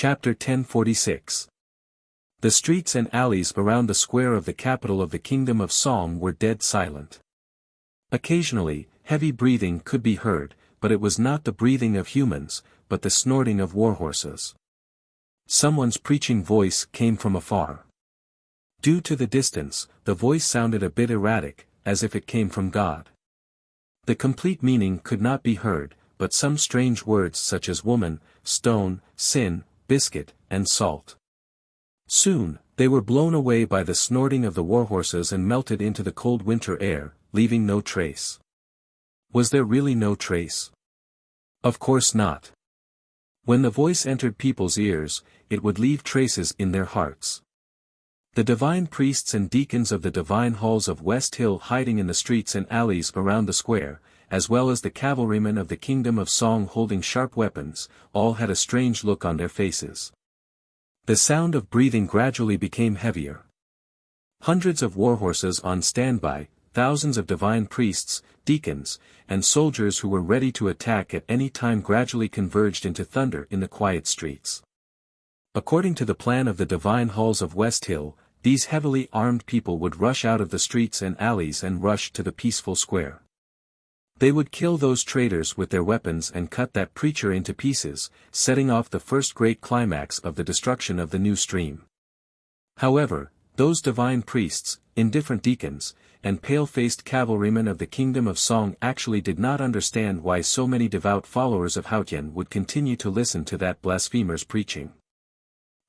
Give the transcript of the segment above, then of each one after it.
Chapter 1046. The streets and alleys around the square of the capital of the Kingdom of Song were dead silent. Occasionally, heavy breathing could be heard, but it was not the breathing of humans, but the snorting of warhorses. Someone's preaching voice came from afar. Due to the distance, the voice sounded a bit erratic, as if it came from God. The complete meaning could not be heard, but some strange words such as woman, stone, sin, biscuit, and salt. Soon, they were blown away by the snorting of the warhorses and melted into the cold winter air, leaving no trace. Was there really no trace? Of course not. When the voice entered people's ears, it would leave traces in their hearts. The divine priests and deacons of the divine halls of West Hill hiding in the streets and alleys around the square, as well as the cavalrymen of the Kingdom of Song holding sharp weapons, all had a strange look on their faces. The sound of breathing gradually became heavier. Hundreds of warhorses on standby, thousands of divine priests, deacons, and soldiers who were ready to attack at any time gradually converged into thunder in the quiet streets. According to the plan of the divine halls of West Hill, these heavily armed people would rush out of the streets and alleys and rush to the peaceful square. They would kill those traitors with their weapons and cut that preacher into pieces, setting off the first great climax of the destruction of the new stream. However, those divine priests, indifferent deacons, and pale-faced cavalrymen of the Kingdom of Song actually did not understand why so many devout followers of Haotian would continue to listen to that blasphemer's preaching.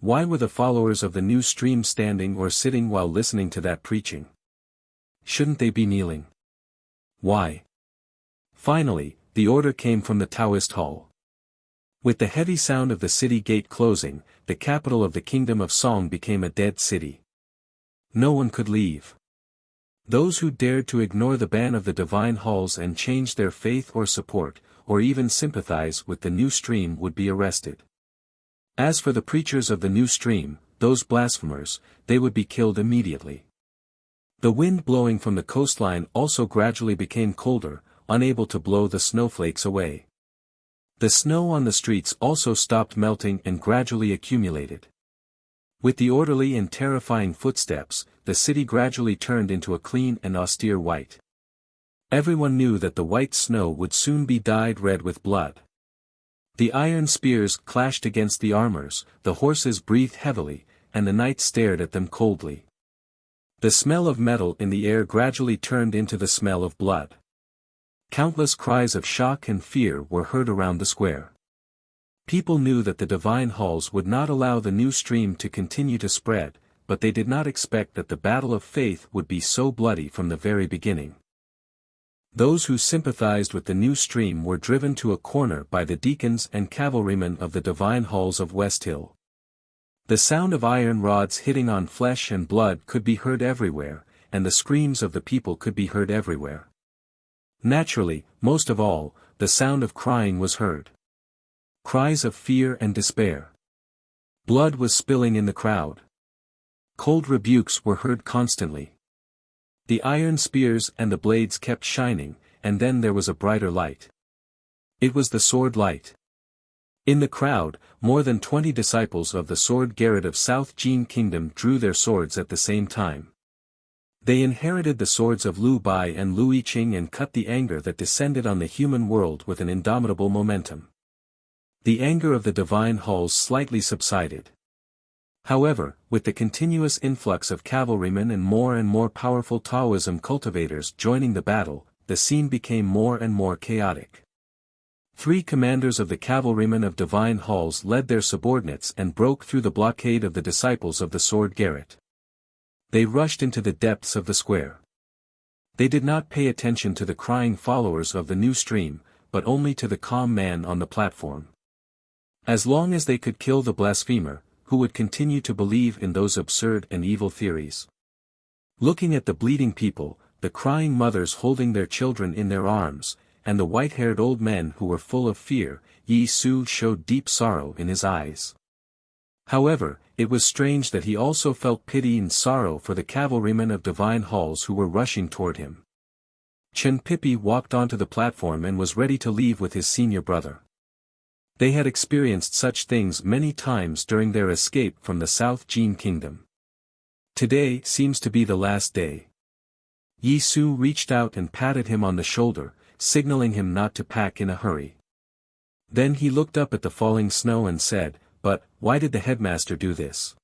Why were the followers of the new stream standing or sitting while listening to that preaching? Shouldn't they be kneeling? Why? Finally, the order came from the Taoist hall. With the heavy sound of the city gate closing, the capital of the Kingdom of Song became a dead city. No one could leave. Those who dared to ignore the ban of the divine halls and change their faith or support, or even sympathize with the new stream would be arrested. As for the preachers of the new stream, those blasphemers, they would be killed immediately. The wind blowing from the coastline also gradually became colder, unable to blow the snowflakes away. The snow on the streets also stopped melting and gradually accumulated. With the orderly and terrifying footsteps, the city gradually turned into a clean and austere white. Everyone knew that the white snow would soon be dyed red with blood. The iron spears clashed against the armors, the horses breathed heavily, and the knights stared at them coldly. The smell of metal in the air gradually turned into the smell of blood. Countless cries of shock and fear were heard around the square. People knew that the divine halls would not allow the new stream to continue to spread, but they did not expect that the battle of faith would be so bloody from the very beginning. Those who sympathized with the new stream were driven to a corner by the deacons and cavalrymen of the divine halls of West Hill. The sound of iron rods hitting on flesh and blood could be heard everywhere, and the screams of the people could be heard everywhere. Naturally, most of all, the sound of crying was heard. Cries of fear and despair. Blood was spilling in the crowd. Cold rebukes were heard constantly. The iron spears and the blades kept shining, and then there was a brighter light. It was the sword light. In the crowd, more than 20 disciples of the sword Garrett of South Jin Kingdom drew their swords at the same time. They inherited the swords of Liu Bai and Liu Yiqing and cut the anger that descended on the human world with an indomitable momentum. The anger of the divine halls slightly subsided. However, with the continuous influx of cavalrymen and more powerful Taoism cultivators joining the battle, the scene became more and more chaotic. 3 commanders of the cavalrymen of divine halls led their subordinates and broke through the blockade of the disciples of the sword Garrett. They rushed into the depths of the square. They did not pay attention to the crying followers of the new stream, but only to the calm man on the platform. As long as they could kill the blasphemer, who would continue to believe in those absurd and evil theories. Looking at the bleeding people, the crying mothers holding their children in their arms, and the white-haired old men who were full of fear, Yi Su showed deep sorrow in his eyes. However, it was strange that he also felt pity and sorrow for the cavalrymen of divine halls who were rushing toward him. Chen Pipi walked onto the platform and was ready to leave with his senior brother. They had experienced such things many times during their escape from the South Jin Kingdom. Today seems to be the last day. Yi Su reached out and patted him on the shoulder, signaling him not to pack in a hurry. Then he looked up at the falling snow and said, "But, why did the headmaster do this?"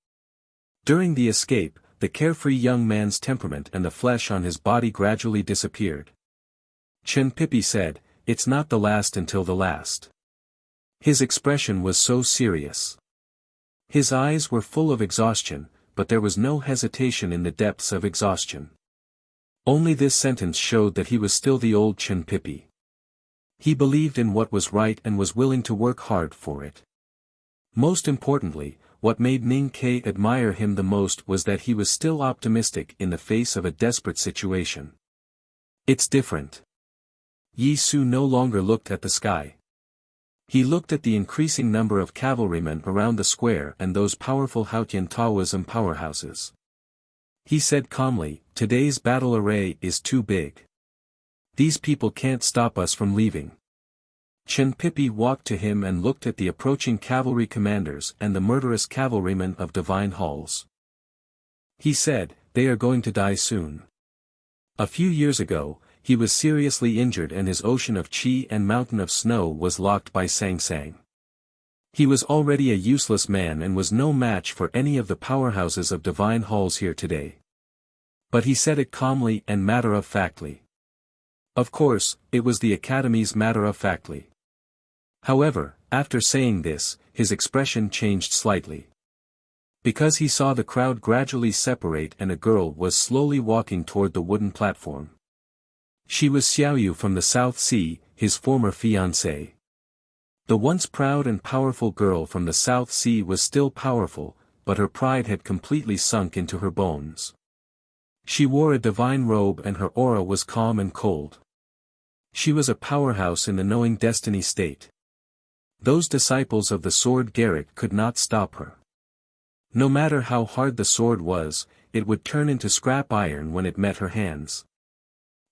During the escape, the carefree young man's temperament and the flesh on his body gradually disappeared. Chen Pipi said, "It's not the last until the last." His expression was so serious. His eyes were full of exhaustion, but there was no hesitation in the depths of exhaustion. Only this sentence showed that he was still the old Chen Pipi. He believed in what was right and was willing to work hard for it. Most importantly, what made Ning Ke admire him the most was that he was still optimistic in the face of a desperate situation. It's different. Yi Su no longer looked at the sky. He looked at the increasing number of cavalrymen around the square and those powerful Hautian Taoism powerhouses. He said calmly, "Today's battle array is too big. These people can't stop us from leaving." Chen Pipi walked to him and looked at the approaching cavalry commanders and the murderous cavalrymen of divine halls. He said, "They are going to die soon." A few years ago, he was seriously injured and his ocean of qi and mountain of snow was locked by Sang Sang. He was already a useless man and was no match for any of the powerhouses of divine halls here today. But he said it calmly and matter-of-factly. Of course, it was the Academy's matter-of-factly. However, after saying this, his expression changed slightly. Because he saw the crowd gradually separate and a girl was slowly walking toward the wooden platform. She was Xiaoyu from the South Sea, his former fiancée. The once proud and powerful girl from the South Sea was still powerful, but her pride had completely sunk into her bones. She wore a divine robe and her aura was calm and cold. She was a powerhouse in the knowing destiny state. Those disciples of the sword Garrett could not stop her. No matter how hard the sword was, it would turn into scrap iron when it met her hands.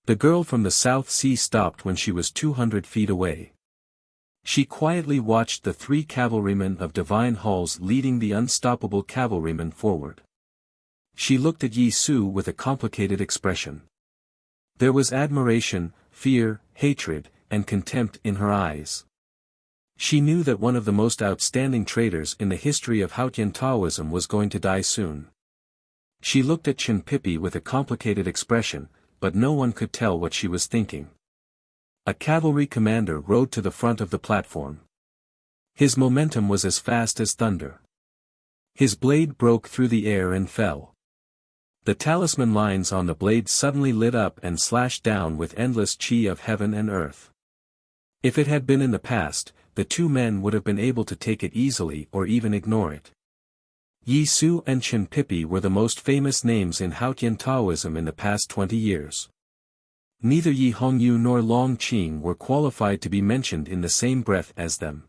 The girl from the South Sea stopped when she was 200 feet away. She quietly watched the 3 cavalrymen of divine halls leading the unstoppable cavalrymen forward. She looked at Yi Su with a complicated expression. There was admiration, fear, hatred, and contempt in her eyes. She knew that one of the most outstanding traders in the history of Hautian Taoism was going to die soon. She looked at Chen Pipi with a complicated expression, but no one could tell what she was thinking. A cavalry commander rode to the front of the platform. His momentum was as fast as thunder. His blade broke through the air and fell. The talisman lines on the blade suddenly lit up and slashed down with endless qi of heaven and earth. If it had been in the past, the 2 men would have been able to take it easily or even ignore it. Yi Su and Chen Pipi were the most famous names in Hautian Taoism in the past 20 years. Neither Yi Hongyu nor Long Qing were qualified to be mentioned in the same breath as them.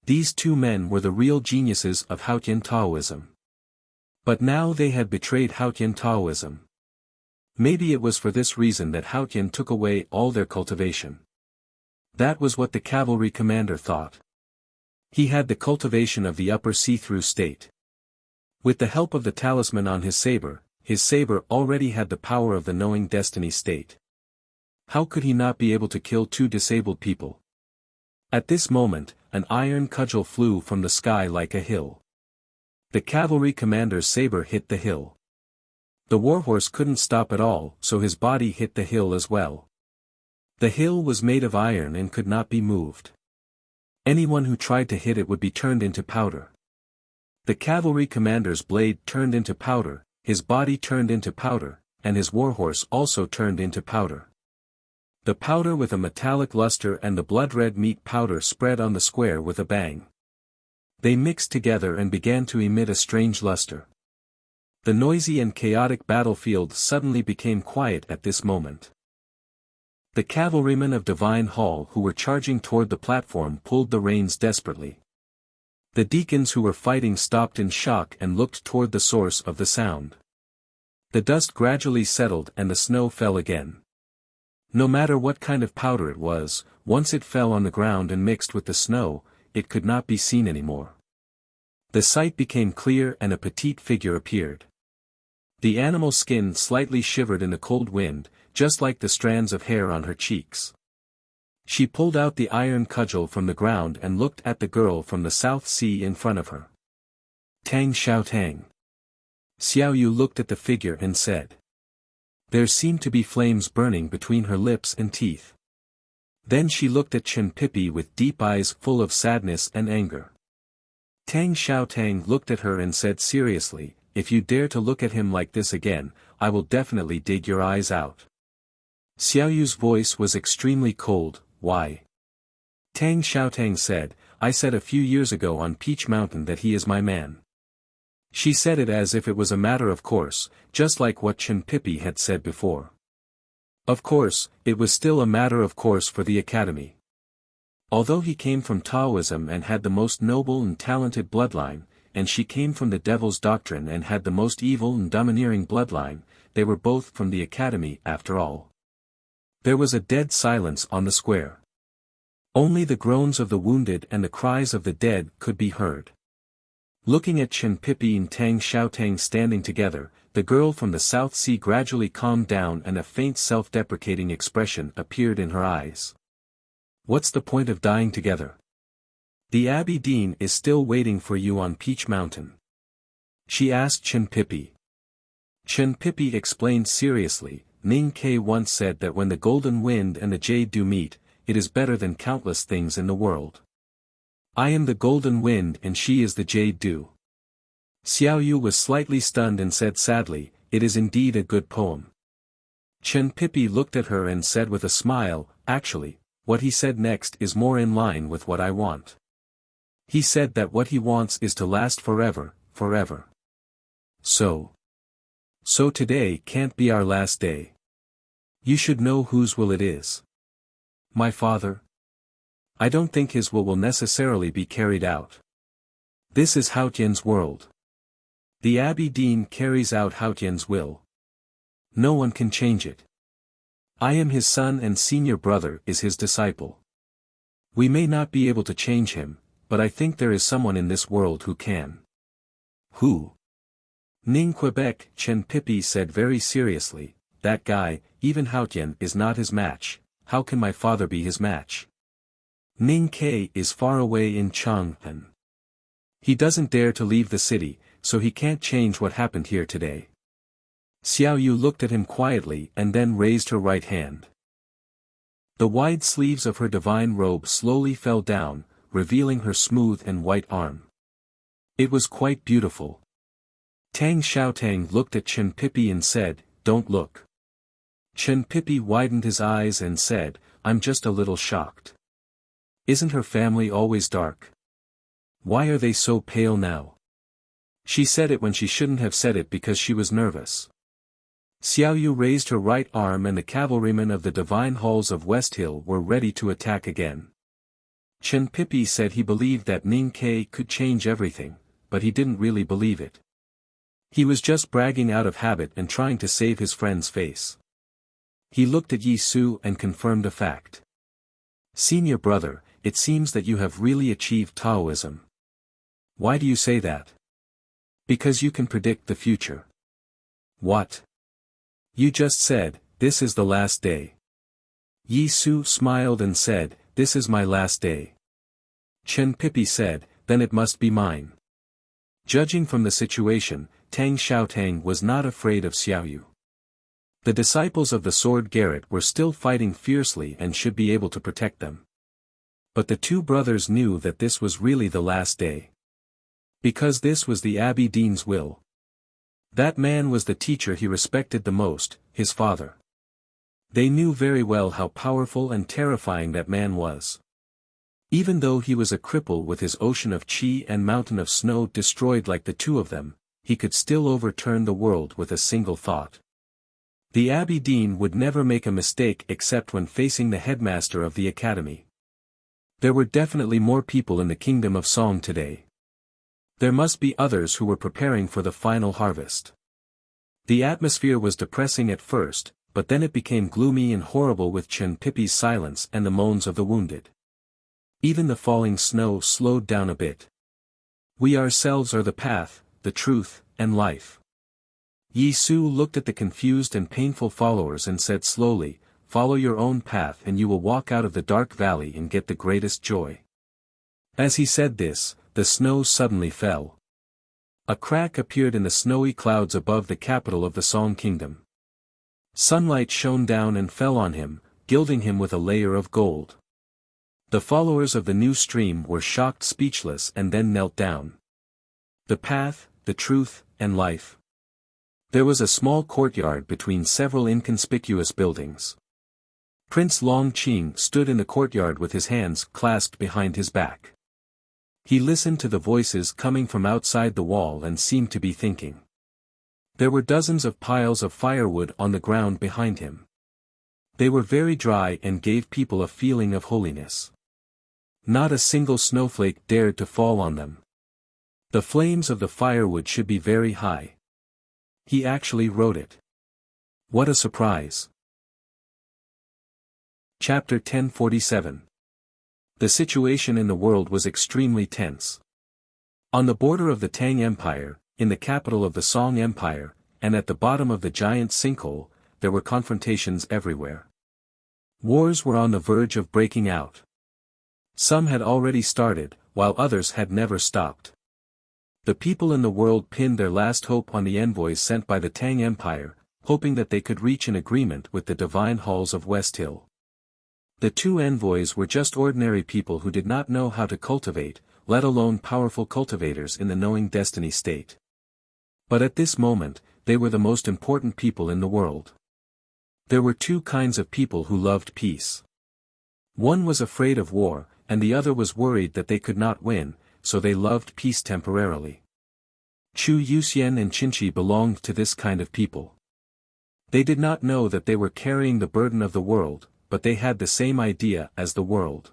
These 2 men were the real geniuses of Hautian Taoism. But now they had betrayed Hautian Taoism. Maybe it was for this reason that Hautian took away all their cultivation. That was what the cavalry commander thought. He had the cultivation of the upper see-through state. With the help of the talisman on his saber already had the power of the knowing destiny state. How could he not be able to kill 2 disabled people? At this moment, an iron cudgel flew from the sky like a hill. The cavalry commander's saber hit the hill. The warhorse couldn't stop at all, so his body hit the hill as well. The hill was made of iron and could not be moved. Anyone who tried to hit it would be turned into powder. The cavalry commander's blade turned into powder, his body turned into powder, and his warhorse also turned into powder. The powder with a metallic luster and the blood-red meat powder spread on the square with a bang. They mixed together and began to emit a strange luster. The noisy and chaotic battlefield suddenly became quiet at this moment. The cavalrymen of Divine Hall who were charging toward the platform pulled the reins desperately. The deacons who were fighting stopped in shock and looked toward the source of the sound. The dust gradually settled and the snow fell again. No matter what kind of powder it was, once it fell on the ground and mixed with the snow, it could not be seen anymore. The sight became clear and a petite figure appeared. The animal's skin slightly shivered in the cold wind, just like the strands of hair on her cheeks. She pulled out the iron cudgel from the ground and looked at the girl from the South Sea in front of her. Tang Xiao Tang. Xiao Yu looked at the figure and said. There seemed to be flames burning between her lips and teeth. Then she looked at Chen Pipi with deep eyes full of sadness and anger. Tang Xiao Tang looked at her and said seriously, if you dare to look at him like this again, I will definitely dig your eyes out. Xiao Yu's voice was extremely cold. Why? Tang Xiao Tang said, I said a few years ago on Peach Mountain that he is my man. She said it as if it was a matter of course, just like what Chen Pipi had said before. Of course, it was still a matter of course for the academy. Although he came from Taoism and had the most noble and talented bloodline, and she came from the devil's doctrine and had the most evil and domineering bloodline, they were both from the academy after all. There was a dead silence on the square. Only the groans of the wounded and the cries of the dead could be heard. Looking at Chen Pipi and Tang Xiaotang standing together, the girl from the South Sea gradually calmed down and a faint self-deprecating expression appeared in her eyes. What's the point of dying together? The Abbey Dean is still waiting for you on Peach Mountain. She asked Chen Pipi. Chen Pipi explained seriously, Ning Ke once said that when the golden wind and the jade do meet, it is better than countless things in the world. I am the golden wind and she is the jade dew. Xiao Yu was slightly stunned and said sadly, it is indeed a good poem. Chen Pipi looked at her and said with a smile, actually, what he said next is more in line with what I want. He said that what he wants is to last forever, forever. So today can't be our last day. You should know whose will it is. My father? I don't think his will necessarily be carried out. This is Haotian's world. The Abbey Dean carries out Haotian's will. No one can change it. I am his son and senior brother is his disciple. We may not be able to change him, but I think there is someone in this world who can. Who? Ning Quebec, Chen Pipi said very seriously, that guy, even Haotian is not his match, how can my father be his match? Ning Ke is far away in Chang'an. He doesn't dare to leave the city, so he can't change what happened here today. Xiao Yu looked at him quietly and then raised her right hand. The wide sleeves of her divine robe slowly fell down, revealing her smooth and white arm. It was quite beautiful. Tang Xiaotang looked at Chen Pipi and said, don't look. Chen Pipi widened his eyes and said, I'm just a little shocked. Isn't her family always dark? Why are they so pale now? She said it when she shouldn't have said it because she was nervous. Xiao Yu raised her right arm and the cavalrymen of the divine halls of West Hill were ready to attack again. Chen Pipi said he believed that Ning Ke could change everything, but he didn't really believe it. He was just bragging out of habit and trying to save his friend's face. He looked at Yi Su and confirmed a fact. Senior brother, it seems that you have really achieved Taoism. Why do you say that? Because you can predict the future. What? You just said, this is the last day. Yi Su smiled and said, this is my last day. Chen Pipi said, then it must be mine. Judging from the situation, Tang Xiaotang was not afraid of Xiao Yu. The disciples of the sword Garrett were still fighting fiercely and should be able to protect them. But the two brothers knew that this was really the last day. Because this was the Abbey Dean's will. That man was the teacher he respected the most, his father. They knew very well how powerful and terrifying that man was. Even though he was a cripple with his ocean of qi and mountain of snow destroyed like the two of them, he could still overturn the world with a single thought. The Abbey Dean would never make a mistake except when facing the headmaster of the academy. There were definitely more people in the kingdom of Song today. There must be others who were preparing for the final harvest. The atmosphere was depressing at first, but then it became gloomy and horrible with Chen Pipi's silence and the moans of the wounded. Even the falling snow slowed down a bit. We ourselves are the path, the truth, and life. Yi Su looked at the confused and painful followers and said slowly, "Follow your own path and you will walk out of the dark valley and get the greatest joy." As he said this, the snow suddenly fell. A crack appeared in the snowy clouds above the capital of the Song Kingdom. Sunlight shone down and fell on him, gilding him with a layer of gold. The followers of the new stream were shocked speechless and then knelt down. The path, the truth, and life. There was a small courtyard between several inconspicuous buildings. Prince Long Qing stood in the courtyard with his hands clasped behind his back. He listened to the voices coming from outside the wall and seemed to be thinking. There were dozens of piles of firewood on the ground behind him. They were very dry and gave people a feeling of holiness. Not a single snowflake dared to fall on them. The flames of the firewood should be very high. He actually wrote it. What a surprise. Chapter 1047. The situation in the world was extremely tense. On the border of the Tang Empire, in the capital of the Song Empire, and at the bottom of the giant sinkhole, there were confrontations everywhere. Wars were on the verge of breaking out. Some had already started, while others had never stopped. The people in the world pinned their last hope on the envoys sent by the Tang Empire, hoping that they could reach an agreement with the divine halls of West Hill. The two envoys were just ordinary people who did not know how to cultivate, let alone powerful cultivators in the knowing destiny state. But at this moment, they were the most important people in the world. There were two kinds of people who loved peace. One was afraid of war, and the other was worried that they could not win, so they loved peace temporarily. Chu Yuxian and Qinchi belonged to this kind of people. They did not know that they were carrying the burden of the world, but they had the same idea as the world.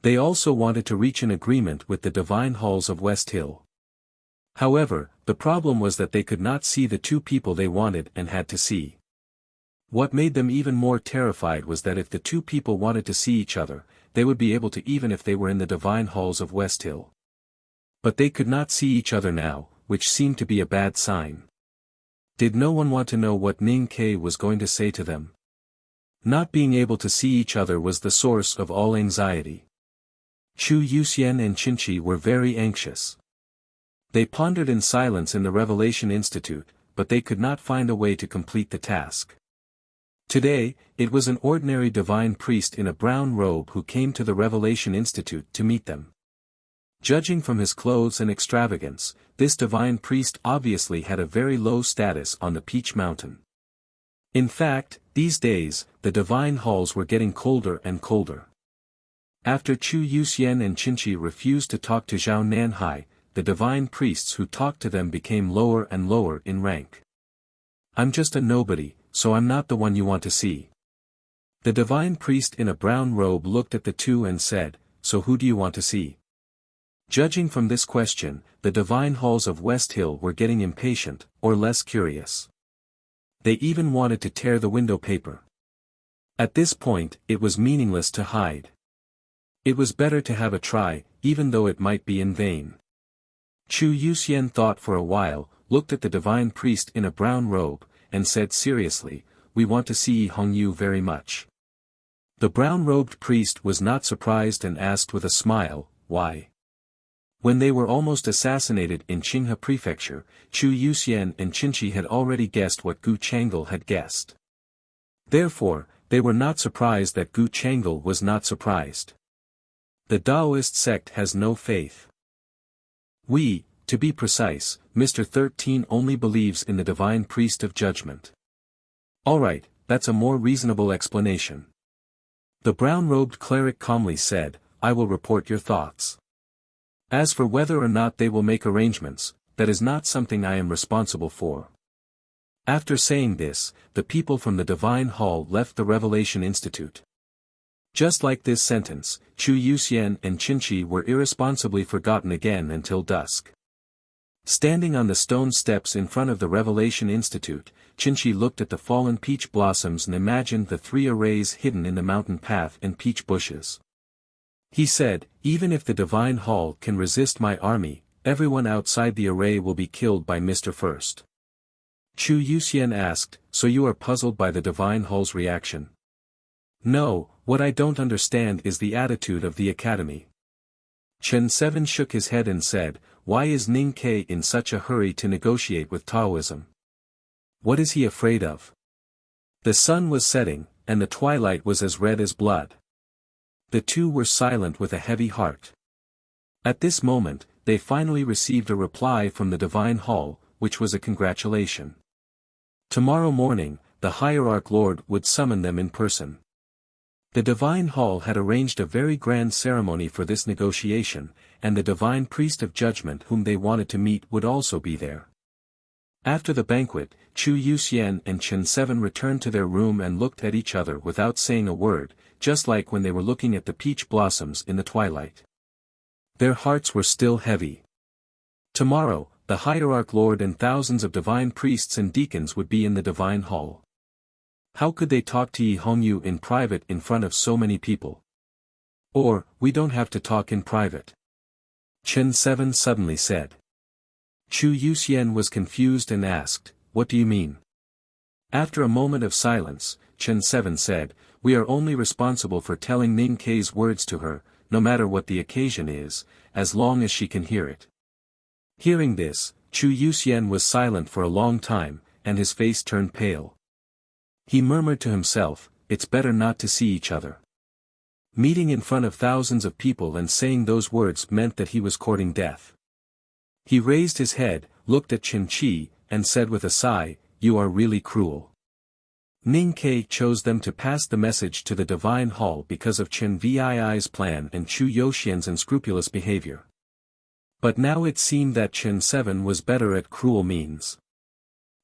They also wanted to reach an agreement with the divine halls of West Hill. However, the problem was that they could not see the two people they wanted and had to see. What made them even more terrified was that if the two people wanted to see each other, they would be able to even if they were in the divine halls of West Hill. But they could not see each other now, which seemed to be a bad sign. Did no one want to know what Ning Ke was going to say to them? Not being able to see each other was the source of all anxiety. Chu Yuxian and Qinchi were very anxious. They pondered in silence in the Revelation Institute, but they could not find a way to complete the task. Today, it was an ordinary divine priest in a brown robe who came to the Revelation Institute to meet them. Judging from his clothes and extravagance, this divine priest obviously had a very low status on the Peach Mountain. In fact, these days, the divine halls were getting colder and colder. After Chu Yuxian and Qinchi refused to talk to Zhao Nanhai, the divine priests who talked to them became lower and lower in rank. "I'm just a nobody, so I'm not the one you want to see." The divine priest in a brown robe looked at the two and said, "So who do you want to see?" Judging from this question, the divine halls of West Hill were getting impatient, or less curious. They even wanted to tear the window paper. At this point, it was meaningless to hide. It was better to have a try, even though it might be in vain. Chu Yuxian thought for a while, looked at the divine priest in a brown robe, and said seriously, "We want to see Hongyu very much." The brown-robed priest was not surprised and asked with a smile, "Why?" When they were almost assassinated in Qinghe Prefecture, Chu Yuxian and Qinchi had already guessed what Gu Changel had guessed. Therefore, they were not surprised that Gu Changel was not surprised. The Taoist sect has no faith. To be precise, Mr. 13 only believes in the divine priest of judgment. Alright, that's a more reasonable explanation. The brown-robed cleric calmly said, "I will report your thoughts. As for whether or not they will make arrangements, that is not something I am responsible for." After saying this, the people from the Divine Hall left the Revelation Institute. Just like this sentence, Chu Yuxian and Qinchi were irresponsibly forgotten again until dusk. Standing on the stone steps in front of the Revelation Institute, Qinchi looked at the fallen peach blossoms and imagined the three arrays hidden in the mountain path and peach bushes. He said, even if the divine hall can resist my army, everyone outside the array will be killed by Mr. First. Chu Yuxian asked, so you are puzzled by the divine hall's reaction? No, what I don't understand is the attitude of the academy. Chen Seven shook his head and said, why is Ning Ke in such a hurry to negotiate with Taoism? What is he afraid of? The sun was setting, and the twilight was as red as blood. The two were silent with a heavy heart. At this moment, they finally received a reply from the Divine Hall, which was a congratulation. Tomorrow morning, the Hierarch Lord would summon them in person. The Divine Hall had arranged a very grand ceremony for this negotiation, and the Divine Priest of Judgment whom they wanted to meet would also be there. After the banquet, Chu Yuxian and Chen Seven returned to their room and looked at each other without saying a word, just like when they were looking at the peach blossoms in the twilight. Their hearts were still heavy. Tomorrow, the Hierarch Lord and thousands of divine priests and deacons would be in the Divine Hall. How could they talk to Yi Hongyu in private in front of so many people? Or, we don't have to talk in private. Chen Seven suddenly said. Chu Yuxian was confused and asked, what do you mean? After a moment of silence, Chen Seven said, we are only responsible for telling Ning Ke's words to her, no matter what the occasion is, as long as she can hear it. Hearing this, Chu Yuxian was silent for a long time, and his face turned pale. He murmured to himself, it's better not to see each other. Meeting in front of thousands of people and saying those words meant that he was courting death. He raised his head, looked at Chen Qi, and said with a sigh, you are really cruel. Ning Ke chose them to pass the message to the Divine Hall because of Chen Vii's plan and Chu Yuxian's unscrupulous behavior. But now it seemed that Chen Seven was better at cruel means.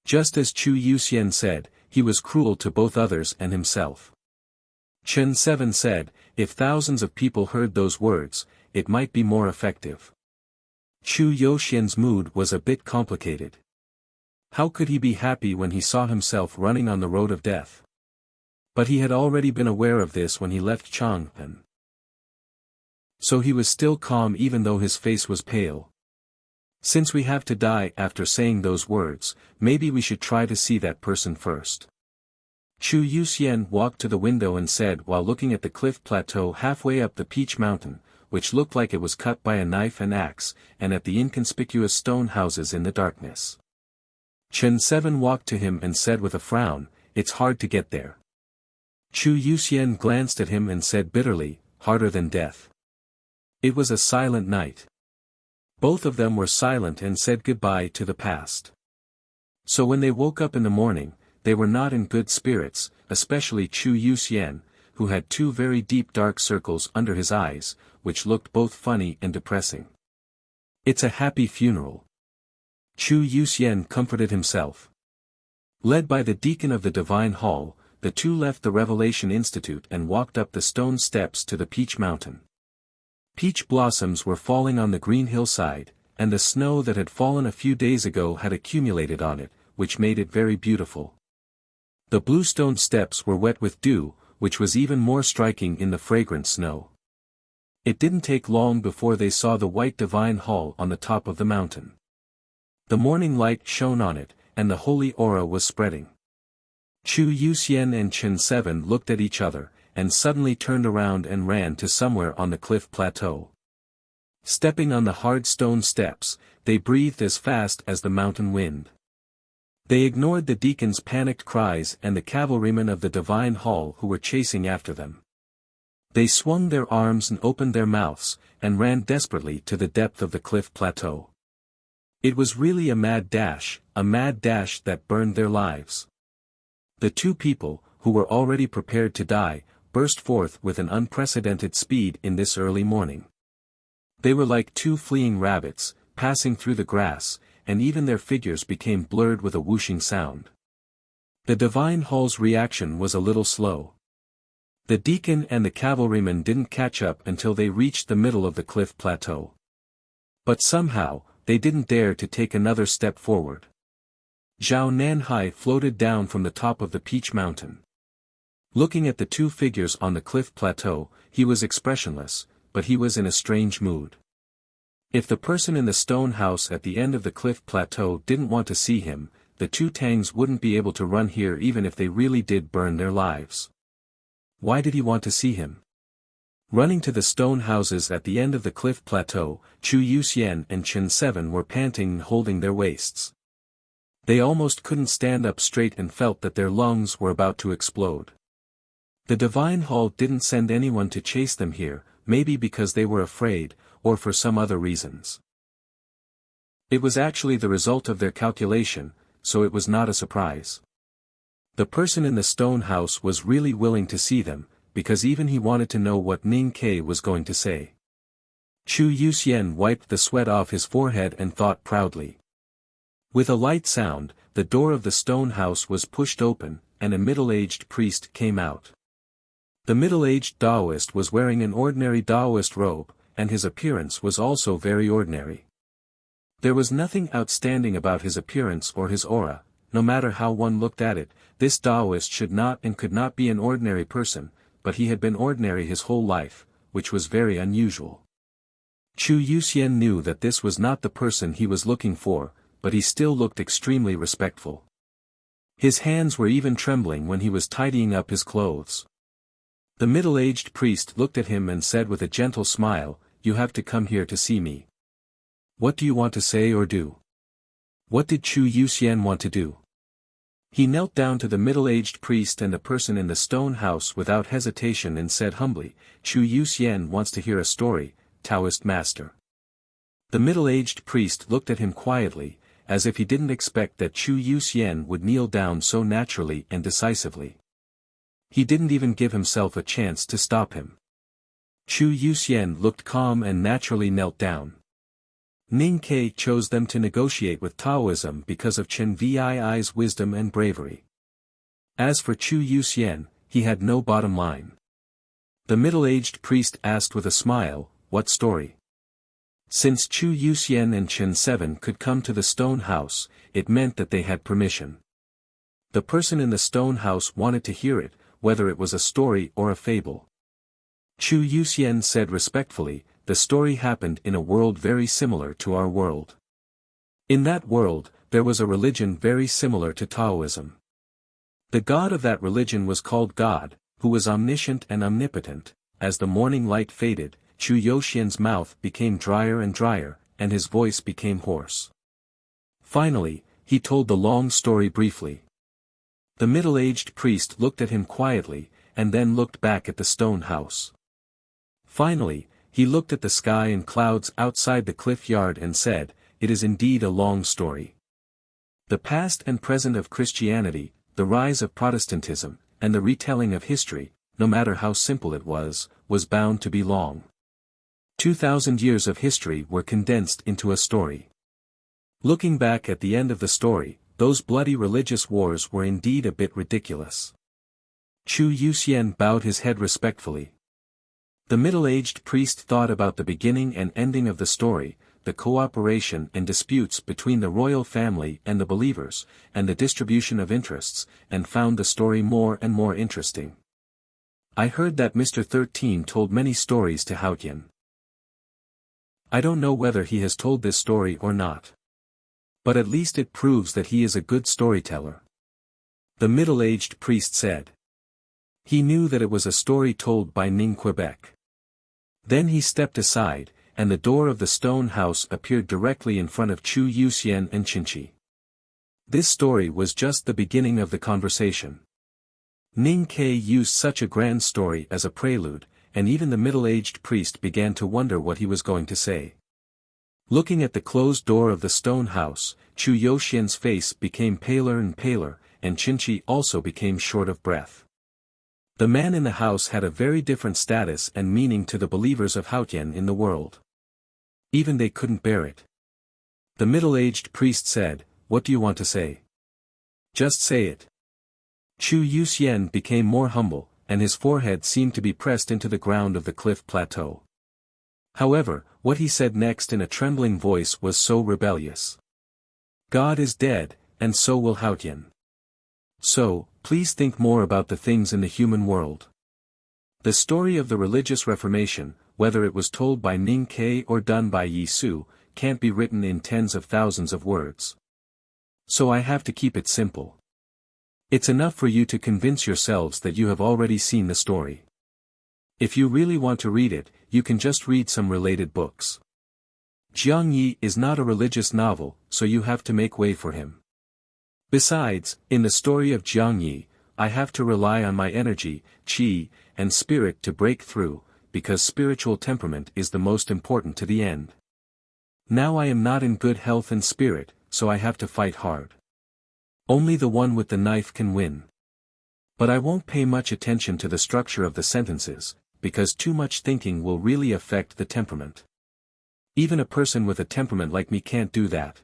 Just as Chu Yuxian said, he was cruel to both others and himself. Chen Seven said, if thousands of people heard those words, it might be more effective. Chu Yuxian's mood was a bit complicated. How could he be happy when he saw himself running on the road of death? But he had already been aware of this when he left Chang'an. So he was still calm even though his face was pale. Since we have to die after saying those words, maybe we should try to see that person first. Chu Yuxian walked to the window and said while looking at the cliff plateau halfway up the Peach Mountain, which looked like it was cut by a knife and axe, and at the inconspicuous stone houses in the darkness. Chen Seven walked to him and said with a frown, it's hard to get there. Chu Yuxian glanced at him and said bitterly, harder than death. It was a silent night. Both of them were silent and said goodbye to the past. So when they woke up in the morning, they were not in good spirits, especially Chu Yuxian, who had two very deep dark circles under his eyes, which looked both funny and depressing. It's a happy funeral. Chu Yuxian comforted himself. Led by the deacon of the Divine Hall, the two left the Revelation Institute and walked up the stone steps to the Peach Mountain. Peach blossoms were falling on the green hillside, and the snow that had fallen a few days ago had accumulated on it, which made it very beautiful. The blue stone steps were wet with dew, which was even more striking in the fragrant snow. It didn't take long before they saw the white Divine Hall on the top of the mountain. The morning light shone on it, and the holy aura was spreading. Chu Yuxian and Chen Seven looked at each other, and suddenly turned around and ran to somewhere on the cliff plateau. Stepping on the hard stone steps, they breathed as fast as the mountain wind. They ignored the deacon's panicked cries and the cavalrymen of the Divine Hall who were chasing after them. They swung their arms and opened their mouths, and ran desperately to the depth of the cliff plateau. It was really a mad dash that burned their lives. The two people, who were already prepared to die, burst forth with an unprecedented speed in this early morning. They were like two fleeing rabbits, passing through the grass, and even their figures became blurred with a whooshing sound. The Divine Hall's reaction was a little slow. The deacon and the cavalrymen didn't catch up until they reached the middle of the cliff plateau. But somehow, they didn't dare to take another step forward. Zhao Nanhai floated down from the top of the Peach Mountain. Looking at the two figures on the cliff plateau, he was expressionless, but he was in a strange mood. If the person in the stone house at the end of the cliff plateau didn't want to see him, the two Tangs wouldn't be able to run here even if they really did burn their lives. Why did he want to see him? Running to the stone houses at the end of the cliff plateau, Chu Yuxian and Chen 7 were panting and holding their waists. They almost couldn't stand up straight and felt that their lungs were about to explode. The Divine Hall didn't send anyone to chase them here, maybe because they were afraid, or for some other reasons. It was actually the result of their calculation, so it was not a surprise. The person in the stone house was really willing to see them, because even he wanted to know what Ning Ke was going to say. Chu Yuxian wiped the sweat off his forehead and thought proudly. With a light sound, the door of the stone house was pushed open, and a middle-aged priest came out. The middle-aged Taoist was wearing an ordinary Taoist robe, and his appearance was also very ordinary. There was nothing outstanding about his appearance or his aura. No matter how one looked at it, this Taoist should not and could not be an ordinary person, but he had been ordinary his whole life, which was very unusual. Chu Yuxian knew that this was not the person he was looking for, but he still looked extremely respectful. His hands were even trembling when he was tidying up his clothes. The middle-aged priest looked at him and said with a gentle smile, "You have to come here to see me. What do you want to say or do?" What did Chu Yuxian want to do? He knelt down to the middle-aged priest and the person in the stone house without hesitation and said humbly, "Chu Yuxian wants to hear a story, Taoist master." The middle-aged priest looked at him quietly, as if he didn't expect that Chu Yuxian would kneel down so naturally and decisively. He didn't even give himself a chance to stop him. Chu Yuxian looked calm and naturally knelt down. Ning Ke chose them to negotiate with Taoism because of Chen Vii's wisdom and bravery. As for Chu Yuxian, he had no bottom line. The middle-aged priest asked with a smile, "What story?" Since Chu Yuxian and Chen 7 could come to the stone house, it meant that they had permission. The person in the stone house wanted to hear it, whether it was a story or a fable. Chu Yuxian said respectfully, "The story happened in a world very similar to our world. In that world, there was a religion very similar to Taoism. The god of that religion was called God, who was omniscient and omnipotent. As the morning light faded, Chu Yuxian's mouth became drier and drier, and his voice became hoarse. Finally, he told the long story briefly. The middle-aged priest looked at him quietly, and then looked back at the stone house. Finally, he looked at the sky and clouds outside the cliff yard and said, "It is indeed a long story. The past and present of Christianity, the rise of Protestantism, and the retelling of history, no matter how simple it was bound to be long. 2,000 years of history were condensed into a story. Looking back at the end of the story, those bloody religious wars were indeed a bit ridiculous." Chu Yuxian bowed his head respectfully. The middle-aged priest thought about the beginning and ending of the story, the cooperation and disputes between the royal family and the believers, and the distribution of interests, and found the story more and more interesting. "I heard that Mr. 13 told many stories to Haotian. I don't know whether he has told this story or not. But at least it proves that he is a good storyteller," the middle-aged priest said. He knew that it was a story told by Ning Quebec. Then he stepped aside, and the door of the stone house appeared directly in front of Chu Yuxian and Qinchi. This story was just the beginning of the conversation. Ning Ke used such a grand story as a prelude, and even the middle-aged priest began to wonder what he was going to say. Looking at the closed door of the stone house, Chu Yuxian's face became paler and paler, and Qinchi also became short of breath. The man in the house had a very different status and meaning to the believers of Haotian in the world. Even they couldn't bear it. The middle-aged priest said, "What do you want to say? Just say it." Chu Yuxian became more humble, and his forehead seemed to be pressed into the ground of the cliff plateau. However, what he said next in a trembling voice was so rebellious. "God is dead, and so will Haotian. So, please think more about the things in the human world. The story of the religious reformation, whether it was told by Ning Ke or done by Yi Su, can't be written in tens of thousands of words. So I have to keep it simple. It's enough for you to convince yourselves that you have already seen the story. If you really want to read it, you can just read some related books. Jiang Yi is not a religious novel, so you have to make way for him. Besides, in the story of Jiang Yi, I have to rely on my energy, qi, and spirit to break through, because spiritual temperament is the most important to the end. Now I am not in good health and spirit, so I have to fight hard. Only the one with the knife can win. But I won't pay much attention to the structure of the sentences, because too much thinking will really affect the temperament. Even a person with a temperament like me can't do that.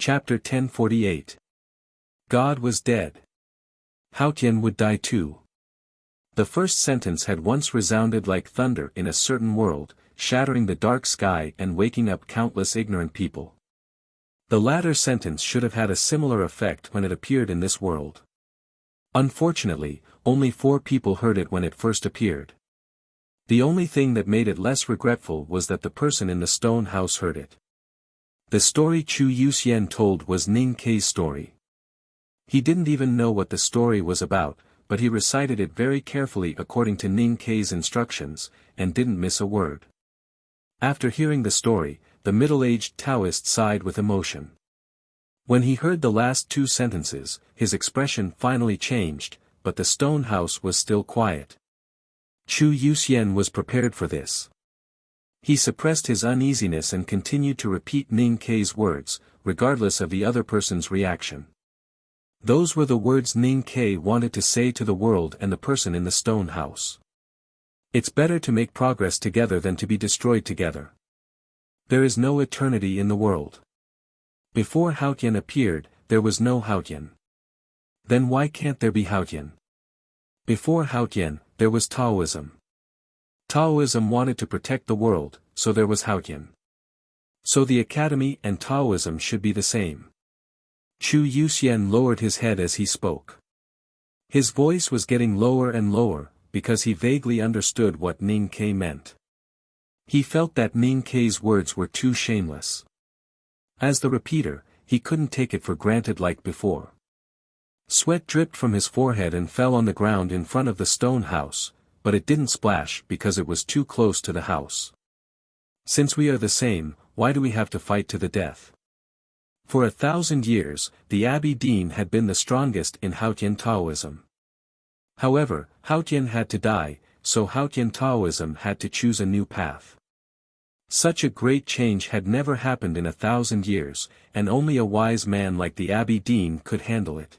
Chapter 1048. God was dead. Haotian would die too. The first sentence had once resounded like thunder in a certain world, shattering the dark sky and waking up countless ignorant people. The latter sentence should have had a similar effect when it appeared in this world. Unfortunately, only 4 people heard it when it first appeared. The only thing that made it less regretful was that the person in the stone house heard it. The story Chu Yuxian told was Ning Ke's story. He didn't even know what the story was about, but he recited it very carefully according to Ning Ke's instructions, and didn't miss a word. After hearing the story, the middle-aged Taoist sighed with emotion. When he heard the last 2 sentences, his expression finally changed, but the stone house was still quiet. Chu Yuxian was prepared for this. He suppressed his uneasiness and continued to repeat Ning Ke's words, regardless of the other person's reaction. Those were the words Ning Ke wanted to say to the world and the person in the stone house. It's better to make progress together than to be destroyed together. There is no eternity in the world. Before Haotian appeared, there was no Haotian. Then why can't there be Haotian? Before Haotian, there was Taoism. Taoism wanted to protect the world, so there was Haotian. So the academy and Taoism should be the same. Chu Yuxian lowered his head as he spoke. His voice was getting lower and lower, because he vaguely understood what Ning Ke meant. He felt that Ning Ke's words were too shameless. As the repeater, he couldn't take it for granted like before. Sweat dripped from his forehead and fell on the ground in front of the stone house, but it didn't splash because it was too close to the house. Since we are the same, why do we have to fight to the death? For 1,000 years, the Abbey Dean had been the strongest in Haotian Taoism. However, Haotian had to die, so Haotian Taoism had to choose a new path. Such a great change had never happened in 1,000 years, and only a wise man like the Abbey Dean could handle it.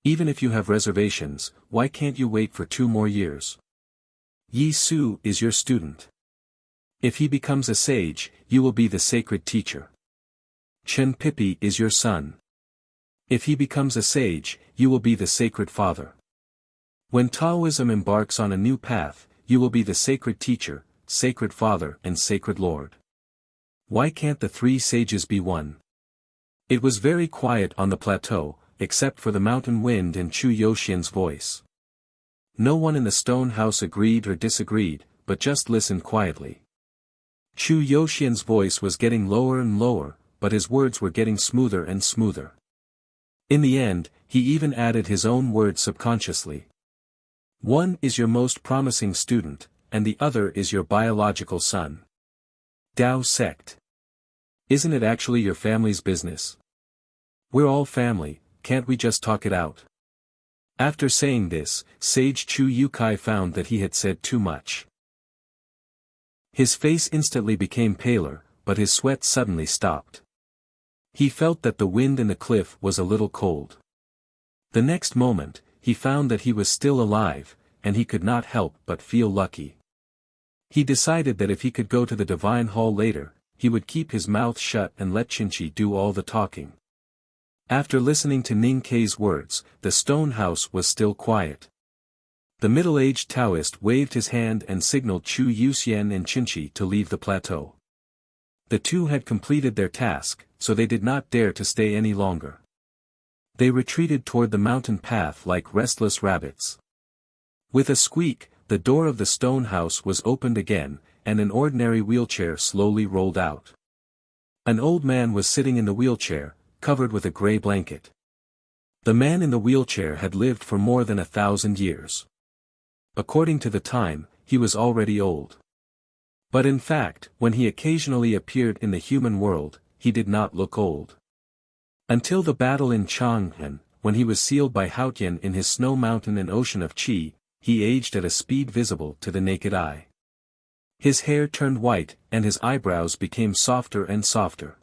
Even if you have reservations, why can't you wait for 2 more years? Yi Su is your student. If he becomes a sage, you will be the sacred teacher. Chen Pipi is your son. If he becomes a sage, you will be the sacred father. When Taoism embarks on a new path, you will be the sacred teacher, sacred father and sacred lord. Why can't the 3 sages be one? It was very quiet on the plateau, except for the mountain wind and Chu Yuxian's voice. No one in the stone house agreed or disagreed, but just listened quietly. Chu Yuxian's voice was getting lower and lower, but his words were getting smoother and smoother. In the end, he even added his own words subconsciously. One is your most promising student, and the other is your biological son. Dao sect. Isn't it actually your family's business? We're all family, can't we just talk it out? After saying this, Sage Chu Yukai found that he had said too much. His face instantly became paler, but his sweat suddenly stopped. He felt that the wind in the cliff was a little cold. The next moment, he found that he was still alive, and he could not help but feel lucky. He decided that if he could go to the divine hall later, he would keep his mouth shut and let Qinqi do all the talking. After listening to Ning Ke's words, the stone house was still quiet. The middle-aged Taoist waved his hand and signaled Chu Yuxian and Qinqi to leave the plateau. The 2 had completed their task, so they did not dare to stay any longer. They retreated toward the mountain path like restless rabbits. With a squeak, the door of the stone house was opened again, and an ordinary wheelchair slowly rolled out. An old man was sitting in the wheelchair, covered with a gray blanket. The man in the wheelchair had lived for more than 1,000 years. According to the time, he was already old. But in fact, when he occasionally appeared in the human world, he did not look old. Until the battle in Chang'an, when he was sealed by Haotian in his snow mountain and ocean of Qi, he aged at a speed visible to the naked eye. His hair turned white, and his eyebrows became softer and softer.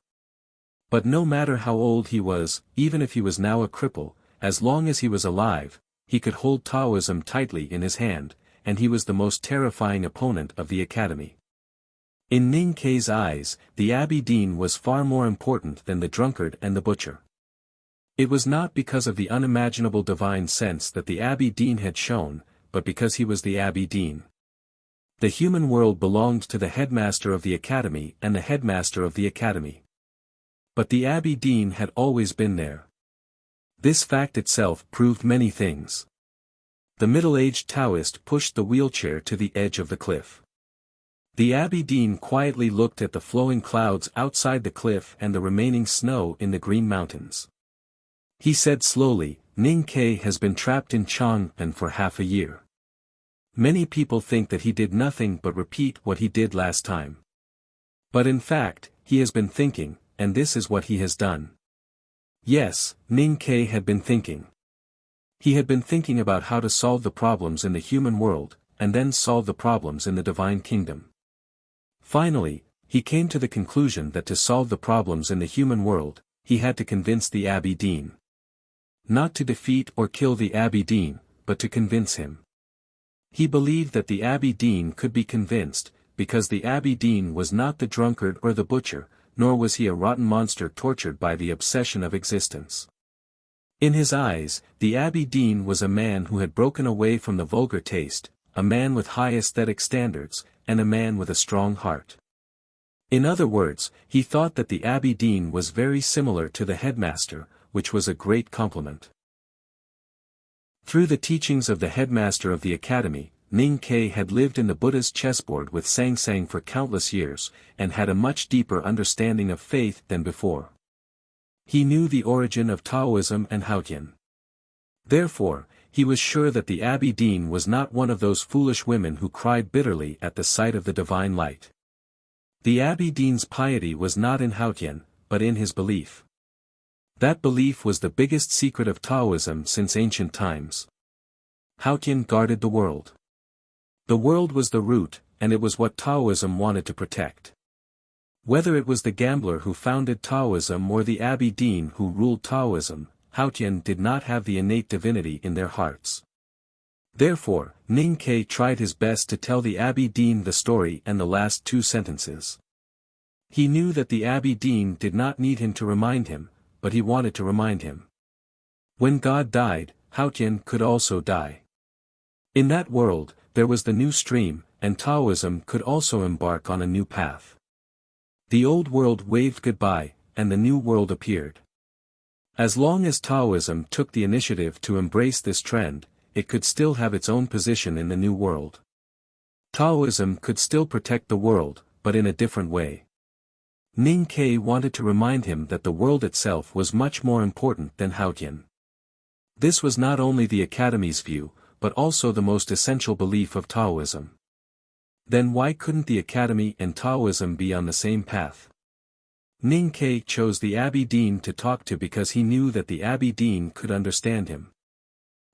But no matter how old he was, even if he was now a cripple, as long as he was alive, he could hold Taoism tightly in his hand, and he was the most terrifying opponent of the academy. In Ning Kei's eyes, the Abbey Dean was far more important than the drunkard and the butcher. It was not because of the unimaginable divine sense that the Abbey Dean had shown, but because he was the Abbey Dean. The human world belonged to the headmaster of the academy and the headmaster of the academy. But the Abbey Dean had always been there. This fact itself proved many things. The middle-aged Taoist pushed the wheelchair to the edge of the cliff. The Abbey Dean quietly looked at the flowing clouds outside the cliff and the remaining snow in the Green Mountains. He said slowly, "Ning Kei has been trapped in Chang'an for half a year. Many people think that he did nothing but repeat what he did last time. But in fact, he has been thinking, and this is what he has done." Yes, Ning Kei had been thinking. He had been thinking about how to solve the problems in the human world, and then solve the problems in the divine kingdom. Finally, he came to the conclusion that to solve the problems in the human world, he had to convince the Abbey Dean. Not to defeat or kill the Abbey Dean, but to convince him. He believed that the Abbey Dean could be convinced, because the Abbey Dean was not the drunkard or the butcher, nor was he a rotten monster tortured by the obsession of existence. In his eyes, the Abbey Dean was a man who had broken away from the vulgar taste, a man with high aesthetic standards, and a man with a strong heart. In other words, he thought that the Abbey Dean was very similar to the headmaster, which was a great compliment. Through the teachings of the headmaster of the academy, Ning Kei had lived in the Buddha's chessboard with Sang Sang for countless years, and had a much deeper understanding of faith than before. He knew the origin of Taoism and Haotian. Therefore, he was sure that the Abbey Dean was not one of those foolish women who cried bitterly at the sight of the divine light. The Abbey Dean's piety was not in Haotian, but in his belief. That belief was the biggest secret of Taoism since ancient times. Haotian guarded the world. The world was the root, and it was what Taoism wanted to protect. Whether it was the gambler who founded Taoism or the Abbey Dean who ruled Taoism, Haotian did not have the innate divinity in their hearts. Therefore, Ning Kei tried his best to tell the Abbey Dean the story and the last two sentences. He knew that the Abbey Dean did not need him to remind him, but he wanted to remind him. When God died, Haotian could also die. In that world, there was the new stream, and Taoism could also embark on a new path. The old world waved goodbye, and the new world appeared. As long as Taoism took the initiative to embrace this trend, it could still have its own position in the new world. Taoism could still protect the world, but in a different way. Ning Kei wanted to remind him that the world itself was much more important than Haotian. This was not only the Academy's view, but also the most essential belief of Taoism. Then why couldn't the Academy and Taoism be on the same path? Ning Kei chose the Abbey Dean to talk to because he knew that the Abbey Dean could understand him.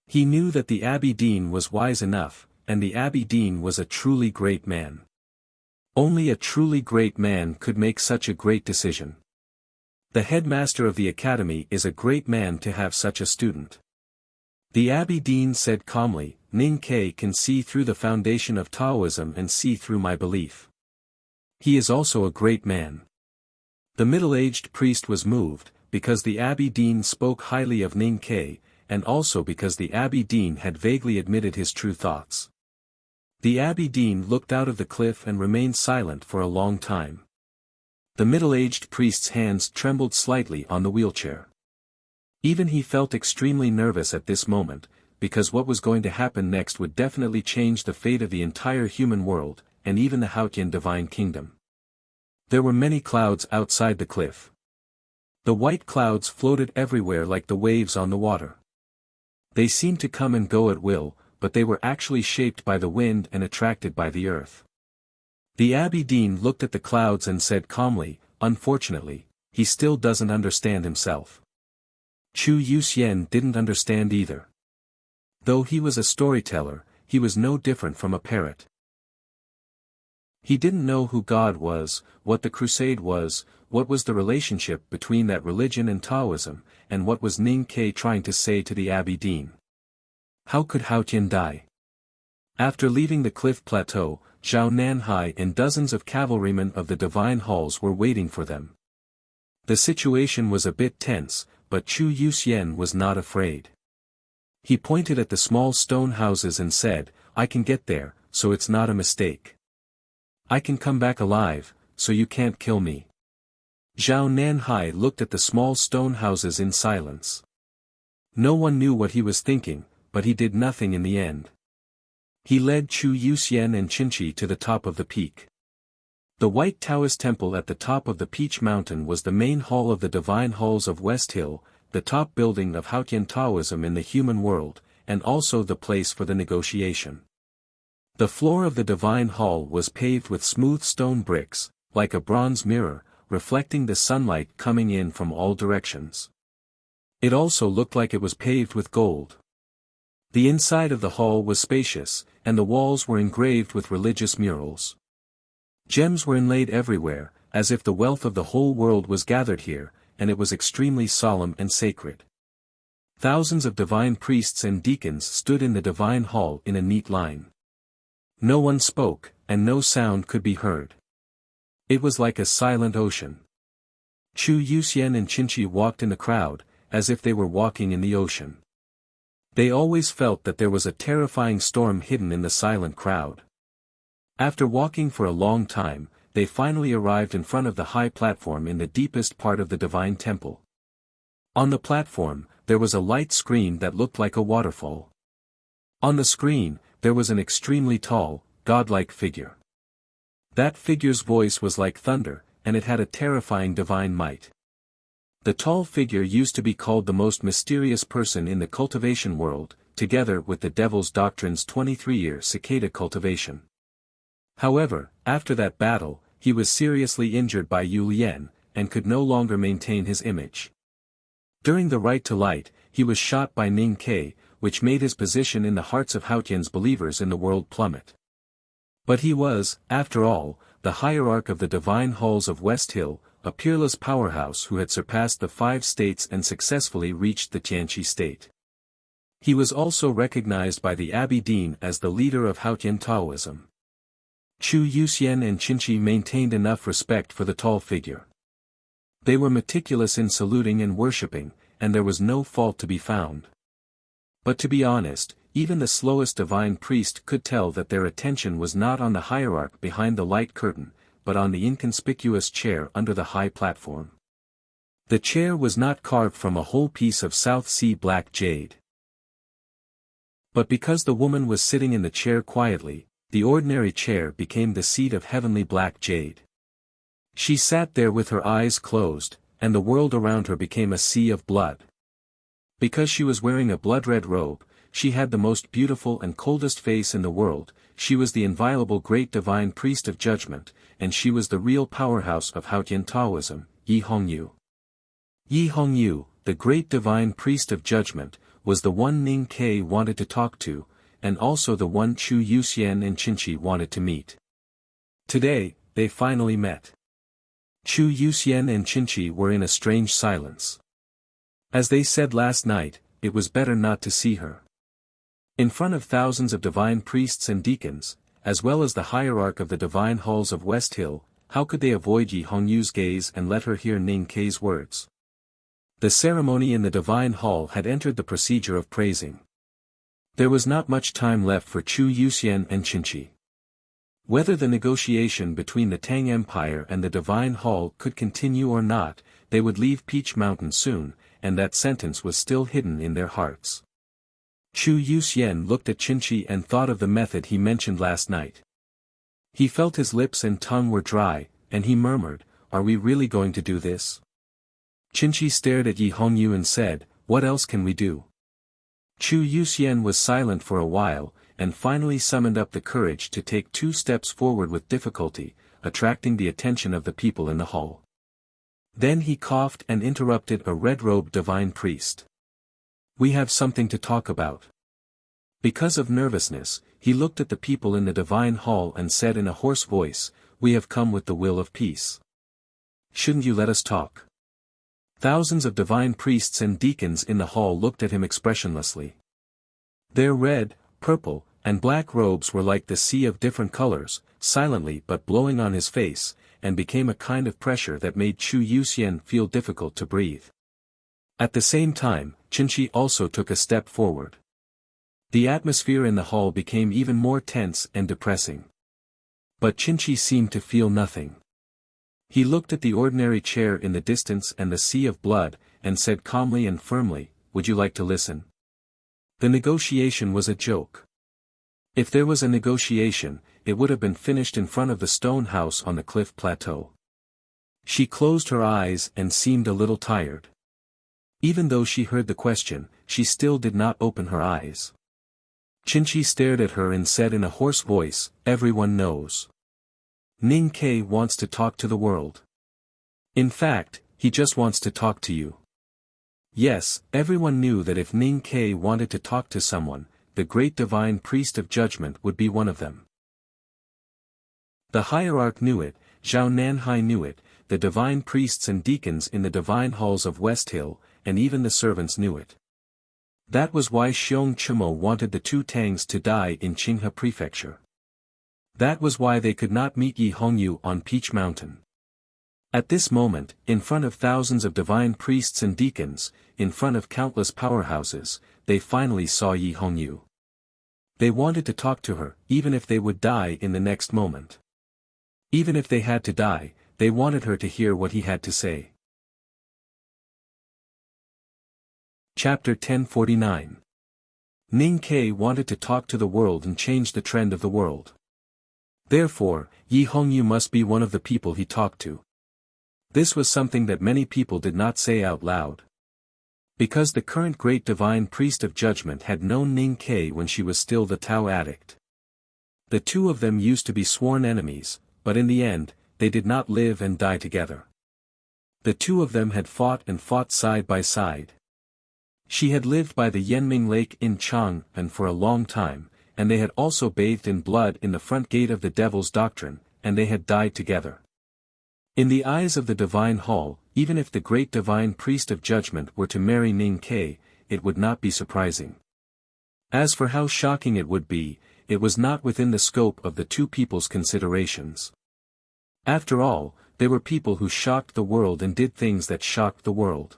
He knew that the Abbey Dean was wise enough, and the Abbey Dean was a truly great man. Only a truly great man could make such a great decision. The headmaster of the academy is a great man to have such a student. The Abbey Dean said calmly, "Ning Kei can see through the foundation of Taoism and see through my belief. He is also a great man." The middle-aged priest was moved, because the Abbey Dean spoke highly of Ning Kei, and also because the Abbey Dean had vaguely admitted his true thoughts. The Abbey Dean looked out of the cliff and remained silent for a long time. The middle-aged priest's hands trembled slightly on the wheelchair. Even he felt extremely nervous at this moment, because what was going to happen next would definitely change the fate of the entire human world, and even the Haotian divine kingdom. There were many clouds outside the cliff. The white clouds floated everywhere like the waves on the water. They seemed to come and go at will, but they were actually shaped by the wind and attracted by the earth. The Abbé Dean looked at the clouds and said calmly, "Unfortunately, he still doesn't understand himself." Chu Yuxian didn't understand either. Though he was a storyteller, he was no different from a parrot. He didn't know who God was, what the crusade was, what was the relationship between that religion and Taoism, and what was Ning Ke trying to say to the Abbé Dean. How could Haotian die? After leaving the cliff plateau, Zhao Nanhai and dozens of cavalrymen of the divine halls were waiting for them. The situation was a bit tense, but Chu Yuxian was not afraid. He pointed at the small stone houses and said, "I can get there, so it's not a mistake. I can come back alive, so you can't kill me." Zhao Nanhai looked at the small stone houses in silence. No one knew what he was thinking, but he did nothing in the end. He led Chu Yuxian and Qinchi to the top of the peak. The White Taoist Temple at the top of the Peach Mountain was the main hall of the Divine Halls of West Hill, the top building of Haotian Taoism in the human world, and also the place for the negotiation. The floor of the Divine Hall was paved with smooth stone bricks, like a bronze mirror, reflecting the sunlight coming in from all directions. It also looked like it was paved with gold. The inside of the hall was spacious, and the walls were engraved with religious murals. Gems were inlaid everywhere, as if the wealth of the whole world was gathered here, and it was extremely solemn and sacred. Thousands of divine priests and deacons stood in the divine hall in a neat line. No one spoke, and no sound could be heard. It was like a silent ocean. Chu Yuxian and Qinchi walked in the crowd, as if they were walking in the ocean. They always felt that there was a terrifying storm hidden in the silent crowd. After walking for a long time, they finally arrived in front of the high platform in the deepest part of the divine temple. On the platform, there was a light screen that looked like a waterfall. On the screen, there was an extremely tall, godlike figure. That figure's voice was like thunder, and it had a terrifying divine might. The tall figure used to be called the most mysterious person in the cultivation world, together with the Devil's Doctrine's 23-year cicada cultivation. However, after that battle, he was seriously injured by Yu Lian, and could no longer maintain his image. During the Right to Light, he was shot by Ning Ke, which made his position in the hearts of Haotian's believers in the world plummet. But he was, after all, the hierarch of the Divine Halls of West Hill, a peerless powerhouse who had surpassed the 5 states and successfully reached the Tianqi state. He was also recognized by the Abbé Dean as the leader of Haotian Taoism. Chu Yuxian and Qinchi maintained enough respect for the tall figure. They were meticulous in saluting and worshipping, and there was no fault to be found. But to be honest, even the slowest divine priest could tell that their attention was not on the hierarch behind the light curtain, but on the inconspicuous chair under the high platform. The chair was not carved from a whole piece of South Sea black jade. But because the woman was sitting in the chair quietly, the ordinary chair became the seat of heavenly black jade. She sat there with her eyes closed, and the world around her became a sea of blood. Because she was wearing a blood-red robe, she had the most beautiful and coldest face in the world. She was the inviolable great divine priest of judgment, and she was the real powerhouse of Haotian Taoism, Yi Hongyu. Yi Hongyu, the great divine priest of judgment, was the one Ning Ke wanted to talk to, and also the one Chu Yuxian and Qinchi wanted to meet. Today, they finally met. Chu Yuxian and Qinchi were in a strange silence. As they said last night, it was better not to see her. In front of thousands of divine priests and deacons, as well as the hierarch of the divine halls of West Hill, how could they avoid Yi Hongyu's gaze and let her hear Ning Ke's words? The ceremony in the divine hall had entered the procedure of praising. There was not much time left for Chu Yuxian and Qinchi. Whether the negotiation between the Tang Empire and the divine hall could continue or not, they would leave Peach Mountain soon, and that sentence was still hidden in their hearts. Chu Yuxian looked at Qinchi and thought of the method he mentioned last night. He felt his lips and tongue were dry, and he murmured, "Are we really going to do this?" Qinchi stared at Yi Hongyu and said, "What else can we do?" Chu Yuxian was silent for a while, and finally summoned up the courage to take 2 steps forward with difficulty, attracting the attention of the people in the hall. Then he coughed and interrupted a red-robed divine priest. "We have something to talk about." Because of nervousness, he looked at the people in the divine hall and said in a hoarse voice, "We have come with the will of peace. Shouldn't you let us talk?" Thousands of divine priests and deacons in the hall looked at him expressionlessly. Their red, purple, and black robes were like the sea of different colors, silently but blowing on his face, and became a kind of pressure that made Chu Yuxian feel difficult to breathe. At the same time, Qinchi also took a step forward. The atmosphere in the hall became even more tense and depressing. But Qinchi seemed to feel nothing. He looked at the ordinary chair in the distance and the sea of blood, and said calmly and firmly, "Would you like to listen?" The negotiation was a joke. If there was a negotiation, it would have been finished in front of the stone house on the cliff plateau. She closed her eyes and seemed a little tired. Even though she heard the question, she still did not open her eyes. Qinchi stared at her and said in a hoarse voice, "Everyone knows. Ning Ke wants to talk to the world. In fact, he just wants to talk to you." Yes, everyone knew that if Ning Ke wanted to talk to someone, the great divine priest of judgment would be one of them. The hierarch knew it, Zhao Nanhai knew it, the divine priests and deacons in the divine halls of West Hill, and even the servants knew it. That was why Xiong Chimo wanted the 2 Tangs to die in Qinghe Prefecture. That was why they could not meet Yi Hongyu on Peach Mountain. At this moment, in front of thousands of divine priests and deacons, in front of countless powerhouses, they finally saw Yi Hongyu. They wanted to talk to her, even if they would die in the next moment. Even if they had to die, they wanted her to hear what he had to say. Chapter 1049. Ning Ke wanted to talk to the world and change the trend of the world. Therefore, Yi Hongyu must be one of the people he talked to. This was something that many people did not say out loud. Because the current great divine priest of judgment had known Ning Ke when she was still the Tao addict. The 2 of them used to be sworn enemies, but in the end, they did not live and die together. The 2 of them had fought and fought side by side. She had lived by the Yanming Lake in Chang'an for a long time, and they had also bathed in blood in the front gate of the Devil's Doctrine, and they had died together. In the eyes of the divine hall, even if the great divine priest of judgment were to marry Ning Ke, it would not be surprising. As for how shocking it would be, it was not within the scope of the 2 people's considerations. After all, they were people who shocked the world and did things that shocked the world.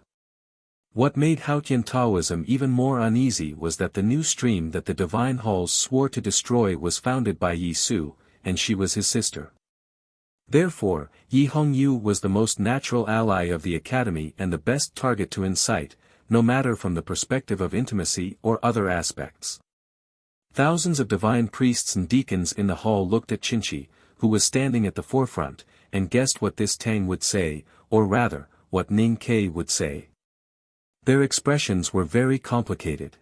What made Haotian Taoism even more uneasy was that the new stream that the divine halls swore to destroy was founded by Yi Su, and she was his sister. Therefore, Yi Hongyu was the most natural ally of the academy and the best target to incite, no matter from the perspective of intimacy or other aspects. Thousands of divine priests and deacons in the hall looked at Qinchi, who was standing at the forefront, and guessed what this Tang would say, or rather, what Ning Ke would say. Their expressions were very complicated.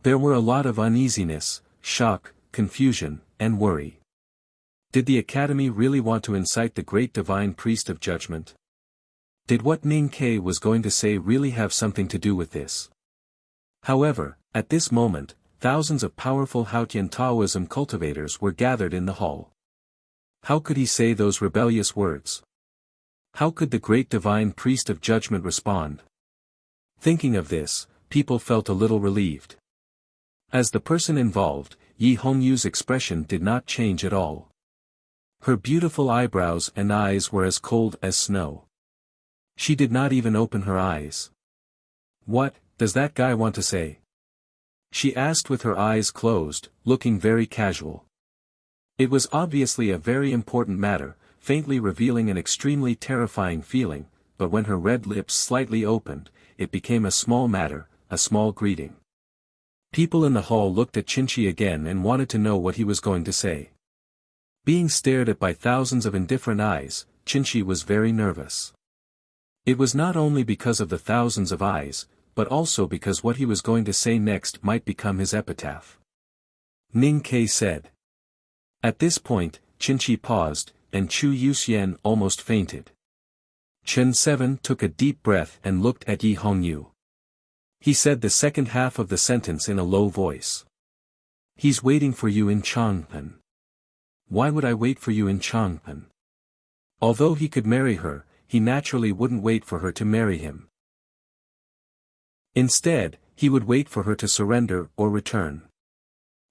There were a lot of uneasiness, shock, confusion, and worry. Did the academy really want to incite the great divine priest of judgment? Did what Ning Ke was going to say really have something to do with this? However, at this moment, thousands of powerful Haotian Taoism cultivators were gathered in the hall. How could he say those rebellious words? How could the great divine priest of judgment respond? Thinking of this, people felt a little relieved. As the person involved, Yi Hongyu's expression did not change at all. Her beautiful eyebrows and eyes were as cold as snow. She did not even open her eyes. "What does that guy want to say?" she asked with her eyes closed, looking very casual. It was obviously a very important matter, faintly revealing an extremely terrifying feeling, but when her red lips slightly opened, it became a small matter, a small greeting. People in the hall looked at Qinchi again and wanted to know what he was going to say. Being stared at by thousands of indifferent eyes, Qinchi was very nervous. It was not only because of the thousands of eyes, but also because what he was going to say next might become his epitaph. Ning Ke said. At this point, Qinchi paused, and Chu Yuxian almost fainted. Chen Seven took a deep breath and looked at Yi Hongyu. He said the second half of the sentence in a low voice. He's waiting for you in Chang'an. Why would I wait for you in Chang'an? Although he could marry her, he naturally wouldn't wait for her to marry him. Instead, he would wait for her to surrender or return.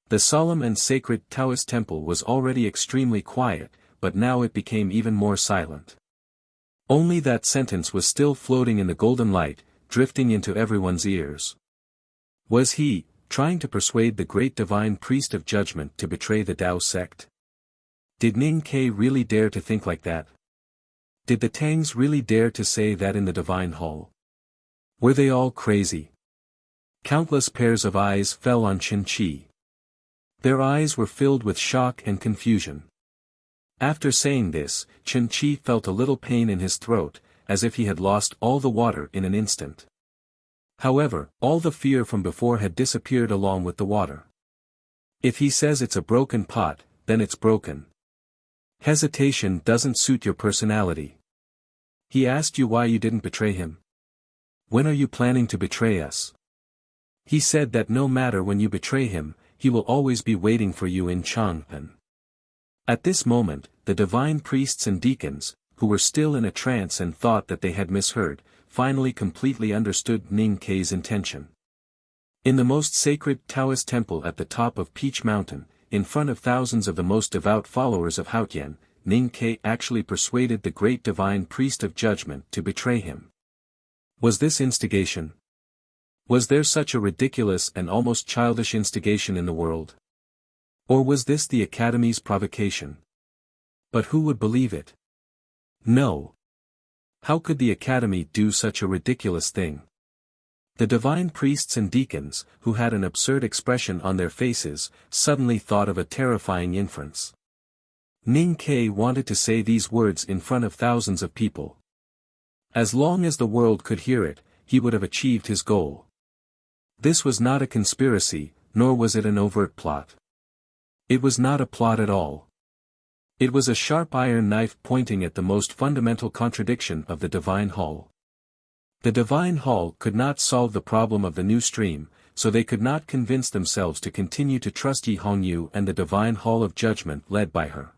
The solemn and sacred Taoist temple was already extremely quiet, but now it became even more silent. Only that sentence was still floating in the golden light, drifting into everyone's ears. Was he, trying to persuade the great divine priest of judgment to betray the Tao sect? Did Ning Ke really dare to think like that? Did the Tangs really dare to say that in the divine hall? Were they all crazy? Countless pairs of eyes fell on Qinchi. Their eyes were filled with shock and confusion. After saying this, Qinchi felt a little pain in his throat, as if he had lost all the water in an instant. However, all the fear from before had disappeared along with the water. If he says it's a broken pot, then it's broken. Hesitation doesn't suit your personality. He asked you why you didn't betray him. When are you planning to betray us? He said that no matter when you betray him, he will always be waiting for you in Chang'an. At this moment, the divine priests and deacons, who were still in a trance and thought that they had misheard, finally completely understood Ning Ke's intention. In the most sacred Taoist temple at the top of Peach Mountain, in front of thousands of the most devout followers of Haotian, Ning Ke actually persuaded the great divine priest of judgment to betray him. Was this instigation? Was there such a ridiculous and almost childish instigation in the world? Or was this the Academy's provocation? But who would believe it? No. How could the Academy do such a ridiculous thing? The divine priests and deacons, who had an absurd expression on their faces, suddenly thought of a terrifying inference. Ning Ke wanted to say these words in front of thousands of people. As long as the world could hear it, he would have achieved his goal. This was not a conspiracy, nor was it an overt plot. It was not a plot at all. It was a sharp iron knife pointing at the most fundamental contradiction of the divine hall. The divine hall could not solve the problem of the new stream, so they could not convince themselves to continue to trust Yi Hongyu and the divine hall of judgment led by her.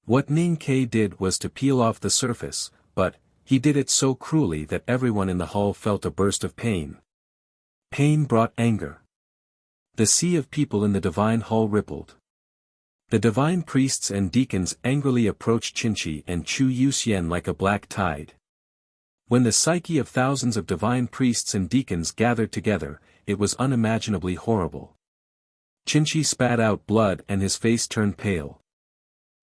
What Ning Ke did was to peel off the surface, but he did it so cruelly that everyone in the hall felt a burst of pain. Pain brought anger. The sea of people in the divine hall rippled. The divine priests and deacons angrily approached Qinchi and Chu Yuxian like a black tide. When the psyche of thousands of divine priests and deacons gathered together, it was unimaginably horrible. Qinchi spat out blood and his face turned pale.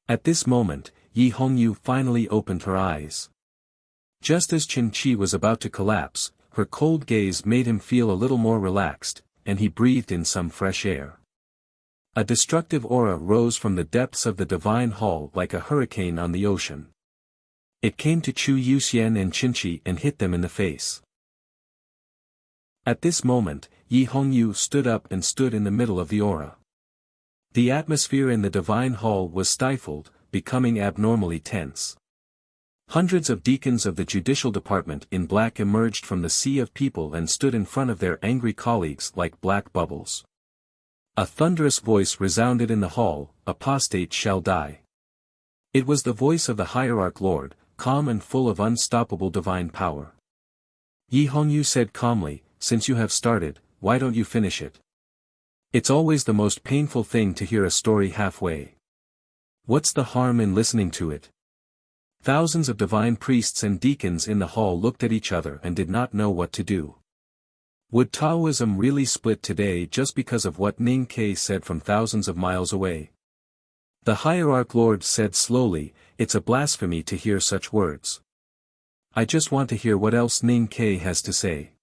At this moment, Yi Hongyu finally opened her eyes. Just as Qinchi was about to collapse, her cold gaze made him feel a little more relaxed, and he breathed in some fresh air. A destructive aura rose from the depths of the divine hall like a hurricane on the ocean. It came to Chu Yuxian and Qinchi and hit them in the face. At this moment, Yi Hongyu stood up and stood in the middle of the aura. The atmosphere in the divine hall was stifled, becoming abnormally tense. Hundreds of deacons of the judicial department in black emerged from the sea of people and stood in front of their angry colleagues like black bubbles. A thunderous voice resounded in the hall, "Apostate shall die." It was the voice of the Hierarch Lord, calm and full of unstoppable divine power. Yi Hongyu said calmly, "Since you have started, why don't you finish it? It's always the most painful thing to hear a story halfway. What's the harm in listening to it?" Thousands of divine priests and deacons in the hall looked at each other and did not know what to do. Would Taoism really split today just because of what Ning Ke said from thousands of miles away? The Hierarch Lord said slowly, "It's a blasphemy to hear such words. I just want to hear what else Ning Ke has to say.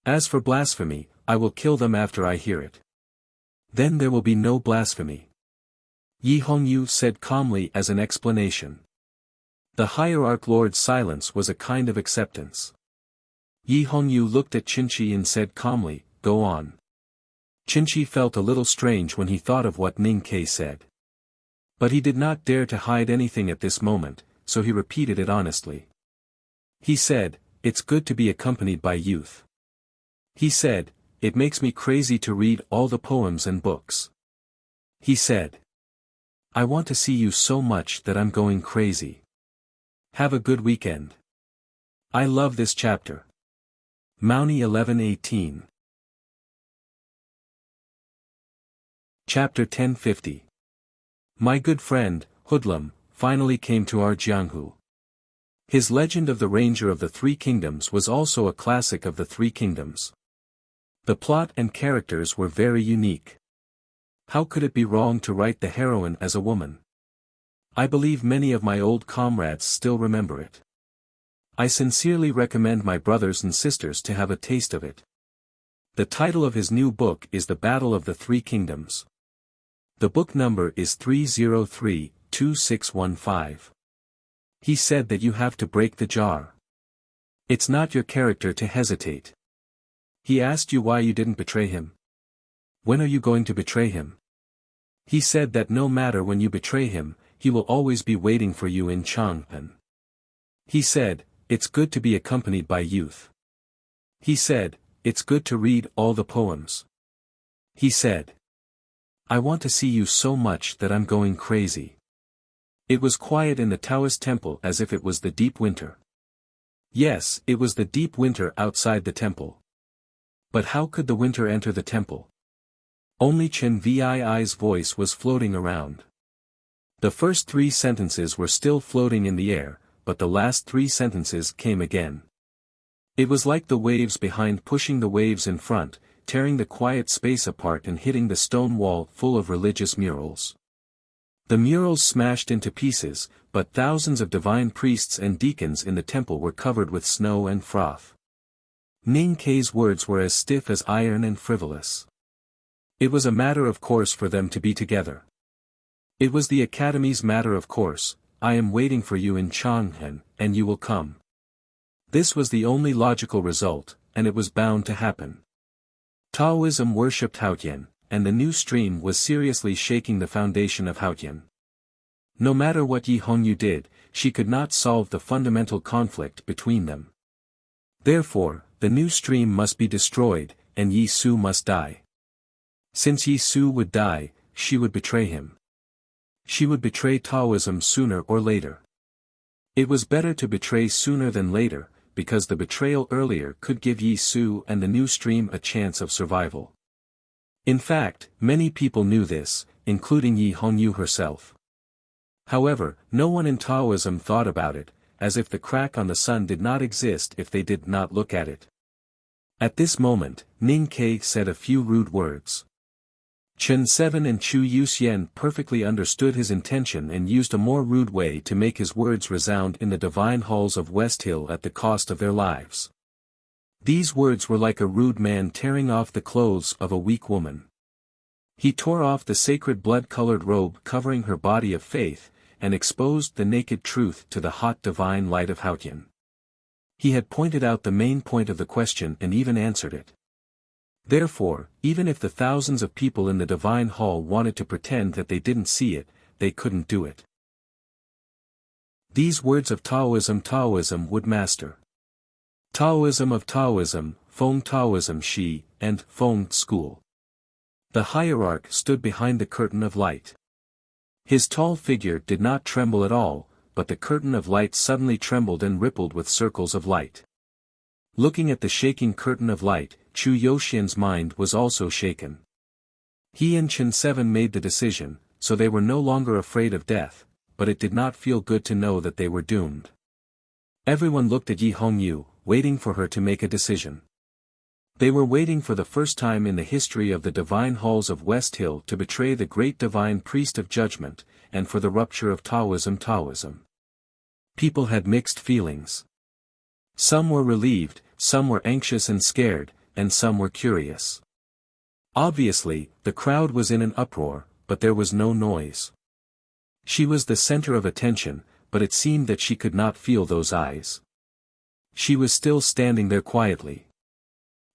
As for blasphemy, I will kill them after I hear it. Then there will be no blasphemy. Yi Hongyu said calmly as an explanation. The hierarch lord's silence was a kind of acceptance. Yi Hongyu looked at Qinchi and said calmly, "Go on." Qinchi felt a little strange when he thought of what Ning Ke said. But he did not dare to hide anything at this moment, so he repeated it honestly. He said, "It's good to be accompanied by youth." He said, "It makes me crazy to read all the poems and books." He said, "I want to see you so much that I'm going crazy." Have a good weekend. I love this chapter. Mauni 11:18. Chapter 1050. My good friend, Hoodlum, finally came to our Jianghu. His Legend of the Ranger of the Three Kingdoms was also a classic of the Three Kingdoms. The plot and characters were very unique. How could it be wrong to write the heroine as a woman? I believe many of my old comrades still remember it. I sincerely recommend my brothers and sisters to have a taste of it. The title of his new book is The Battle of the Three Kingdoms. The book number is 303-2615. He said that you have to break the jar. It's not your character to hesitate. He asked you why you didn't betray him. When are you going to betray him? He said that no matter when you betray him, he will always be waiting for you in Chang'an. He said, it's good to be accompanied by youth. He said, it's good to read all the poems. He said, I want to see you so much that I'm going crazy. It was quiet in the Taoist temple as if it was the deep winter. Yes, it was the deep winter outside the temple. But how could the winter enter the temple? Only Chen Vii's voice was floating around. The first 3 sentences were still floating in the air, but the last 3 sentences came again. It was like the waves behind pushing the waves in front, tearing the quiet space apart and hitting the stone wall full of religious murals. The murals smashed into pieces, but thousands of divine priests and deacons in the temple were covered with snow and froth. Ning Ke's words were as stiff as iron and frivolous. It was a matter of course for them to be together. It was the Academy's matter of course. I am waiting for you in Chang'an, and you will come. This was the only logical result, and it was bound to happen. Taoism worshipped Haotian, and the new stream was seriously shaking the foundation of Haotian. No matter what Yi Hongyu did, she could not solve the fundamental conflict between them. Therefore, the new stream must be destroyed, and Yi Su must die. Since Yi Su would die, she would betray him. She would betray Taoism sooner or later. It was better to betray sooner than later, because the betrayal earlier could give Yi Su and the new stream a chance of survival. In fact, many people knew this, including Yi Hongyu herself. However, no one in Taoism thought about it, as if the crack on the sun did not exist if they did not look at it. At this moment, Ning Ke said a few rude words. Chen Seven and Chu Yuxian perfectly understood his intention and used a more rude way to make his words resound in the divine halls of West Hill at the cost of their lives. These words were like a rude man tearing off the clothes of a weak woman. He tore off the sacred blood-colored robe covering her body of faith, and exposed the naked truth to the hot divine light of Haotian. He had pointed out the main point of the question and even answered it. Therefore, even if the thousands of people in the divine hall wanted to pretend that they didn't see it, they couldn't do it. These words of Taoism would master. Taoism of Taoism, Feng Taoism Shi, and Feng School. The hierarch stood behind the curtain of light. His tall figure did not tremble at all, but the curtain of light suddenly trembled and rippled with circles of light. Looking at the shaking curtain of light, Chu Yuxian's mind was also shaken. He and Chen Seven made the decision, so they were no longer afraid of death, but it did not feel good to know that they were doomed. Everyone looked at Yi Hongyu, waiting for her to make a decision. They were waiting for the first time in the history of the divine halls of West Hill to betray the great divine priest of judgment, and for the rupture of Taoism. People had mixed feelings. Some were relieved, some were anxious and scared, and some were curious. Obviously, the crowd was in an uproar, but there was no noise. She was the center of attention, but it seemed that she could not feel those eyes. She was still standing there quietly.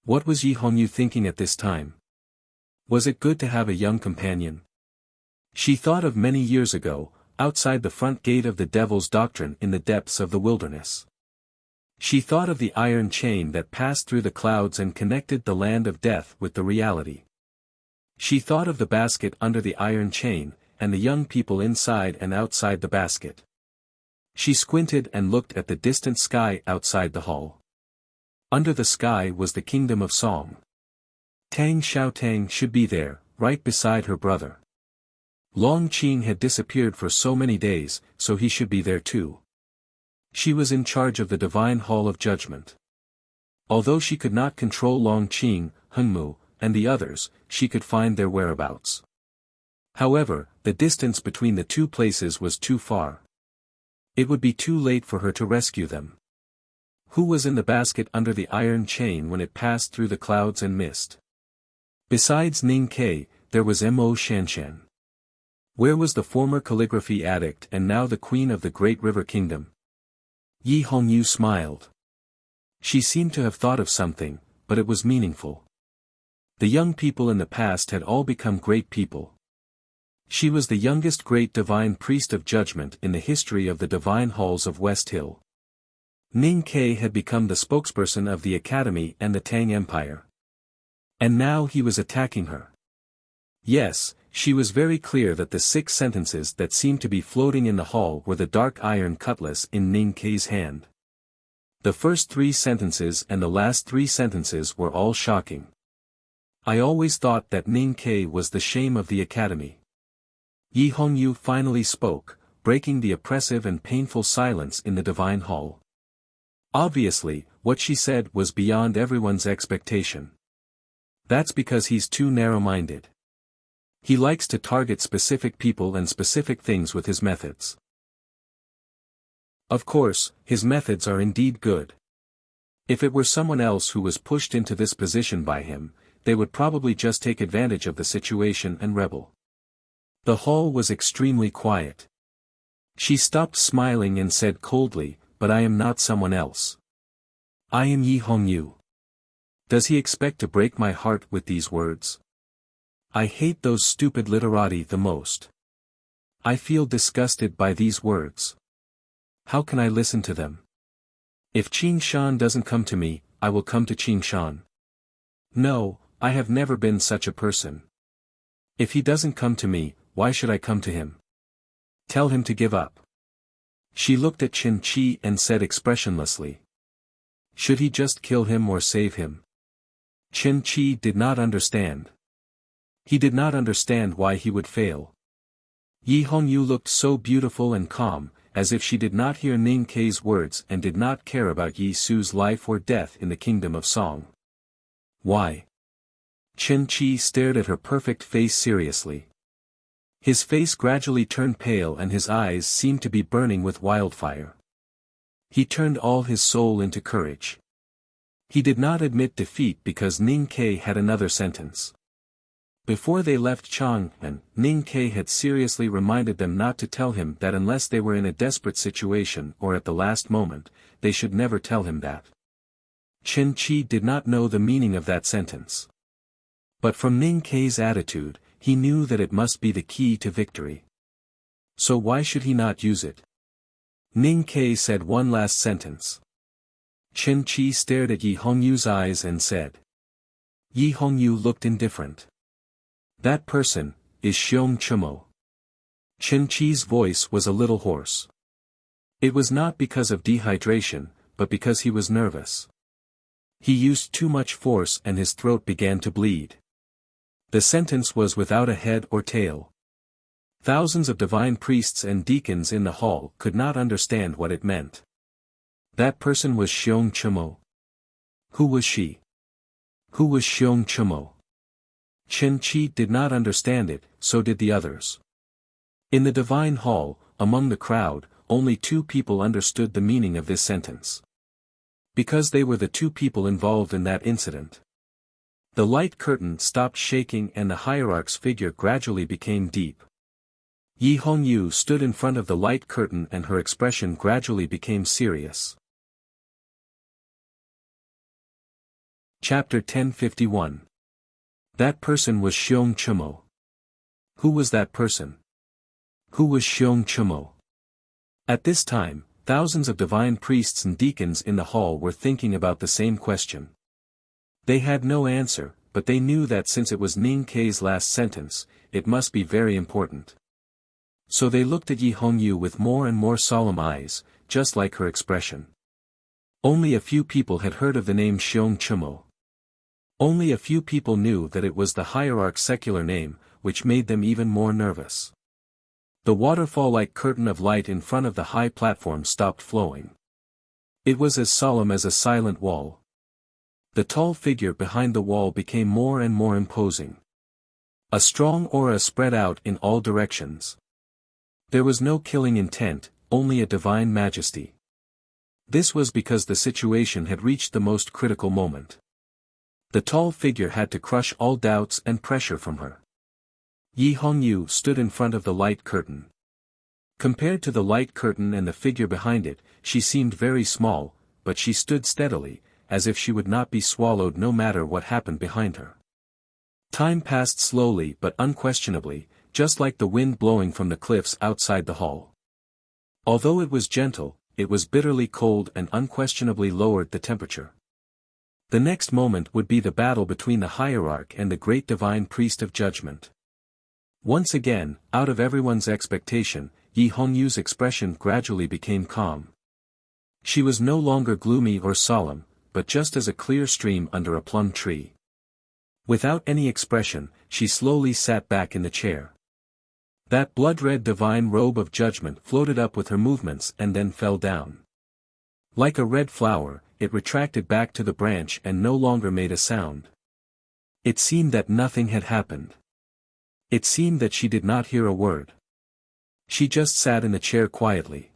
What was Yi Hongyu thinking at this time? Was it good to have a young companion? She thought of many years ago, outside the front gate of the Devil's Doctrine in the depths of the wilderness. She thought of the iron chain that passed through the clouds and connected the land of death with the reality. She thought of the basket under the iron chain, and the young people inside and outside the basket. She squinted and looked at the distant sky outside the hall. Under the sky was the kingdom of Song. Tang Xiaotang should be there, right beside her brother. Long Qing had disappeared for so many days, so he should be there too. She was in charge of the divine hall of judgment. Although she could not control Long Qing, Hengmu, and the others, she could find their whereabouts. However, the distance between the two places was too far. It would be too late for her to rescue them. Who was in the basket under the iron chain when it passed through the clouds and mist? Besides Ning Ke, there was Mo Shanshan. Where was the former calligraphy addict and now the queen of the Great River Kingdom? Yi Hongyu smiled. She seemed to have thought of something, but it was meaningful. The young people in the past had all become great people. She was the youngest great divine priest of judgment in the history of the divine halls of West Hill. Ning Ke had become the spokesperson of the Academy and the Tang Empire. And now he was attacking her. Yes, she was very clear that the 6 sentences that seemed to be floating in the hall were the dark iron cutlass in Ning Ke's hand. The first 3 sentences and the last 3 sentences were all shocking. I always thought that Ning Ke was the shame of the Academy. Yi Hongyu finally spoke, breaking the oppressive and painful silence in the divine hall. Obviously, what she said was beyond everyone's expectation. That's because he's too narrow-minded. He likes to target specific people and specific things with his methods. Of course, his methods are indeed good. If it were someone else who was pushed into this position by him, they would probably just take advantage of the situation and rebel. The hall was extremely quiet. She stopped smiling and said coldly, "But I am not someone else. I am Yi Hongyu." Does he expect to break my heart with these words? I hate those stupid literati the most. I feel disgusted by these words. How can I listen to them? If Qing Shan doesn't come to me, I will come to Qing Shan. No, I have never been such a person. If he doesn't come to me, why should I come to him? Tell him to give up. She looked at Qin Chi and said expressionlessly. Should he just kill him or save him? Qin Chi did not understand. He did not understand why he would fail. Yi Hongyu looked so beautiful and calm, as if she did not hear Ning Ke's words and did not care about Yi Su's life or death in the kingdom of Song. Why? Qin Chi stared at her perfect face seriously. His face gradually turned pale and his eyes seemed to be burning with wildfire. He turned all his soul into courage. He did not admit defeat because Ning Ke had another sentence. Before they left Chang'an, Ning Ke had seriously reminded them not to tell him that unless they were in a desperate situation or at the last moment, they should never tell him that. Qin Chi did not know the meaning of that sentence. But from Ning Ke's attitude, he knew that it must be the key to victory. So why should he not use it? Ning Ke said one last sentence. Qin Chi stared at Yi Hongyu's eyes and said. Yi Hongyu looked indifferent. That person is Xiong Chumo. Qin Chi's voice was a little hoarse. It was not because of dehydration, but because he was nervous. He used too much force and his throat began to bleed. The sentence was without a head or tail. Thousands of divine priests and deacons in the hall could not understand what it meant. That person was Xiong Chumo. Who was she? Who was Xiong Chumo? Qin Chi did not understand it, so did the others. In the divine hall, among the crowd, only 2 people understood the meaning of this sentence. Because they were the 2 people involved in that incident. The light curtain stopped shaking and the hierarch's figure gradually became deep. Yi Hongyu stood in front of the light curtain and her expression gradually became serious. Chapter 1051. That person was Xiong Chumo. Who was that person? Who was Xiong Chumo? At this time, thousands of divine priests and deacons in the hall were thinking about the same question. They had no answer, but they knew that since it was Ning Kei's last sentence, it must be very important. So they looked at Yi Hongyu with more and more solemn eyes, just like her expression. Only a few people had heard of the name Xiong Chumo. Only a few people knew that it was the hierarch's secular name, which made them even more nervous. The waterfall-like curtain of light in front of the high platform stopped flowing. It was as solemn as a silent wall. The tall figure behind the wall became more and more imposing. A strong aura spread out in all directions. There was no killing intent, only a divine majesty. This was because the situation had reached the most critical moment. The tall figure had to crush all doubts and pressure from her. Yi Hongyu stood in front of the light curtain. Compared to the light curtain and the figure behind it, she seemed very small, but she stood steadily, as if she would not be swallowed no matter what happened behind her. Time passed slowly but unquestionably, just like the wind blowing from the cliffs outside the hall. Although it was gentle, it was bitterly cold and unquestionably lowered the temperature. The next moment would be the battle between the hierarch and the great divine priest of judgment. Once again, out of everyone's expectation, Yi Hongyu's expression gradually became calm. She was no longer gloomy or solemn, but just as a clear stream under a plum tree. Without any expression, she slowly sat back in the chair. That blood-red divine robe of judgment floated up with her movements and then fell down. Like a red flower, it retracted back to the branch and no longer made a sound. It seemed that nothing had happened. It seemed that she did not hear a word. She just sat in the chair quietly.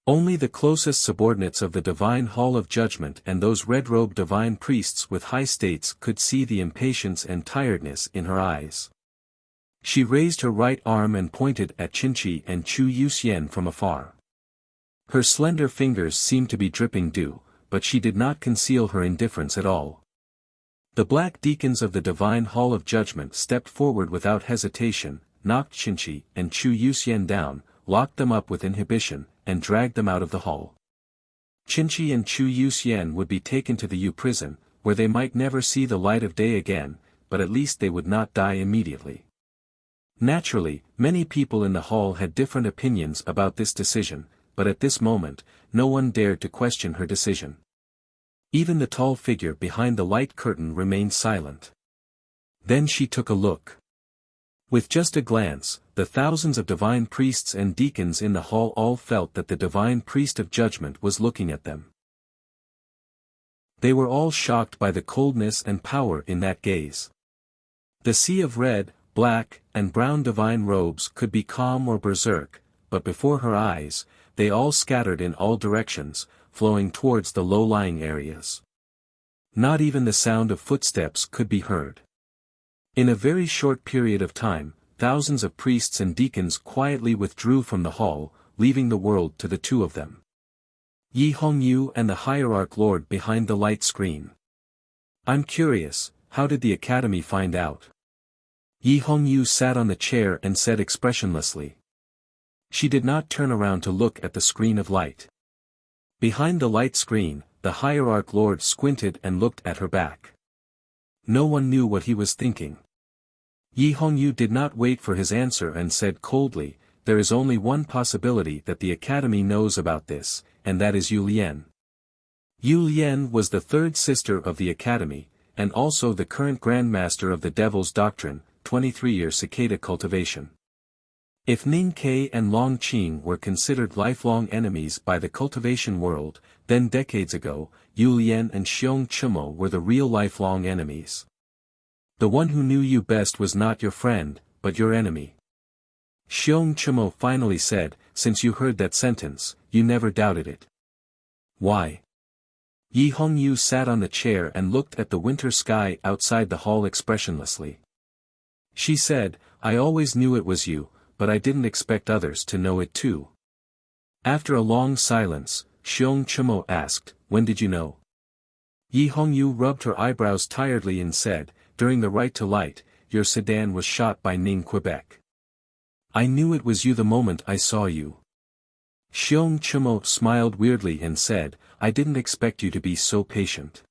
Only the closest subordinates of the divine hall of judgment and those red-robed divine priests with high states could see the impatience and tiredness in her eyes. She raised her right arm and pointed at Qinqi and Chu Yuxian from afar. Her slender fingers seemed to be dripping dew, but she did not conceal her indifference at all. The black deacons of the divine hall of judgment stepped forward without hesitation, knocked Qinqi and Chu Yuxian down, locked them up with inhibition, and dragged them out of the hall. Qinqi and Chu Yuxian would be taken to the Yu prison, where they might never see the light of day again, but at least they would not die immediately. Naturally, many people in the hall had different opinions about this decision, but at this moment, no one dared to question her decision. Even the tall figure behind the light curtain remained silent. Then she took a look. With just a glance, the thousands of divine priests and deacons in the hall all felt that the divine priest of judgment was looking at them. They were all shocked by the coldness and power in that gaze. The sea of red, black, and brown divine robes could be calm or berserk, but before her eyes, they all scattered in all directions, flowing towards the low-lying areas. Not even the sound of footsteps could be heard. In a very short period of time, thousands of priests and deacons quietly withdrew from the hall, leaving the world to the two of them. Yi Hongyu and the hierarch lord behind the light screen. I'm curious, how did the academy find out? Yi Hongyu sat on the chair and said expressionlessly. She did not turn around to look at the screen of light. Behind the light screen, the hierarch lord squinted and looked at her back. No one knew what he was thinking. Yi Hongyu did not wait for his answer and said coldly, there is only one possibility that the academy knows about this, and that is Yu Lian. Yu Lian was the third sister of the academy, and also the current grandmaster of the Devil's Doctrine, 23-year cicada cultivation. If Ning Kei and Long Qing were considered lifelong enemies by the cultivation world, then decades ago, Yu Lian and Xiong Chumo were the real lifelong enemies. The one who knew you best was not your friend, but your enemy. Xiong Chumo finally said, since you heard that sentence, you never doubted it. Why? Yi Hongyu sat on the chair and looked at the winter sky outside the hall expressionlessly. She said, I always knew it was you, but I didn't expect others to know it too. After a long silence, Xiong Chumo asked, when did you know? Yi Hongyu rubbed her eyebrows tiredly and said, during the right to light, your sedan was shot by Ning Quebec. I knew it was you the moment I saw you. Xiong Chumo smiled weirdly and said, I didn't expect you to be so patient.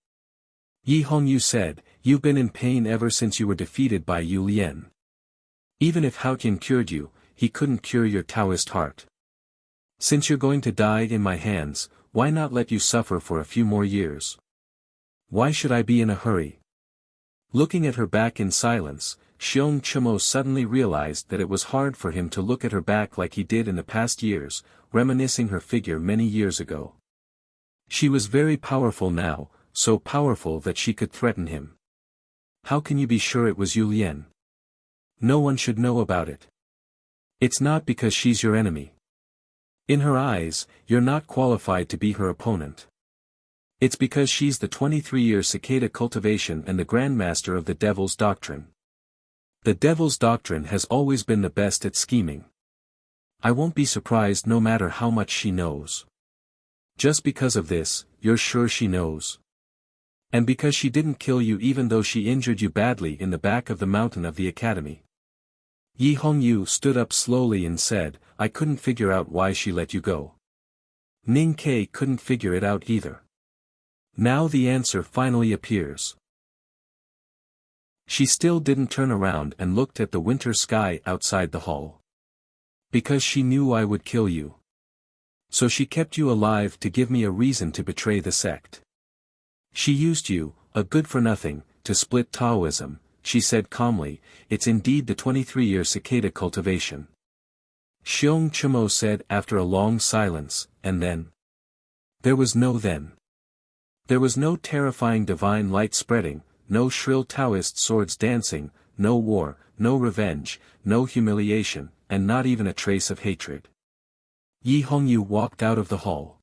Yi Hongyu said, you've been in pain ever since you were defeated by Yu Lian. Even if Haotian cured you, he couldn't cure your Taoist heart. Since you're going to die in my hands, why not let you suffer for a few more years? Why should I be in a hurry? Looking at her back in silence, Xiong Chumo suddenly realized that it was hard for him to look at her back like he did in the past years, reminiscing her figure many years ago. She was very powerful now, so powerful that she could threaten him. How can you be sure it was Yu Lian? No one should know about it. It's not because she's your enemy. In her eyes, you're not qualified to be her opponent. It's because she's the 23-year cicada cultivation and the grandmaster of the Devil's Doctrine. The Devil's Doctrine has always been the best at scheming. I won't be surprised no matter how much she knows. Just because of this, you're sure she knows. And because she didn't kill you even though she injured you badly in the back of the mountain of the academy. Yi Hongyu stood up slowly and said, I couldn't figure out why she let you go. Ning Kei couldn't figure it out either. Now the answer finally appears. She still didn't turn around and looked at the winter sky outside the hall. Because she knew I would kill you. So she kept you alive to give me a reason to betray the sect. She used you, a good-for-nothing, to split Taoism, she said calmly, it's indeed the 23-year cicada cultivation. Xiong Chumo said after a long silence, and then? There was no then. There was no terrifying divine light spreading, no shrill Taoist swords dancing, no war, no revenge, no humiliation, and not even a trace of hatred. Yi Hongyu walked out of the hall.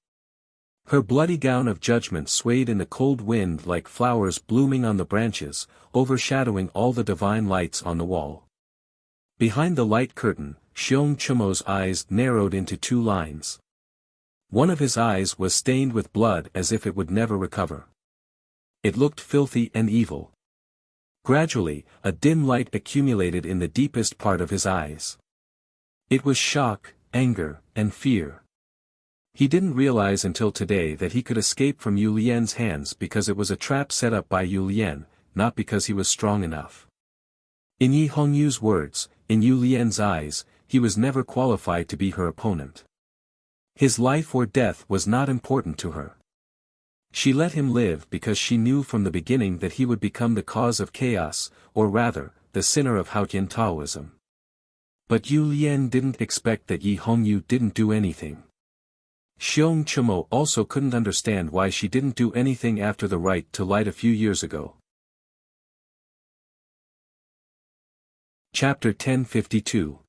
Her bloody gown of judgment swayed in the cold wind like flowers blooming on the branches, overshadowing all the divine lights on the wall. Behind the light curtain, Xiong Chumo's eyes narrowed into two lines. One of his eyes was stained with blood as if it would never recover. It looked filthy and evil. Gradually, a dim light accumulated in the deepest part of his eyes. It was shock, anger, and fear. He didn't realize until today that he could escape from Yu Lian's hands because it was a trap set up by Yu Lian, not because he was strong enough. In Yi Hongyu's words, in Yu Lian's eyes, he was never qualified to be her opponent. His life or death was not important to her. She let him live because she knew from the beginning that he would become the cause of chaos, or rather, the sinner of Haotian Taoism. But Yu Lian didn't expect that Yi Hongyu didn't do anything. Xiong Chumo also couldn't understand why she didn't do anything after the right to light a few years ago. Chapter 1052.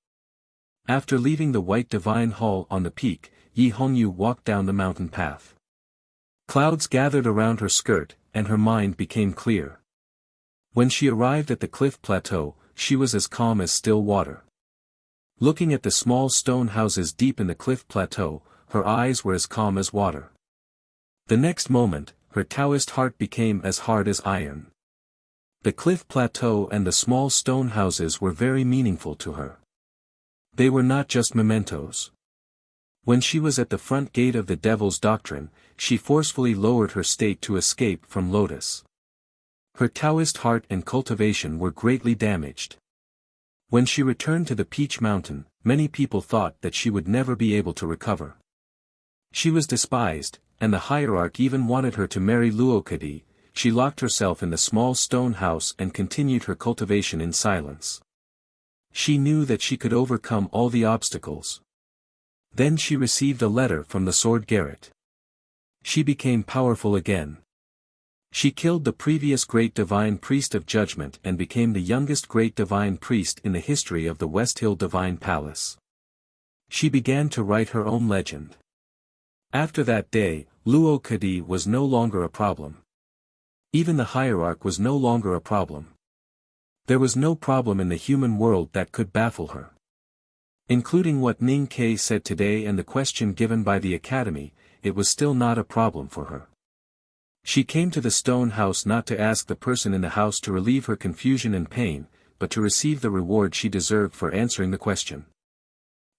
After leaving the White Divine Hall on the peak, Yi Hongyu walked down the mountain path. Clouds gathered around her skirt, and her mind became clear. When she arrived at the cliff plateau, she was as calm as still water. Looking at the small stone houses deep in the cliff plateau, her eyes were as calm as water. The next moment, her Taoist heart became as hard as iron. The cliff plateau and the small stone houses were very meaningful to her. They were not just mementos. When she was at the front gate of the Devil's Doctrine, she forcefully lowered her state to escape from Lotus. Her Taoist heart and cultivation were greatly damaged. When she returned to the Peach Mountain, many people thought that she would never be able to recover. She was despised, and the hierarch even wanted her to marry Luokadi. She locked herself in the small stone house and continued her cultivation in silence. She knew that she could overcome all the obstacles. Then she received a letter from the Sword Garret. She became powerful again. She killed the previous Great Divine Priest of Judgment and became the youngest Great Divine Priest in the history of the West Hill Divine Palace. She began to write her own legend. After that day, Luo Kadi was no longer a problem. Even the hierarch was no longer a problem. There was no problem in the human world that could baffle her. Including what Ning Ke said today and the question given by the academy, it was still not a problem for her. She came to the stone house not to ask the person in the house to relieve her confusion and pain, but to receive the reward she deserved for answering the question.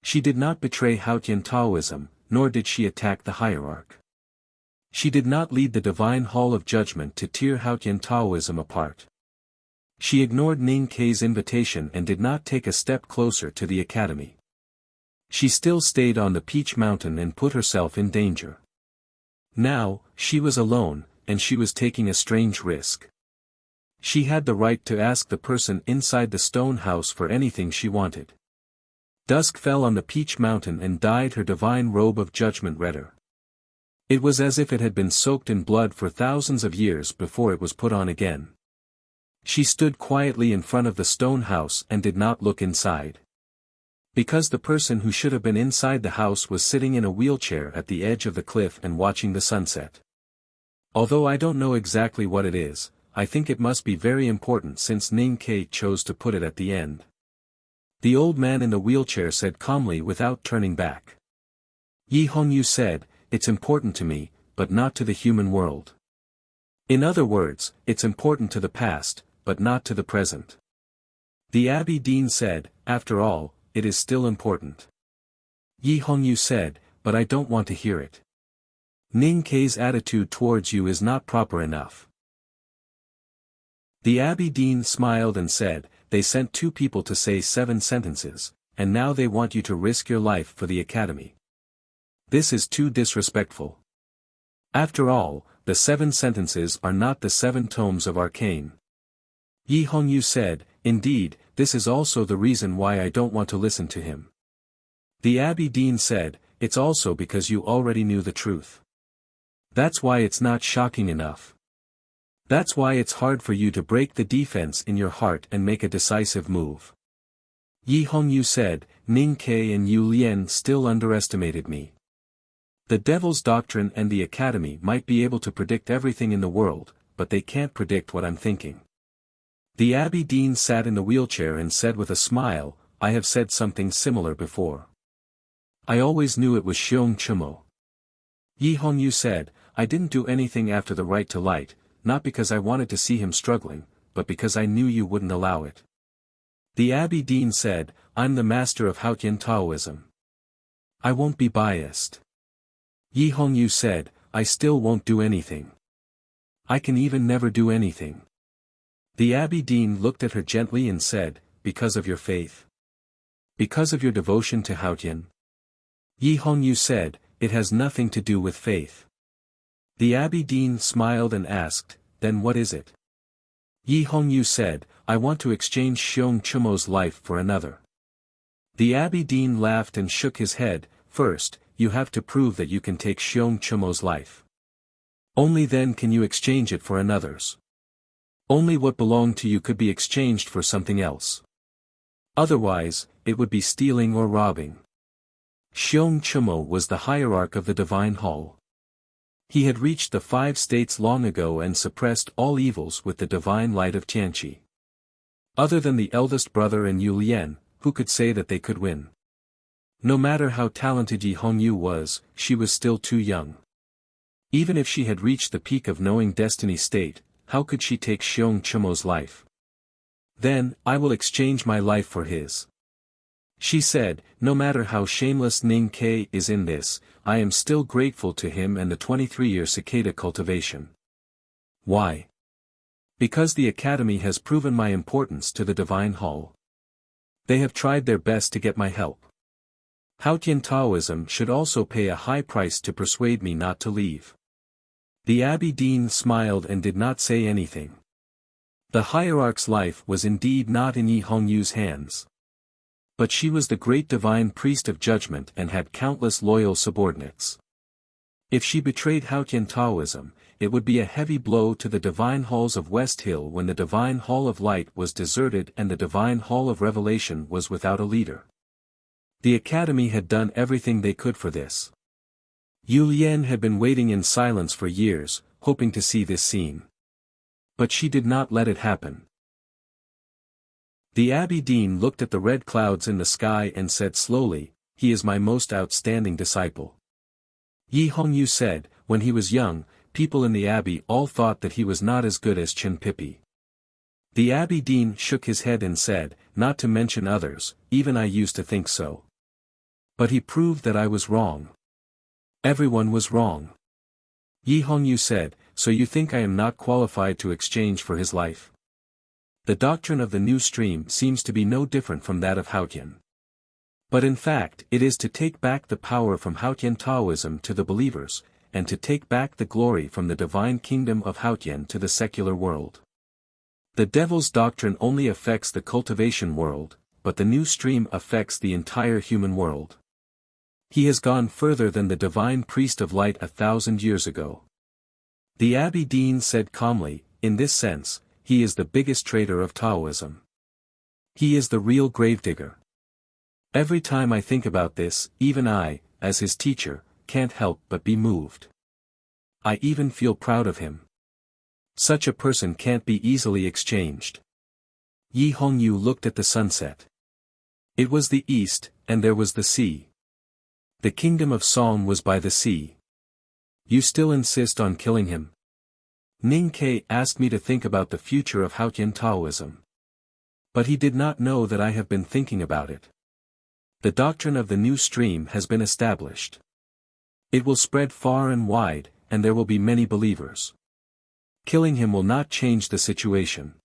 She did not betray Haotian Taoism, nor did she attack the hierarch. She did not lead the divine hall of judgment to tear Haotian Taoism apart. She ignored Ning Ke's invitation and did not take a step closer to the academy. She still stayed on the Peach Mountain and put herself in danger. Now, she was alone, and she was taking a strange risk. She had the right to ask the person inside the stone house for anything she wanted. Dusk fell on the Peach Mountain and dyed her divine robe of judgment redder. It was as if it had been soaked in blood for thousands of years before it was put on again. She stood quietly in front of the stone house and did not look inside. Because the person who should have been inside the house was sitting in a wheelchair at the edge of the cliff and watching the sunset. Although I don't know exactly what it is, I think it must be very important since Ning Ke chose to put it at the end. The old man in the wheelchair said calmly without turning back. Yi Hongyu said, "It's important to me, but not to the human world. In other words, it's important to the past, but not to the present." The Abbey Dean said, "After all, it is still important." Yi Hongyu said, "But I don't want to hear it. Ning Ke's attitude towards you is not proper enough." The Abbey Dean smiled and said, "They sent 2 people to say 7 sentences, and now they want you to risk your life for the academy. This is too disrespectful. After all, the 7 sentences are not the 7 tomes of arcane." Yi Hongyu said, "Indeed, this is also the reason why I don't want to listen to him." The Abbey Dean said, "It's also because you already knew the truth. That's why it's not shocking enough. That's why it's hard for you to break the defense in your heart and make a decisive move." Yi Hongyu said, "Ning Ke and Yu Lian still underestimated me. The Devil's Doctrine and the Academy might be able to predict everything in the world, but they can't predict what I'm thinking." The Abbey Dean sat in the wheelchair and said with a smile, "I have said something similar before. I always knew it was Xiong Chumo." Yi Hongyu said, "I didn't do anything after the right to light, not because I wanted to see him struggling, but because I knew you wouldn't allow it." The Abbey Dean said, "I'm the master of Haotian Taoism. I won't be biased." Yi Hongyu said, "I still won't do anything. I can even never do anything." The Abbey Dean looked at her gently and said, "Because of your faith? Because of your devotion to Haotian?" Yi Hongyu said, "It has nothing to do with faith." The Abbey Dean smiled and asked, "Then what is it?" Yi Hongyu said, "I want to exchange Xiong Chumo's life for another." The Abbey Dean laughed and shook his head. "First, you have to prove that you can take Xiong Chumo's life. Only then can you exchange it for another's. Only what belonged to you could be exchanged for something else. Otherwise, it would be stealing or robbing." Xiong Chumo was the hierarch of the Divine Hall. He had reached the 5 states long ago and suppressed all evils with the divine light of Tianqi. Other than the eldest brother and Yu Lian, who could say that they could win? No matter how talented Yi Hongyu was, she was still too young. Even if she had reached the peak of knowing destiny state, how could she take Xiong Chumo's life? "Then, I will exchange my life for his." She said, "No matter how shameless Ning Ke is in this, I am still grateful to him and the 23-year cicada cultivation." Why? Because the Academy has proven my importance to the Divine Hall. They have tried their best to get my help. Haotian Taoism should also pay a high price to persuade me not to leave." The Abbey Dean smiled and did not say anything. The hierarch's life was indeed not in Yi Hongyu's hands. But she was the great divine priest of judgment and had countless loyal subordinates. If she betrayed Haotian Taoism, it would be a heavy blow to the divine halls of West Hill when the divine hall of light was deserted and the divine hall of revelation was without a leader. The Academy had done everything they could for this. Yu Lian had been waiting in silence for years, hoping to see this scene. But she did not let it happen. The Abbey Dean looked at the red clouds in the sky and said slowly, "He is my most outstanding disciple." Yi Hongyu said, when he was young, people in the abbey all thought that he was not as good as Chen Pipi. The Abbey Dean shook his head and said, "Not to mention others, even I used to think so. But he proved that I was wrong. Everyone was wrong." Yi Hongyu said, "So you think I am not qualified to exchange for his life?" The doctrine of the new stream seems to be no different from that of Haotian. But in fact it is to take back the power from Haotian Taoism to the believers, and to take back the glory from the divine kingdom of Haotian to the secular world. The devil's doctrine only affects the cultivation world, but the new stream affects the entire human world. He has gone further than the divine priest of light 1,000 years ago. The Abbey Dean said calmly, "In this sense, he is the biggest traitor of Taoism. He is the real gravedigger. Every time I think about this, even I, as his teacher, can't help but be moved. I even feel proud of him. Such a person can't be easily exchanged." Yi Hongyu looked at the sunset. It was the east, and there was the sea. The kingdom of Song was by the sea. "You still insist on killing him?" Ning Ke asked me to think about the future of Haotian Taoism. But he did not know that I have been thinking about it. The doctrine of the new stream has been established. It will spread far and wide, and there will be many believers. Killing him will not change the situation.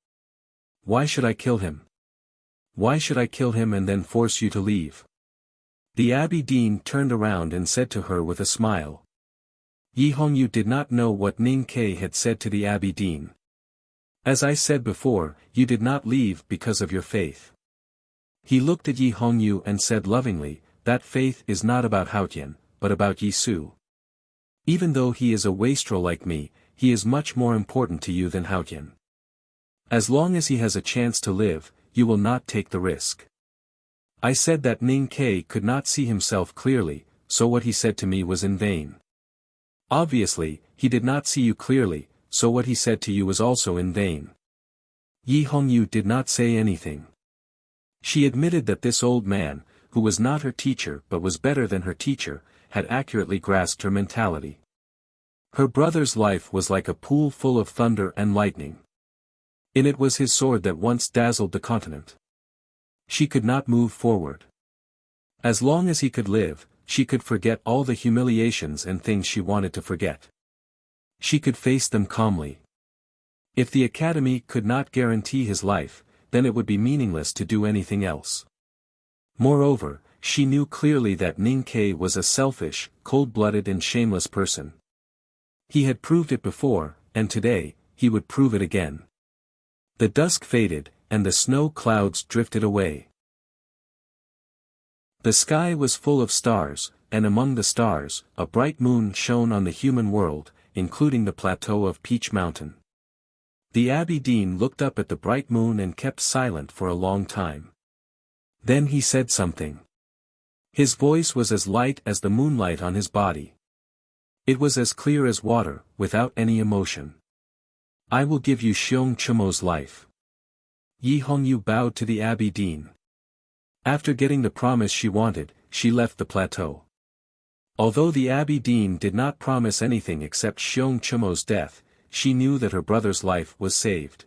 Why should I kill him? Why should I kill him and then force you to leave? The Abbey Dean turned around and said to her with a smile. Yi Hongyu did not know what Ning Ke had said to the Abbey Dean. "As I said before, you did not leave because of your faith." He looked at Yi Hongyu and said lovingly, "That faith is not about Haotian, but about Yi Su. Even though he is a wastrel like me, he is much more important to you than Haotian. As long as he has a chance to live, you will not take the risk." I said that Ning Ke could not see himself clearly, so what he said to me was in vain. Obviously, he did not see you clearly, so what he said to you was also in vain. Yi Hongyu did not say anything. She admitted that this old man, who was not her teacher but was better than her teacher, had accurately grasped her mentality. Her brother's life was like a pool full of thunder and lightning. In it was his sword that once dazzled the continent. She could not move forward. As long as he could live, she could forget all the humiliations and things she wanted to forget. She could face them calmly. If the academy could not guarantee his life, then it would be meaningless to do anything else. Moreover, she knew clearly that Ning Ke was a selfish, cold-blooded and shameless person. He had proved it before, and today, he would prove it again. The dusk faded, and the snow clouds drifted away. The sky was full of stars, and among the stars, a bright moon shone on the human world, including the plateau of Peach Mountain. The Abbey Dean looked up at the bright moon and kept silent for a long time. Then he said something. His voice was as light as the moonlight on his body. It was as clear as water, without any emotion. "I will give you Xiong Chumo's life." Yi Hongyu bowed to the Abbey Dean. After getting the promise she wanted, she left the plateau. Although the Abbey Dean did not promise anything except Xiong Chumo's death, she knew that her brother's life was saved.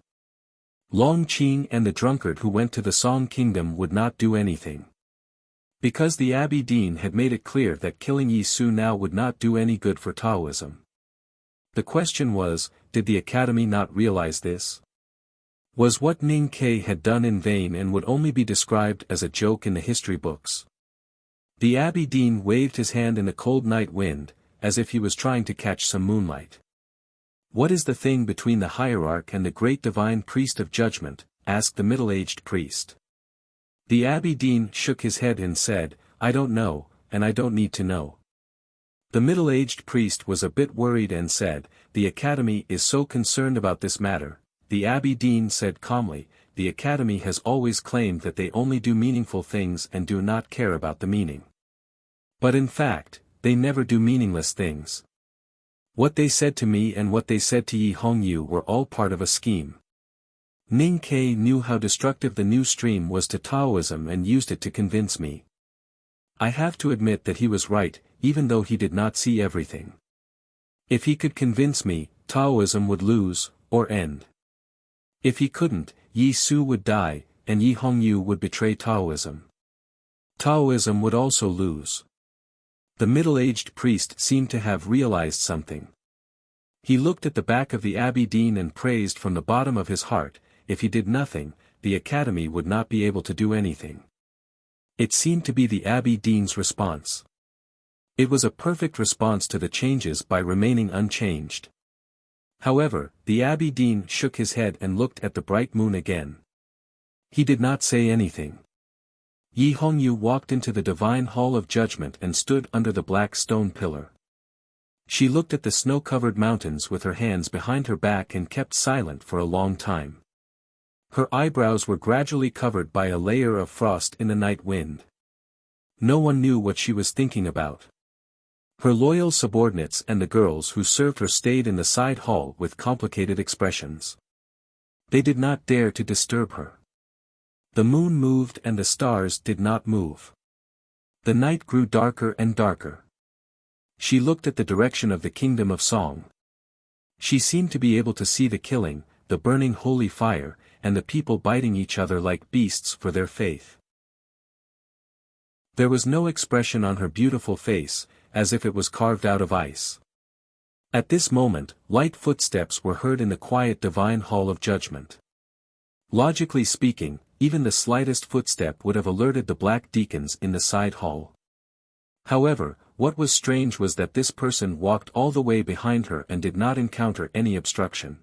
Long Qing and the drunkard who went to the Song Kingdom would not do anything. Because the Abbey Dean had made it clear that killing Yi Su now would not do any good for Taoism. The question was, did the Academy not realize this? Was what Ning Ke had done in vain and would only be described as a joke in the history books? The Abbey Dean waved his hand in the cold night wind, as if he was trying to catch some moonlight. "What is the thing between the hierarch and the great divine priest of judgment?" asked the middle-aged priest. The Abbey Dean shook his head and said, "I don't know, and I don't need to know." The middle-aged priest was a bit worried and said, "The Academy is so concerned about this matter." The Abbey Dean said calmly, "The Academy has always claimed that they only do meaningful things and do not care about the meaning. But in fact, they never do meaningless things. What they said to me and what they said to Yi Hongyu were all part of a scheme. Ning Ke knew how destructive the new stream was to Taoism and used it to convince me. I have to admit that he was right, even though he did not see everything. If he could convince me, Taoism would lose, or end. If he couldn't, Yi Su would die, and Yi Hongyu would betray Taoism. Taoism would also lose. The middle-aged priest seemed to have realized something. He looked at the back of the Abbey Dean and praised from the bottom of his heart, if he did nothing, the academy would not be able to do anything. It seemed to be the Abbey Dean's response. It was a perfect response to the changes by remaining unchanged. However, the Abbey Dean shook his head and looked at the bright moon again. He did not say anything. Yi Hongyu walked into the divine hall of judgment and stood under the black stone pillar. She looked at the snow-covered mountains with her hands behind her back and kept silent for a long time. Her eyebrows were gradually covered by a layer of frost in the night wind. No one knew what she was thinking about. Her loyal subordinates and the girls who served her stayed in the side hall with complicated expressions. They did not dare to disturb her. The moon moved and the stars did not move. The night grew darker and darker. She looked at the direction of the kingdom of Song. She seemed to be able to see the killing, the burning holy fire, and the people biting each other like beasts for their faith. There was no expression on her beautiful face, as if it was carved out of ice. At this moment, light footsteps were heard in the quiet divine hall of judgment. Logically speaking, even the slightest footstep would have alerted the black deacons in the side hall. However, what was strange was that this person walked all the way behind her and did not encounter any obstruction.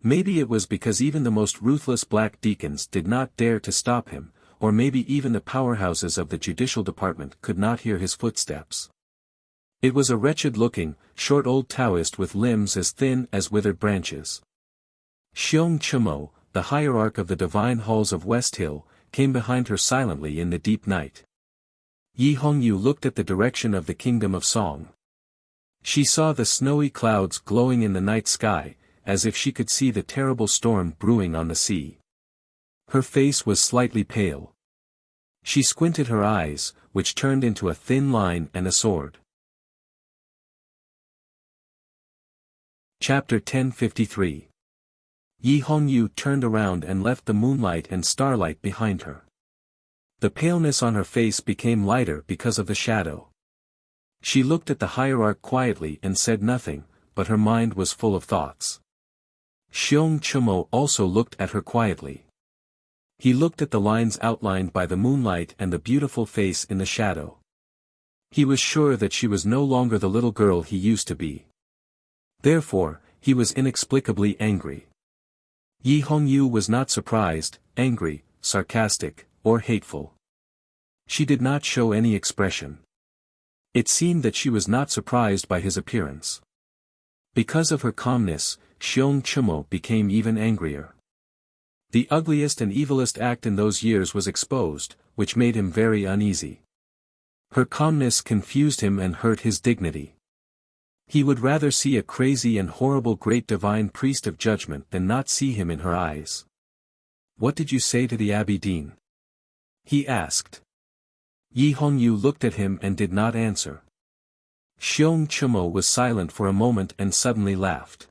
Maybe it was because even the most ruthless black deacons did not dare to stop him, or maybe even the powerhouses of the judicial department could not hear his footsteps. It was a wretched-looking, short old Taoist with limbs as thin as withered branches. Xiong Chumo, the hierarch of the divine halls of West Hill, came behind her silently in the deep night. Yi Hongyu looked at the direction of the kingdom of Song. She saw the snowy clouds glowing in the night sky, as if she could see the terrible storm brewing on the sea. Her face was slightly pale. She squinted her eyes, which turned into a thin line and a sword. Chapter 1053. Yi Hongyu turned around and left the moonlight and starlight behind her. The paleness on her face became lighter because of the shadow. She looked at the hierarch quietly and said nothing, but her mind was full of thoughts. Xiong Chumo also looked at her quietly. He looked at the lines outlined by the moonlight and the beautiful face in the shadow. He was sure that she was no longer the little girl he used to be. Therefore, he was inexplicably angry. Yi Hongyu was not surprised, angry, sarcastic, or hateful. She did not show any expression. It seemed that she was not surprised by his appearance. Because of her calmness, Xiong Chumo became even angrier. The ugliest and evilest act in those years was exposed, which made him very uneasy. Her calmness confused him and hurt his dignity. He would rather see a crazy and horrible great divine priest of judgment than not see him in her eyes. "What did you say to the Abbey Dean?" he asked. Yi Hongyu looked at him and did not answer. Xiong Chumo was silent for a moment and suddenly laughed.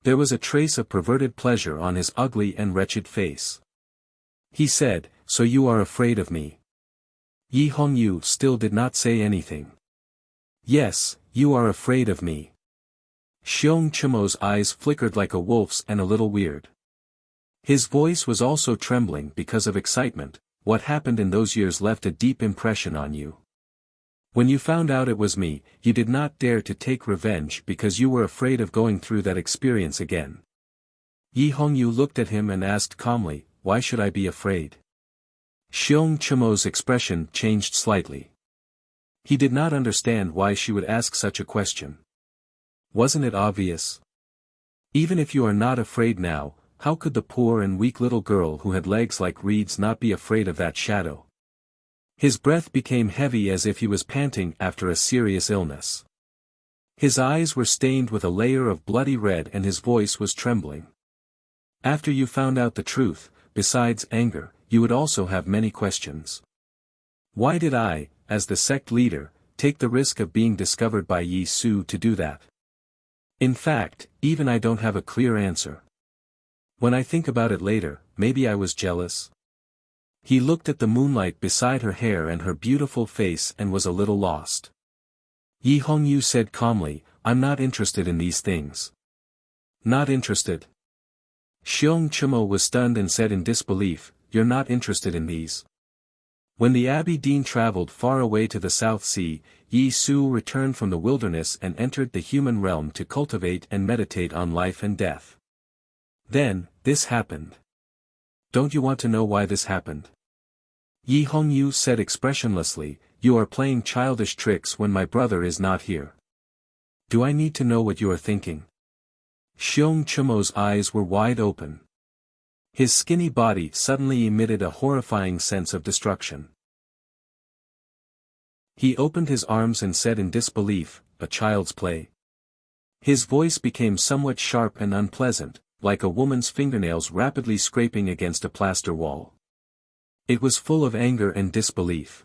There was a trace of perverted pleasure on his ugly and wretched face. He said, "So you are afraid of me?" Yi Hongyu still did not say anything. "Yes, you are afraid of me." Xiong Chumo's eyes flickered like a wolf's and a little weird. His voice was also trembling because of excitement. "What happened in those years left a deep impression on you. When you found out it was me, you did not dare to take revenge because you were afraid of going through that experience again." Yi Hongyu looked at him and asked calmly, "Why should I be afraid?" Xiong Chumo's expression changed slightly. He did not understand why she would ask such a question. Wasn't it obvious? Even if you are not afraid now, how could the poor and weak little girl who had legs like reeds not be afraid of that shadow? His breath became heavy as if he was panting after a serious illness. His eyes were stained with a layer of bloody red and his voice was trembling. After you found out the truth, besides anger, you would also have many questions. Why did I, as the sect leader, take the risk of being discovered by Yi Su to do that? In fact, even I don't have a clear answer. When I think about it later, maybe I was jealous. He looked at the moonlight beside her hair and her beautiful face and was a little lost. Yi Hongyu said calmly, I'm not interested in these things. Not interested? Xiong Chumo was stunned and said in disbelief, you're not interested in these. When the Abbey Dean traveled far away to the South Sea, Yi Su returned from the wilderness and entered the human realm to cultivate and meditate on life and death. Then, this happened. Don't you want to know why this happened? Yi Hongyu said expressionlessly, you are playing childish tricks when my brother is not here. Do I need to know what you are thinking? Xiong Chumo's eyes were wide open. His skinny body suddenly emitted a horrifying sense of destruction. He opened his arms and said in disbelief, a child's play. His voice became somewhat sharp and unpleasant, like a woman's fingernails rapidly scraping against a plaster wall. It was full of anger and disbelief.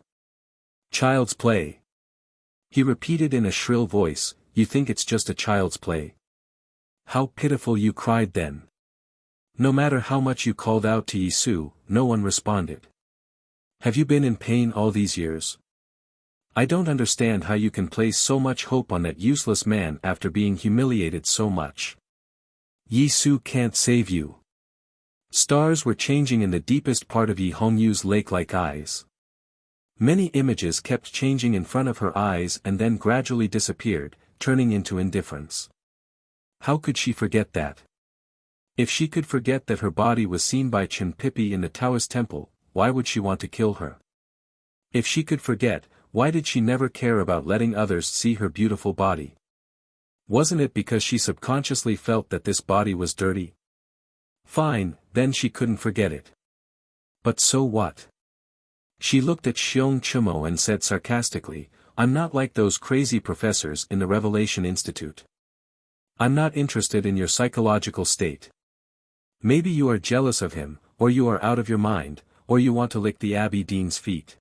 Child's play. He repeated in a shrill voice, you think it's just a child's play? How pitiful you cried then. No matter how much you called out to Yi Su, no one responded. Have you been in pain all these years? I don't understand how you can place so much hope on that useless man after being humiliated so much. Yi Su can't save you. Stars were changing in the deepest part of Yi Hongyu's lake-like eyes. Many images kept changing in front of her eyes and then gradually disappeared, turning into indifference. How could she forget that? If she could forget that her body was seen by Chen Pipi in the Taoist temple, why would she want to kill her? If she could forget, why did she never care about letting others see her beautiful body? Wasn't it because she subconsciously felt that this body was dirty? Fine, then she couldn't forget it. But so what? She looked at Xiong Chumo and said sarcastically, I'm not like those crazy professors in the Revelation Institute. I'm not interested in your psychological state. Maybe you are jealous of him, or you are out of your mind, or you want to lick the Abbey Dean's feet.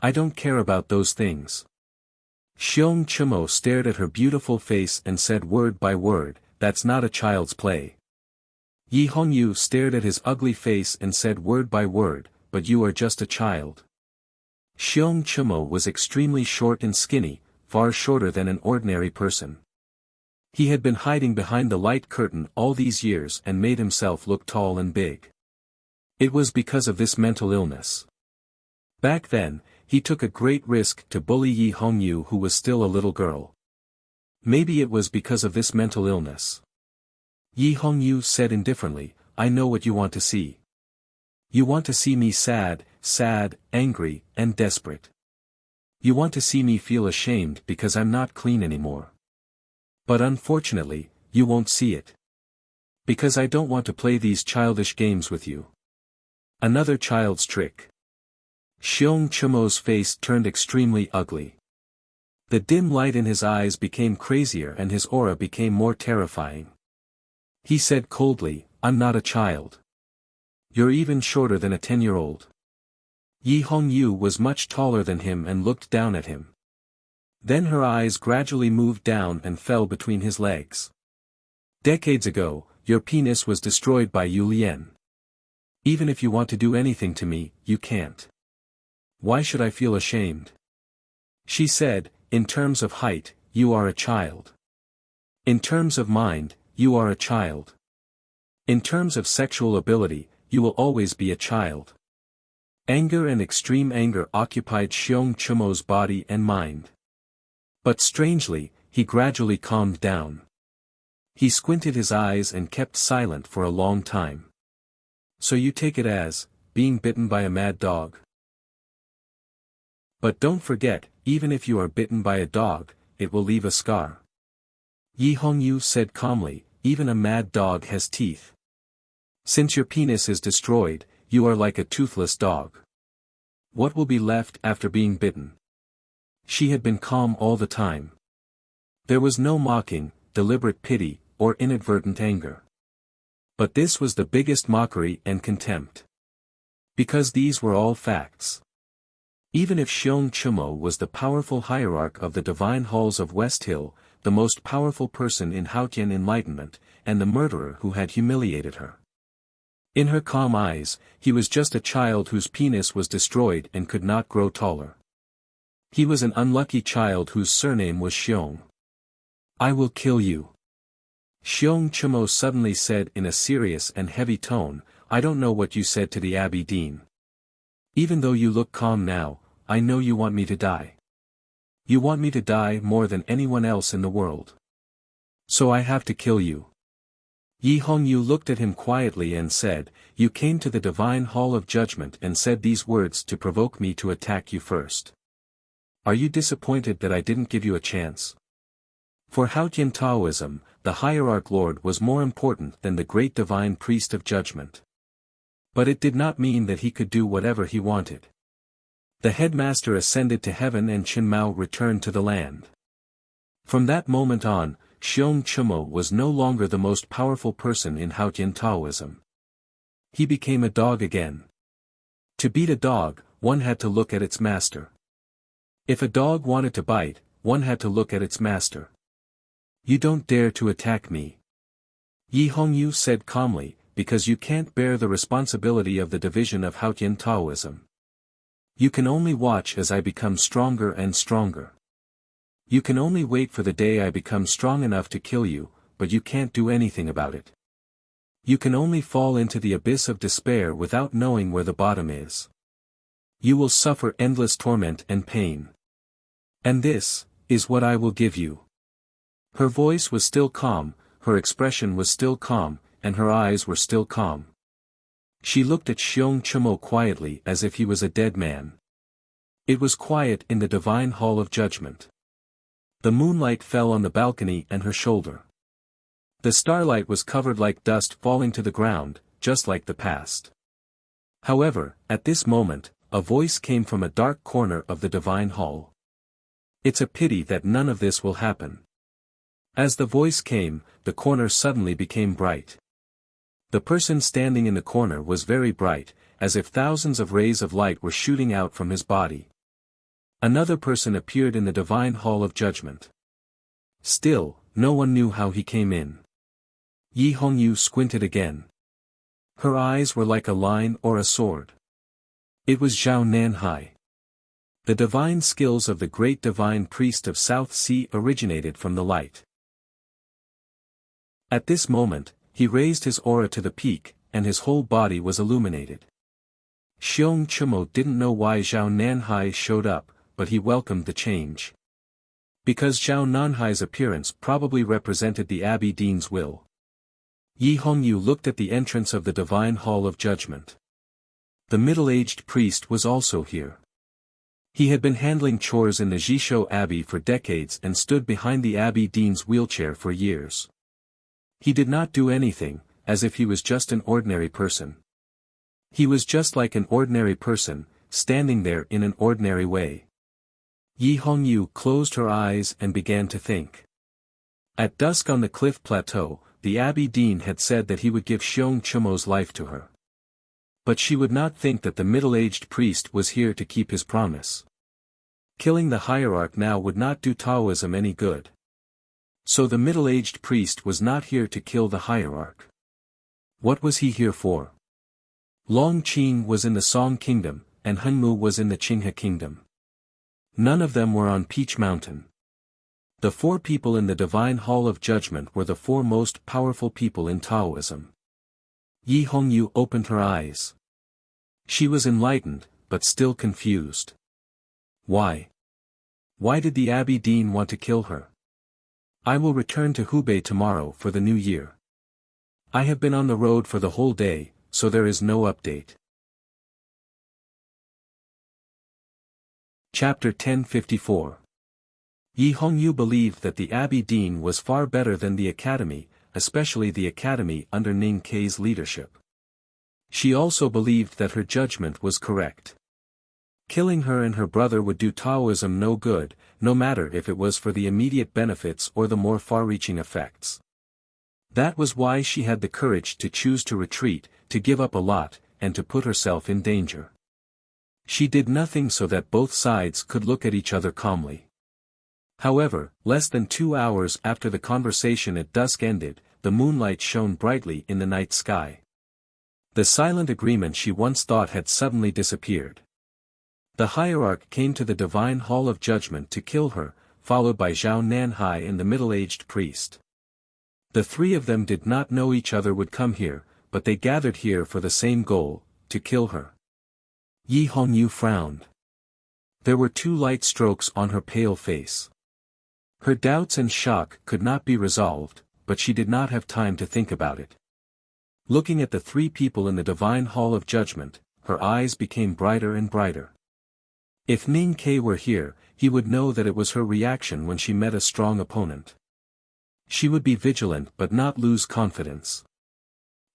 I don't care about those things. Xiong Chumo stared at her beautiful face and said word by word, that's not a child's play. Yi Hongyu stared at his ugly face and said word by word, but you are just a child. Xiong Chumo was extremely short and skinny, far shorter than an ordinary person. He had been hiding behind the light curtain all these years and made himself look tall and big. It was because of this mental illness. Back then, he took a great risk to bully Yi Hongyu who was still a little girl. Maybe it was because of this mental illness. Yi Hongyu said indifferently, I know what you want to see. You want to see me sad, angry, and desperate. You want to see me feel ashamed because I'm not clean anymore. But unfortunately, you won't see it. Because I don't want to play these childish games with you. Another child's trick. Xiong Chumo's face turned extremely ugly. The dim light in his eyes became crazier and his aura became more terrifying. He said coldly, I'm not a child. You're even shorter than a 10-year-old. Yi Hongyu was much taller than him and looked down at him. Then her eyes gradually moved down and fell between his legs. Decades ago, your penis was destroyed by Yu Lian. Even if you want to do anything to me, you can't. Why should I feel ashamed? She said, in terms of height, you are a child. In terms of mind, you are a child. In terms of sexual ability, you will always be a child. Anger and extreme anger occupied Xiong Chumo's body and mind. But strangely, he gradually calmed down. He squinted his eyes and kept silent for a long time. So you take it as, being bitten by a mad dog? But don't forget, even if you are bitten by a dog, it will leave a scar. Yi Hongyu said calmly, even a mad dog has teeth. Since your penis is destroyed, you are like a toothless dog. What will be left after being bitten? She had been calm all the time. There was no mocking, deliberate pity, or inadvertent anger. But this was the biggest mockery and contempt. Because these were all facts. Even if Xiong Chumo was the powerful hierarch of the divine halls of West Hill, the most powerful person in Haotian enlightenment, and the murderer who had humiliated her. In her calm eyes, he was just a child whose penis was destroyed and could not grow taller. He was an unlucky child whose surname was Xiong. I will kill you. Xiong Chumo suddenly said in a serious and heavy tone, I don't know what you said to the Abbey Dean. Even though you look calm now, I know you want me to die. You want me to die more than anyone else in the world. So I have to kill you. Yi Hongyu looked at him quietly and said, You came to the divine hall of judgment and said these words to provoke me to attack you first. Are you disappointed that I didn't give you a chance? For Haotian Taoism, the hierarch lord was more important than the great divine priest of judgment. But it did not mean that he could do whatever he wanted. The headmaster ascended to heaven and Chen Mao returned to the land. From that moment on, Xiong Chumo was no longer the most powerful person in Haotian Taoism. He became a dog again. To beat a dog, one had to look at its master. If a dog wanted to bite, one had to look at its master. You don't dare to attack me. Yi Hongyu said calmly, because you can't bear the responsibility of the division of Haotian Taoism. You can only watch as I become stronger and stronger. You can only wait for the day I become strong enough to kill you, but you can't do anything about it. You can only fall into the abyss of despair without knowing where the bottom is. You will suffer endless torment and pain. And this is what I will give you. Her voice was still calm, her expression was still calm, and her eyes were still calm. She looked at Xiong Chumo quietly as if he was a dead man. It was quiet in the divine hall of judgment. The moonlight fell on the balcony and her shoulder. The starlight was covered like dust falling to the ground, just like the past. However, at this moment, a voice came from a dark corner of the divine hall. It's a pity that none of this will happen. As the voice came, the corner suddenly became bright. The person standing in the corner was very bright, as if thousands of rays of light were shooting out from his body. Another person appeared in the divine hall of judgment. Still, no one knew how he came in. Yi Hongyu squinted again. Her eyes were like a line or a sword. It was Zhao Nanhai. The divine skills of the great divine priest of South Sea originated from the light. At this moment, he raised his aura to the peak, and his whole body was illuminated. Xiong Chumo didn't know why Zhao Nanhai showed up, but he welcomed the change. Because Zhao Nanhai's appearance probably represented the Abbey Dean's will. Yi Hongyu looked at the entrance of the divine hall of judgment. The middle-aged priest was also here. He had been handling chores in the Jishou Abbey for decades and stood behind the Abbey Dean's wheelchair for years. He did not do anything, as if he was just an ordinary person. He was just like an ordinary person, standing there in an ordinary way. Yi Hongyu closed her eyes and began to think. At dusk on the cliff plateau, the Abbey Dean had said that he would give Xiong Chumo's life to her. But she would not think that the middle-aged priest was here to keep his promise. Killing the hierarch now would not do Taoism any good. So the middle-aged priest was not here to kill the hierarch. What was he here for? Long Qing was in the Song Kingdom, and Hunmu was in the Qinghe Kingdom. None of them were on Peach Mountain. The four people in the Divine Hall of Judgment were the four most powerful people in Taoism. Yi Hongyu opened her eyes. She was enlightened, but still confused. Why? Why did the Abbey Dean want to kill her? I will return to Hubei tomorrow for the new year. I have been on the road for the whole day, so there is no update. Chapter 1054. Yi Hongyu believed that the Abbey Dean was far better than the academy, especially the academy under Ning Kei's leadership. She also believed that her judgment was correct. Killing her and her brother would do Taoism no good, no matter if it was for the immediate benefits or the more far-reaching effects. That was why she had the courage to choose to retreat, to give up a lot, and to put herself in danger. She did nothing so that both sides could look at each other calmly. However, less than 2 hours after the conversation at dusk ended, the moonlight shone brightly in the night sky. The silent agreement she once thought had suddenly disappeared. The hierarch came to the divine hall of judgment to kill her, followed by Zhao Nanhai and the middle-aged priest. The three of them did not know each other would come here, but they gathered here for the same goal, to kill her. Yi Hongyu frowned. There were 2 light strokes on her pale face. Her doubts and shock could not be resolved, but she did not have time to think about it. Looking at the 3 people in the divine hall of judgment, her eyes became brighter and brighter. If Ning Ke were here, he would know that it was her reaction when she met a strong opponent. She would be vigilant but not lose confidence.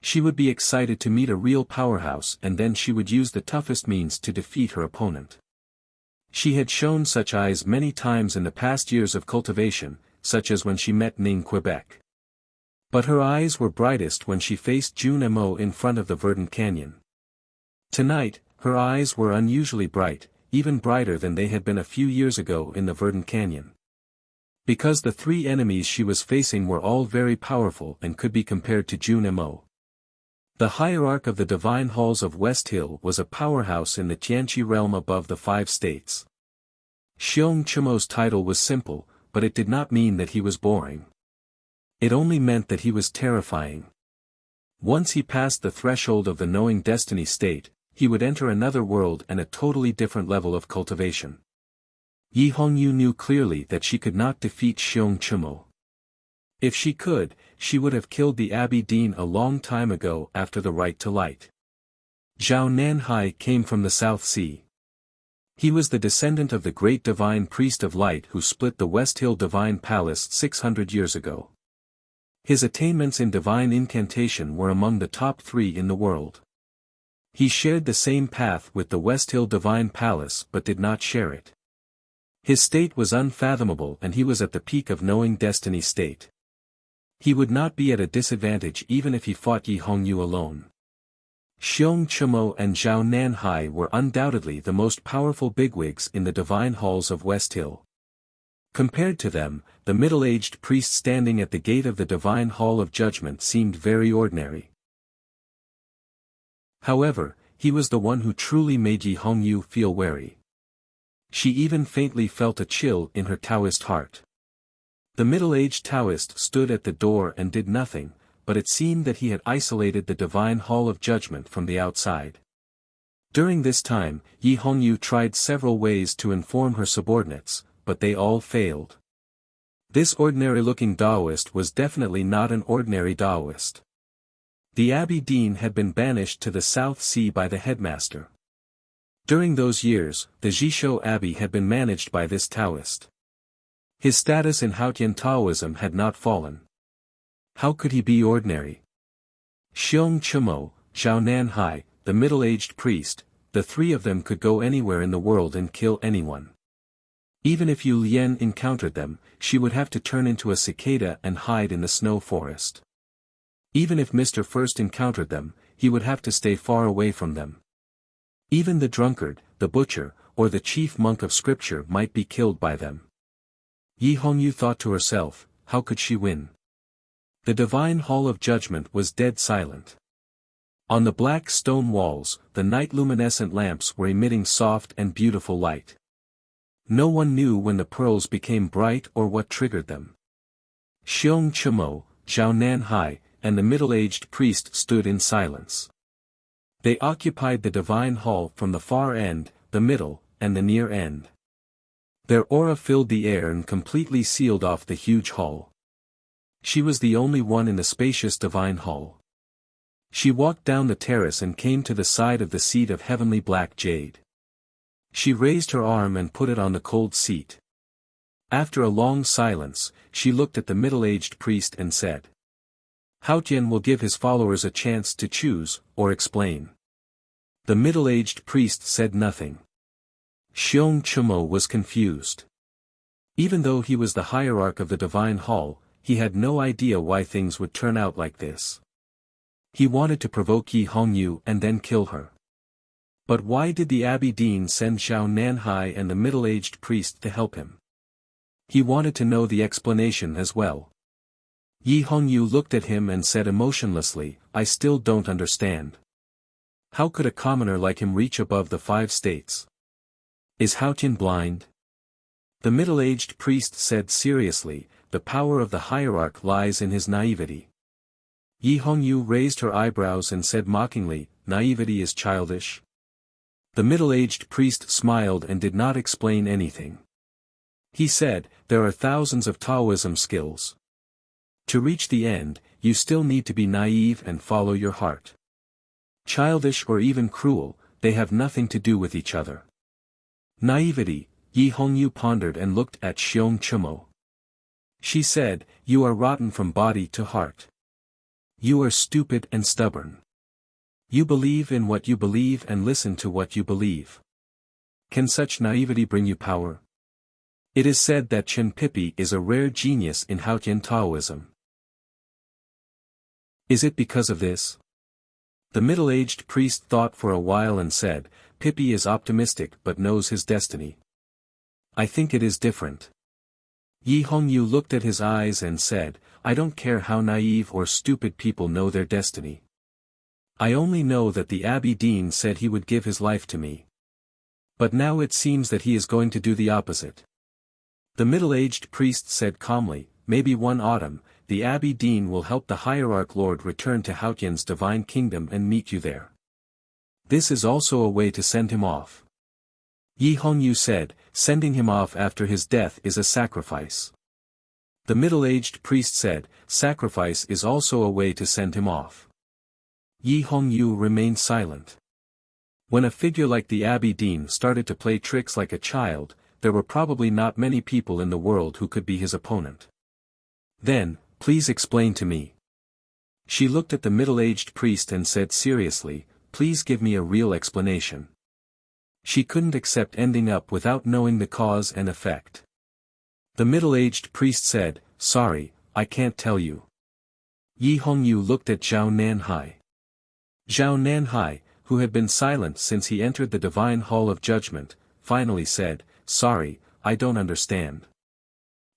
She would be excited to meet a real powerhouse and then she would use the toughest means to defeat her opponent. She had shown such eyes many times in the past years of cultivation, such as when she met Ning Quebec. But her eyes were brightest when she faced Jun Mo in front of the verdant canyon. Tonight, her eyes were unusually bright, even brighter than they had been a few years ago in the verdant canyon. Because the 3 enemies she was facing were all very powerful and could be compared to Jun Mo. The hierarch of the divine halls of West Hill was a powerhouse in the Tianqi realm above the 5 states. Xiong Chumo's title was simple, but it did not mean that he was boring. It only meant that he was terrifying. Once he passed the threshold of the knowing destiny state, he would enter another world and a totally different level of cultivation. Yi Hongyu knew clearly that she could not defeat Xiong Chumo. If she could, she would have killed the Abbey Dean a long time ago after the right to light. Zhao Nanhai came from the South Sea. He was the descendant of the great divine priest of light who split the West Hill Divine Palace 600 years ago. His attainments in divine incantation were among the top 3 in the world. He shared the same path with the West Hill Divine Palace but did not share it. His state was unfathomable and he was at the peak of knowing destiny state. He would not be at a disadvantage even if he fought Yi Hongyu alone. Xiong Chumo and Zhao Nanhai were undoubtedly the most powerful bigwigs in the divine halls of West Hill. Compared to them, the middle-aged priest standing at the gate of the divine hall of judgment seemed very ordinary. However, he was the one who truly made Yi Hongyu feel wary. She even faintly felt a chill in her Taoist heart. The middle-aged Taoist stood at the door and did nothing, but it seemed that he had isolated the divine hall of judgment from the outside. During this time, Yi Hongyu tried several ways to inform her subordinates, but they all failed. This ordinary-looking Taoist was definitely not an ordinary Taoist. The Abbey Dean had been banished to the South Sea by the headmaster. During those years, the Jishou Abbey had been managed by this Taoist. His status in Haotian Taoism had not fallen. How could he be ordinary? Xiong Chumo, Zhao Nanhai, the middle-aged priest, the 3 of them could go anywhere in the world and kill anyone. Even if Yu Lian encountered them, she would have to turn into a cicada and hide in the snow forest. Even if Mr. First encountered them, he would have to stay far away from them. Even the drunkard, the butcher, or the chief monk of scripture might be killed by them. Yi Hongyu thought to herself, how could she win? The divine hall of judgment was dead silent. On the black stone walls, the night luminescent lamps were emitting soft and beautiful light. No one knew when the pearls became bright or what triggered them. Xiong Chumo, Zhao Nanhai, and the middle-aged priest stood in silence. They occupied the divine hall from the far end, the middle, and the near end. Their aura filled the air and completely sealed off the huge hall. She was the only one in the spacious divine hall. She walked down the terrace and came to the side of the seat of heavenly black jade. She raised her arm and put it on the cold seat. After a long silence, she looked at the middle-aged priest and said, Haotian will give his followers a chance to choose, or explain. The middle-aged priest said nothing. Xiong Chumo was confused. Even though he was the hierarch of the Divine Hall, he had no idea why things would turn out like this. He wanted to provoke Yi Hongyu and then kill her. But why did the Abbey Dean send Zhao Nanhai and the middle-aged priest to help him? He wanted to know the explanation as well. Yi Hongyu looked at him and said emotionlessly, "I still don't understand. How could a commoner like him reach above the 5 states? Is Haotian blind?" The middle-aged priest said seriously, "The power of the hierarch lies in his naivety." Yi Hongyu raised her eyebrows and said mockingly, "Naivety is childish?" The middle-aged priest smiled and did not explain anything. He said, "There are thousands of Taoism skills. To reach the end, you still need to be naive and follow your heart. Childish or even cruel, they have nothing to do with each other." Naivety, Yi Hongyu pondered and looked at Xiong Chumo. She said, "You are rotten from body to heart. You are stupid and stubborn. You believe in what you believe and listen to what you believe. Can such naivety bring you power? It is said that Chen Pipi is a rare genius in Haotian Taoism. Is it because of this?" The middle-aged priest thought for a while and said, "Pipi is optimistic but knows his destiny. I think it is different." Yi Hongyu looked at his eyes and said, "I don't care how naive or stupid people know their destiny. I only know that the Abbey Dean said he would give his life to me. But now it seems that he is going to do the opposite." The middle-aged priest said calmly, "Maybe one autumn, the Abbey Dean will help the Hierarch Lord return to Haotian's divine kingdom and meet you there. This is also a way to send him off." Yi Hongyu said, "Sending him off after his death is a sacrifice." The middle-aged priest said, "Sacrifice is also a way to send him off." Yi Hongyu remained silent. When a figure like the Abbey Dean started to play tricks like a child, there were probably not many people in the world who could be his opponent. "Then, please explain to me." She looked at the middle-aged priest and said seriously, "Please give me a real explanation." She couldn't accept ending up without knowing the cause and effect. The middle-aged priest said, "Sorry, I can't tell you." Yi Hongyu looked at Zhao Nanhai. Zhao Nanhai, who had been silent since he entered the divine hall of judgment, finally said, "Sorry, I don't understand."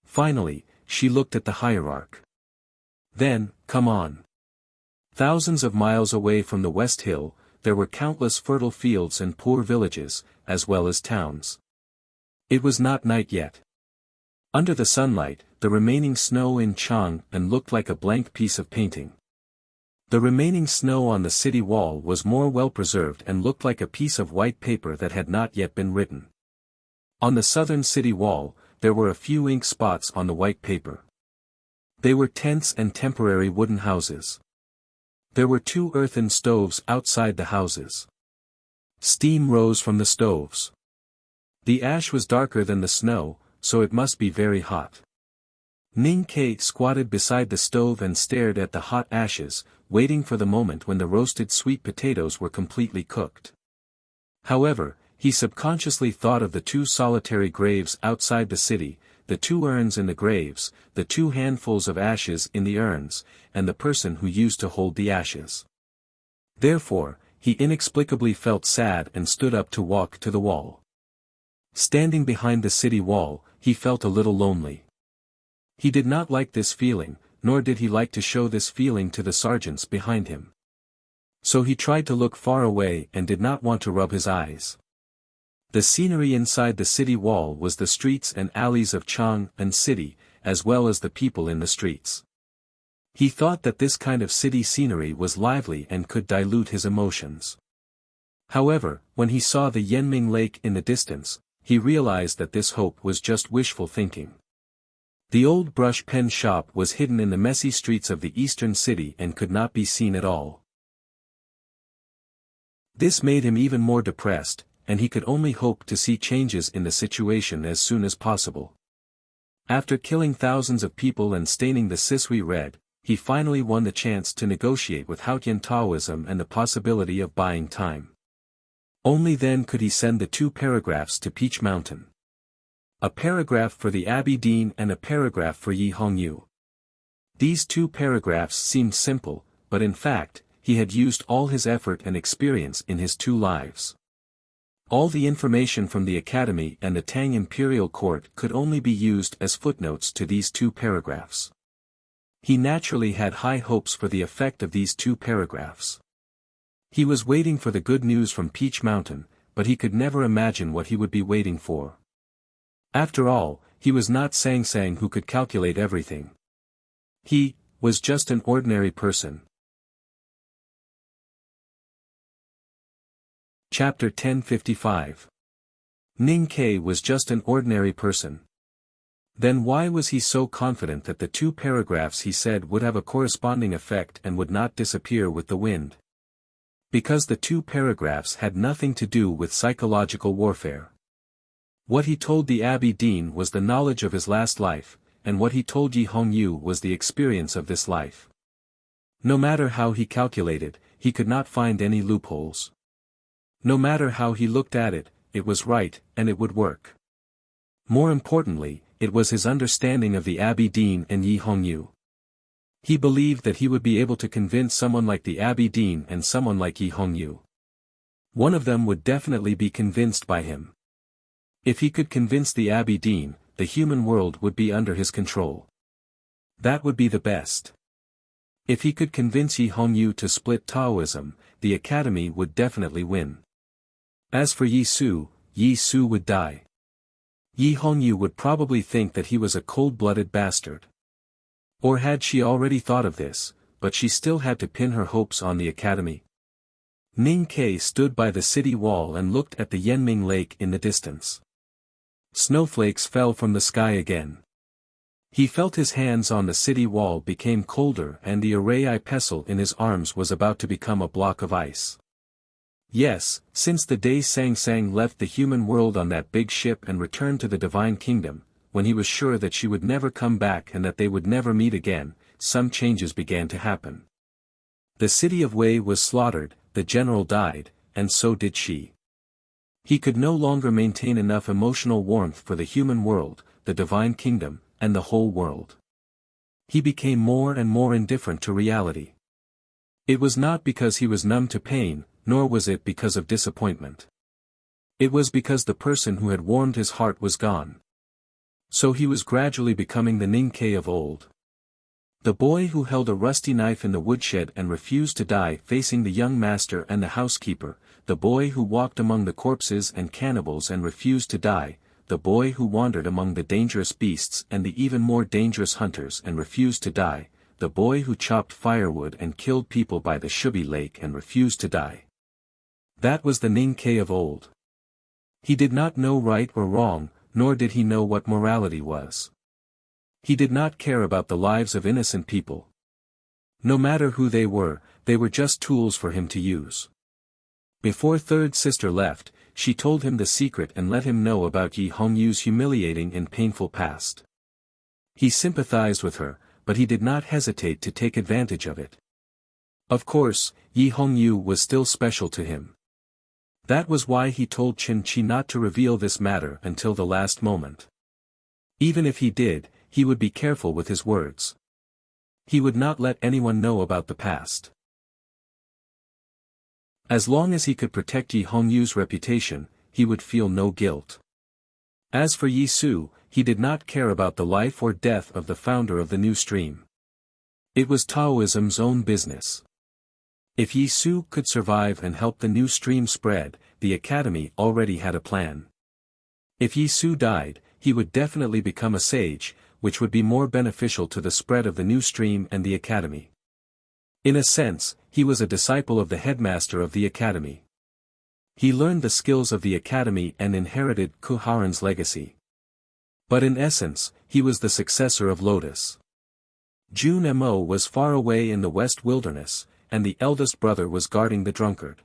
Finally, she looked at the hierarch. "Then, come on." Thousands of miles away from the West Hill, there were countless fertile fields and poor villages, as well as towns. It was not night yet. Under the sunlight, the remaining snow in Chang'an looked like a blank piece of painting. The remaining snow on the city wall was more well preserved and looked like a piece of white paper that had not yet been written. On the southern city wall, there were a few ink spots on the white paper. They were tents and temporary wooden houses. There were 2 earthen stoves outside the houses. Steam rose from the stoves. The ash was darker than the snow, so it must be very hot. Ning Kei squatted beside the stove and stared at the hot ashes, waiting for the moment when the roasted sweet potatoes were completely cooked. However, he subconsciously thought of the 2 solitary graves outside the city, the 2 urns in the graves, the 2 handfuls of ashes in the urns, and the person who used to hold the ashes. Therefore, he inexplicably felt sad and stood up to walk to the wall. Standing behind the city wall, he felt a little lonely. He did not like this feeling, nor did he like to show this feeling to the sergeants behind him. So he tried to look far away and did not want to rub his eyes. The scenery inside the city wall was the streets and alleys of Chang'an City, as well as the people in the streets. He thought that this kind of city scenery was lively and could dilute his emotions. However, when he saw the Yanming Lake in the distance, he realized that this hope was just wishful thinking. The old brush pen shop was hidden in the messy streets of the eastern city and could not be seen at all. This made him even more depressed, and he could only hope to see changes in the situation as soon as possible. After killing thousands of people and staining the Sisui red, he finally won the chance to negotiate with Haotian Taoism and the possibility of buying time. Only then could he send the 2 paragraphs to Peach Mountain. A paragraph for the Abbey Dean and a paragraph for Yi Hongyu. These 2 paragraphs seemed simple, but in fact, he had used all his effort and experience in his 2 lives. All the information from the Academy and the Tang Imperial Court could only be used as footnotes to these 2 paragraphs. He naturally had high hopes for the effect of these 2 paragraphs. He was waiting for the good news from Peach Mountain, but he could never imagine what he would be waiting for. After all, he was not Sang Sang who could calculate everything. He was just an ordinary person. Chapter 1055. Ning Ke was just an ordinary person. Then why was he so confident that the 2 paragraphs he said would have a corresponding effect and would not disappear with the wind? Because the 2 paragraphs had nothing to do with psychological warfare. What he told the Abbey Dean was the knowledge of his last life, and what he told Yi Hongyu was the experience of this life. No matter how he calculated, he could not find any loopholes. No matter how he looked at it, it was right, and it would work. More importantly, it was his understanding of the Abbey Dean and Yi Hongyu. He believed that he would be able to convince someone like the Abbey Dean and someone like Yi Hongyu. One of them would definitely be convinced by him. If he could convince the Abbey Dean, the human world would be under his control. That would be the best. If he could convince Yi Hongyu to split Taoism, the Academy would definitely win. As for Yi Su would die. Yi Hongyu would probably think that he was a cold-blooded bastard. Or had she already thought of this, but she still had to pin her hopes on the Academy? Ning Ke stood by the city wall and looked at the Yanming Lake in the distance. Snowflakes fell from the sky again. He felt his hands on the city wall became colder and the array pestle in his arms was about to become a block of ice. Yes, since the day Sang Sang left the human world on that big ship and returned to the Divine Kingdom, when he was sure that she would never come back and that they would never meet again, some changes began to happen. The city of Wei was slaughtered, the general died, and so did she. He could no longer maintain enough emotional warmth for the human world, the Divine Kingdom, and the whole world. He became more and more indifferent to reality. It was not because he was numb to pain, nor was it because of disappointment. It was because the person who had warmed his heart was gone. So he was gradually becoming the Ning Ke of old. The boy who held a rusty knife in the woodshed and refused to die facing the young master and the housekeeper, the boy who walked among the corpses and cannibals and refused to die, the boy who wandered among the dangerous beasts and the even more dangerous hunters and refused to die, the boy who chopped firewood and killed people by the Shubi Lake and refused to die. That was the Ning Ke of old. He did not know right or wrong, nor did he know what morality was. He did not care about the lives of innocent people. No matter who they were just tools for him to use. Before third sister left, she told him the secret and let him know about Yi Hongyu's humiliating and painful past. He sympathized with her, but he did not hesitate to take advantage of it. Of course, Yi Hongyu was still special to him. That was why he told Chen Qi not to reveal this matter until the last moment. Even if he did, he would be careful with his words. He would not let anyone know about the past. As long as he could protect Yi Hongyu's reputation, he would feel no guilt. As for Yi Su, he did not care about the life or death of the founder of the new stream. It was Taoism's own business. If Yi Su could survive and help the new stream spread, the Academy already had a plan. If Yi Su died, he would definitely become a sage, which would be more beneficial to the spread of the new stream and the Academy. In a sense, he was a disciple of the headmaster of the Academy. He learned the skills of the Academy and inherited Kuharan's legacy. But in essence, he was the successor of Lotus. Jun Mo was far away in the West Wilderness, and the eldest brother was guarding the drunkard.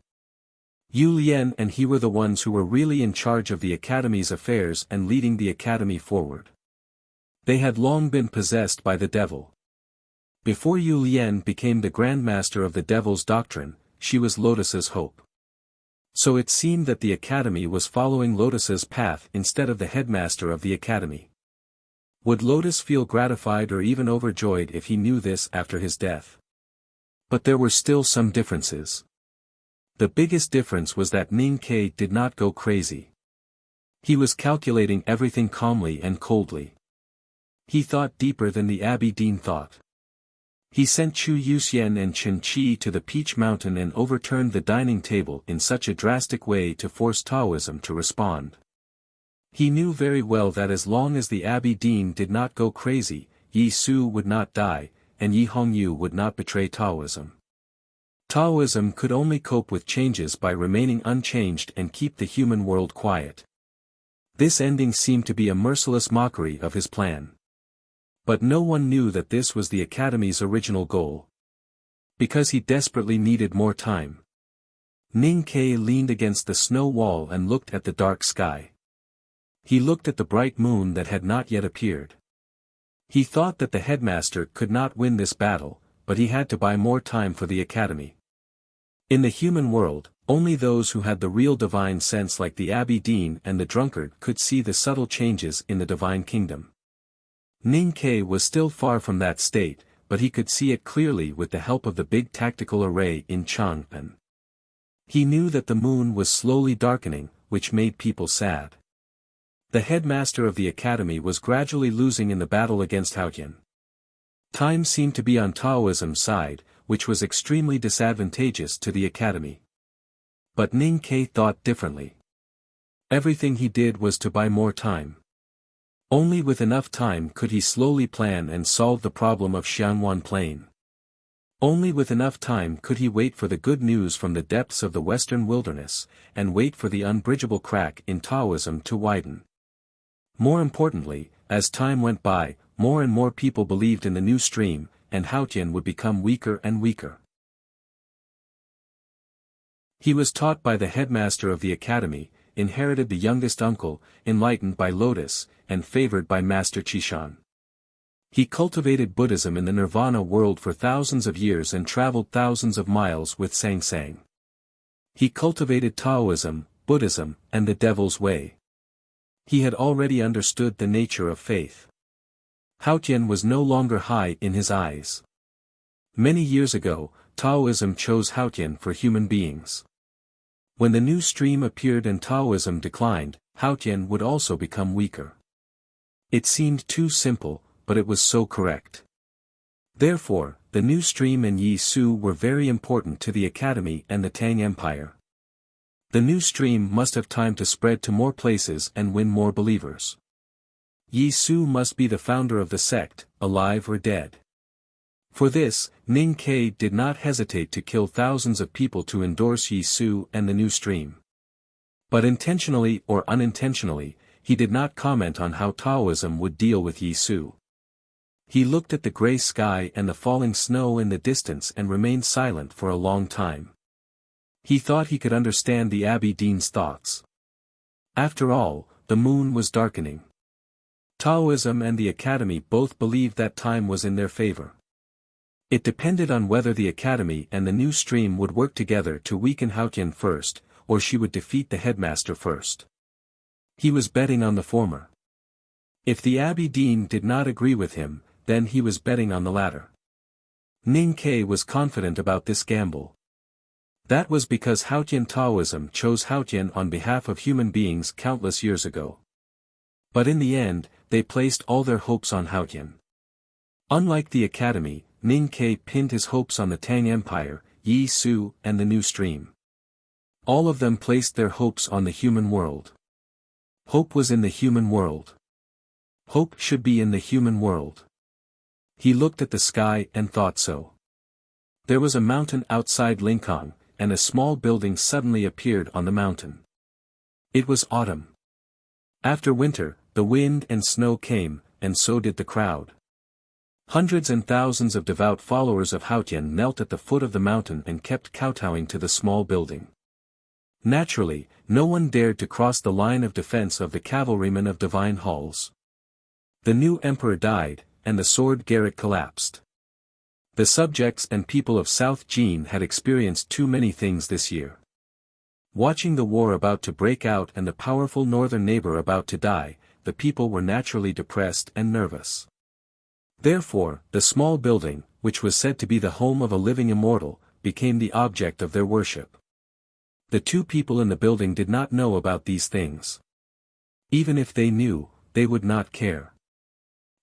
Yu Lian and he were the ones who were really in charge of the Academy's affairs and leading the Academy forward. They had long been possessed by the devil. Before Yu Lian became the Grandmaster of the Devil's Doctrine, she was Lotus's hope. So it seemed that the academy was following Lotus's path instead of the headmaster of the academy. Would Lotus feel gratified or even overjoyed if he knew this after his death? But there were still some differences. The biggest difference was that Ning Ke did not go crazy. He was calculating everything calmly and coldly. He thought deeper than the Abbey Dean thought. He sent Chu Yuxian and Chen Qi to the Peach Mountain and overturned the dining table in such a drastic way to force Taoism to respond. He knew very well that as long as the Abbey Dean did not go crazy, Yi Su would not die, and Yi Hongyu would not betray Taoism. Taoism could only cope with changes by remaining unchanged and keep the human world quiet. This ending seemed to be a merciless mockery of his plan. But no one knew that this was the Academy's original goal. Because he desperately needed more time. Ning Ke leaned against the snow wall and looked at the dark sky. He looked at the bright moon that had not yet appeared. He thought that the headmaster could not win this battle, but he had to buy more time for the Academy. In the human world, only those who had the real divine sense like the Abbey Dean and the drunkard could see the subtle changes in the divine kingdom. Ning Ke was still far from that state, but he could see it clearly with the help of the big tactical array in Chang'an. He knew that the moon was slowly darkening, which made people sad. The headmaster of the academy was gradually losing in the battle against Haotian. Time seemed to be on Taoism's side, which was extremely disadvantageous to the academy. But Ning Ke thought differently. Everything he did was to buy more time. Only with enough time could he slowly plan and solve the problem of Xianwan Plain. Only with enough time could he wait for the good news from the depths of the western wilderness, and wait for the unbridgeable crack in Taoism to widen. More importantly, as time went by, more and more people believed in the new stream, and Haotian would become weaker and weaker. He was taught by the headmaster of the academy, inherited the youngest uncle, enlightened by Lotus, and favored by Master Qishan. He cultivated Buddhism in the Nirvana world for thousands of years and traveled thousands of miles with Sang Sang. He cultivated Taoism, Buddhism, and the Devil's Way. He had already understood the nature of faith. Haotian was no longer high in his eyes. Many years ago, Taoism chose Haotian for human beings. When the new stream appeared and Taoism declined, Haotian would also become weaker. It seemed too simple, but it was so correct. Therefore, the new stream and Yi Su were very important to the academy and the Tang Empire. The new stream must have time to spread to more places and win more believers. Yi Su must be the founder of the sect, alive or dead. For this, Ning Ke did not hesitate to kill thousands of people to endorse Yi Su and the new stream. But intentionally or unintentionally, he did not comment on how Taoism would deal with Yi Su. He looked at the gray sky and the falling snow in the distance and remained silent for a long time. He thought he could understand the Abbey Dean's thoughts. After all, the moon was darkening. Taoism and the academy both believed that time was in their favor. It depended on whether the academy and the new stream would work together to weaken Haotian first, or she would defeat the headmaster first. He was betting on the former. If the Abbey Dean did not agree with him, then he was betting on the latter. Ning Ke was confident about this gamble. That was because Haotian Taoism chose Haotian on behalf of human beings countless years ago. But in the end, they placed all their hopes on Haotian. Unlike the academy, Ning Ke pinned his hopes on the Tang Empire, Yi Su, and the new stream. All of them placed their hopes on the human world. Hope was in the human world. Hope should be in the human world. He looked at the sky and thought so. There was a mountain outside Lincoln, and a small building suddenly appeared on the mountain. It was autumn. After winter, the wind and snow came, and so did the crowd. Hundreds and thousands of devout followers of Haotian knelt at the foot of the mountain and kept kowtowing to the small building. Naturally, no one dared to cross the line of defense of the cavalrymen of divine halls. The new emperor died, and the sword garret collapsed. The subjects and people of South Jin had experienced too many things this year. Watching the war about to break out and the powerful northern neighbor about to die, the people were naturally depressed and nervous. Therefore, the small building, which was said to be the home of a living immortal, became the object of their worship. The two people in the building did not know about these things. Even if they knew, they would not care.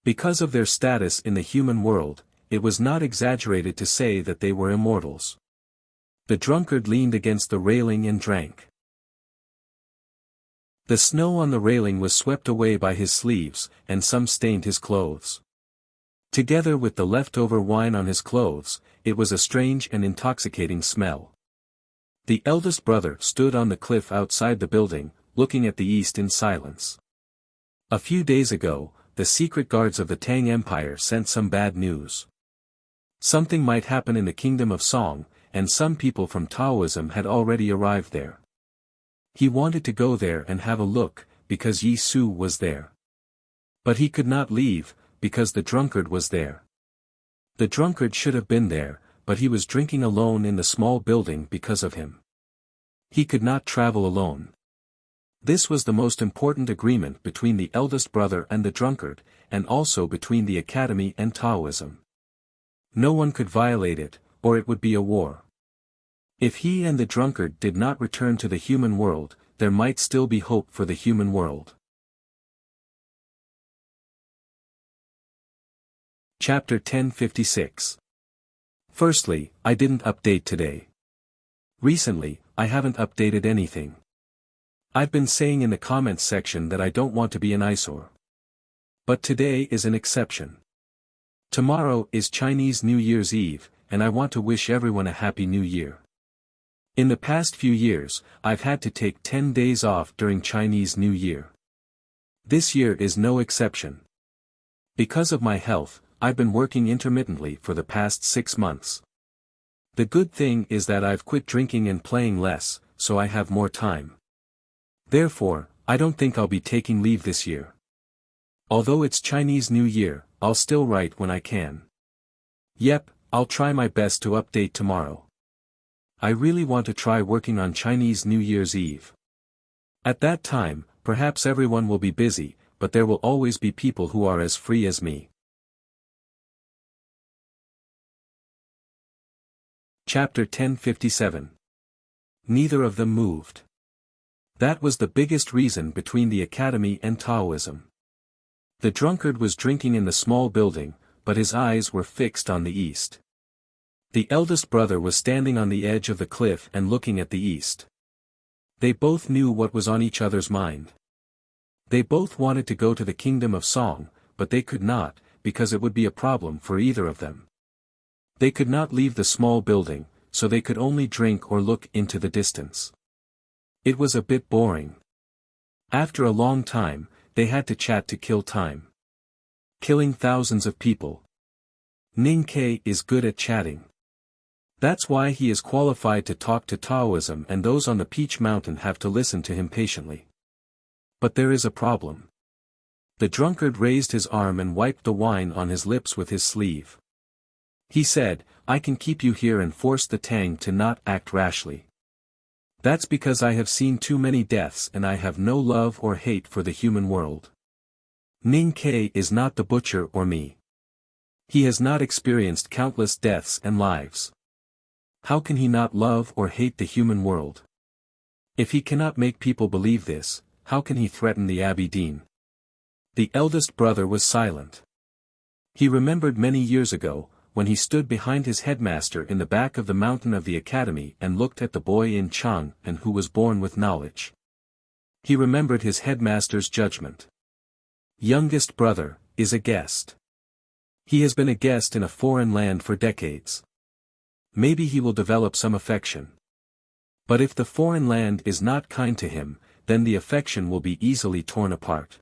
Because of their status in the human world, it was not exaggerated to say that they were immortals. The drunkard leaned against the railing and drank. The snow on the railing was swept away by his sleeves, and some stained his clothes. Together with the leftover wine on his clothes, it was a strange and intoxicating smell. The eldest brother stood on the cliff outside the building, looking at the east in silence. A few days ago, the secret guards of the Tang Empire sent some bad news. Something might happen in the kingdom of Song, and some people from Taoism had already arrived there. He wanted to go there and have a look, because Yi Su was there. But he could not leave, because the drunkard was there. The drunkard should have been there, but he was drinking alone in the small building because of him. He could not travel alone. This was the most important agreement between the eldest brother and the drunkard, and also between the academy and Taoism. No one could violate it, or it would be a war. If he and the drunkard did not return to the human world, there might still be hope for the human world. Chapter 1056. Firstly, I didn't update today. Recently, I haven't updated anything. I've been saying in the comments section that I don't want to be an eyesore. But today is an exception. Tomorrow is Chinese New Year's Eve, and I want to wish everyone a Happy New Year. In the past few years, I've had to take 10 days off during Chinese New Year. This year is no exception. Because of my health, I've been working intermittently for the past 6 months. The good thing is that I've quit drinking and playing less, so I have more time. Therefore, I don't think I'll be taking leave this year. Although it's Chinese New Year, I'll still write when I can. Yep, I'll try my best to update tomorrow. I really want to try working on Chinese New Year's Eve. At that time, perhaps everyone will be busy, but there will always be people who are as free as me. Chapter 1057. Neither of them moved. That was the biggest reason between the academy and Taoism. The drunkard was drinking in the small building, but his eyes were fixed on the east. The eldest brother was standing on the edge of the cliff and looking at the east. They both knew what was on each other's mind. They both wanted to go to the kingdom of Song, but they could not, because it would be a problem for either of them. They could not leave the small building, so they could only drink or look into the distance. It was a bit boring. After a long time, they had to chat to kill time. Killing thousands of people. Ning Ke is good at chatting. That's why he is qualified to talk to Taoism, and those on the Peach Mountain have to listen to him patiently. But there is a problem. The drunkard raised his arm and wiped the wine on his lips with his sleeve. He said, "I can keep you here and force the Tang to not act rashly. That's because I have seen too many deaths and I have no love or hate for the human world. Ning Ke is not the butcher or me. He has not experienced countless deaths and lives. How can he not love or hate the human world? If he cannot make people believe this, how can he threaten the Abbey Dean?" The eldest brother was silent. He remembered many years ago, when he stood behind his headmaster in the back of the mountain of the academy and looked at the boy in Chang and who was born with knowledge. He remembered his headmaster's judgment. Youngest brother is a guest. He has been a guest in a foreign land for decades. Maybe he will develop some affection. But if the foreign land is not kind to him, then the affection will be easily torn apart.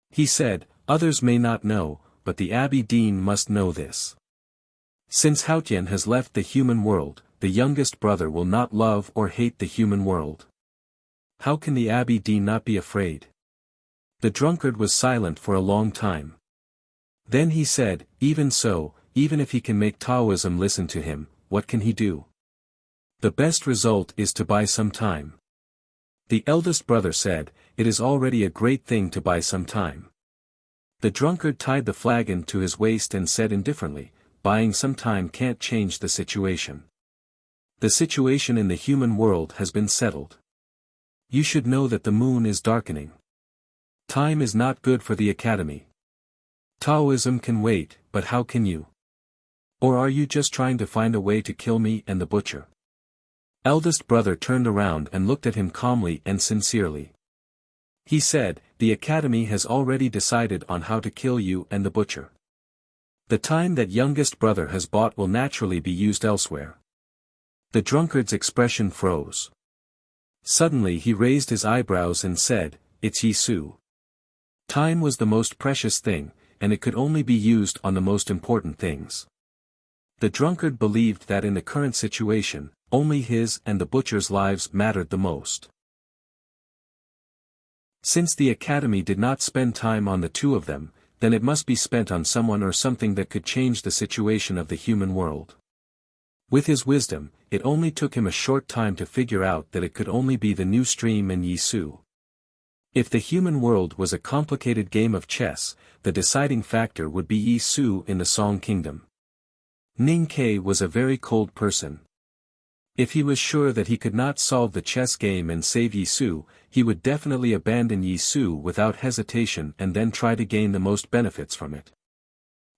He said, "Others may not know, but the Abbey Dean must know this. Since Haotian has left the human world, the youngest brother will not love or hate the human world. How can the Abbey Dean not be afraid?" The drunkard was silent for a long time. Then he said, "Even so, even if he can make Taoism listen to him, what can he do? The best result is to buy some time." The eldest brother said, "It is already a great thing to buy some time." The drunkard tied the flagon to his waist and said indifferently, "Buying some time can't change the situation. The situation in the human world has been settled. You should know that the moon is darkening. Time is not good for the academy. Taoism can wait, but how can you? Or are you just trying to find a way to kill me and the butcher?" Eldest brother turned around and looked at him calmly and sincerely. He said, "The academy has already decided on how to kill you and the butcher. The time that youngest brother has bought will naturally be used elsewhere." The drunkard's expression froze. Suddenly he raised his eyebrows and said, "It's Yisu." Time was the most precious thing, and it could only be used on the most important things. The drunkard believed that in the current situation, only his and the butcher's lives mattered the most. Since the academy did not spend time on the two of them, then it must be spent on someone or something that could change the situation of the human world. With his wisdom, it only took him a short time to figure out that it could only be the new stream and Yisu. If the human world was a complicated game of chess, the deciding factor would be Yisu in the Song Kingdom. Ning Ke was a very cold person. If he was sure that he could not solve the chess game and save Yisu, he would definitely abandon Yisu without hesitation and then try to gain the most benefits from it.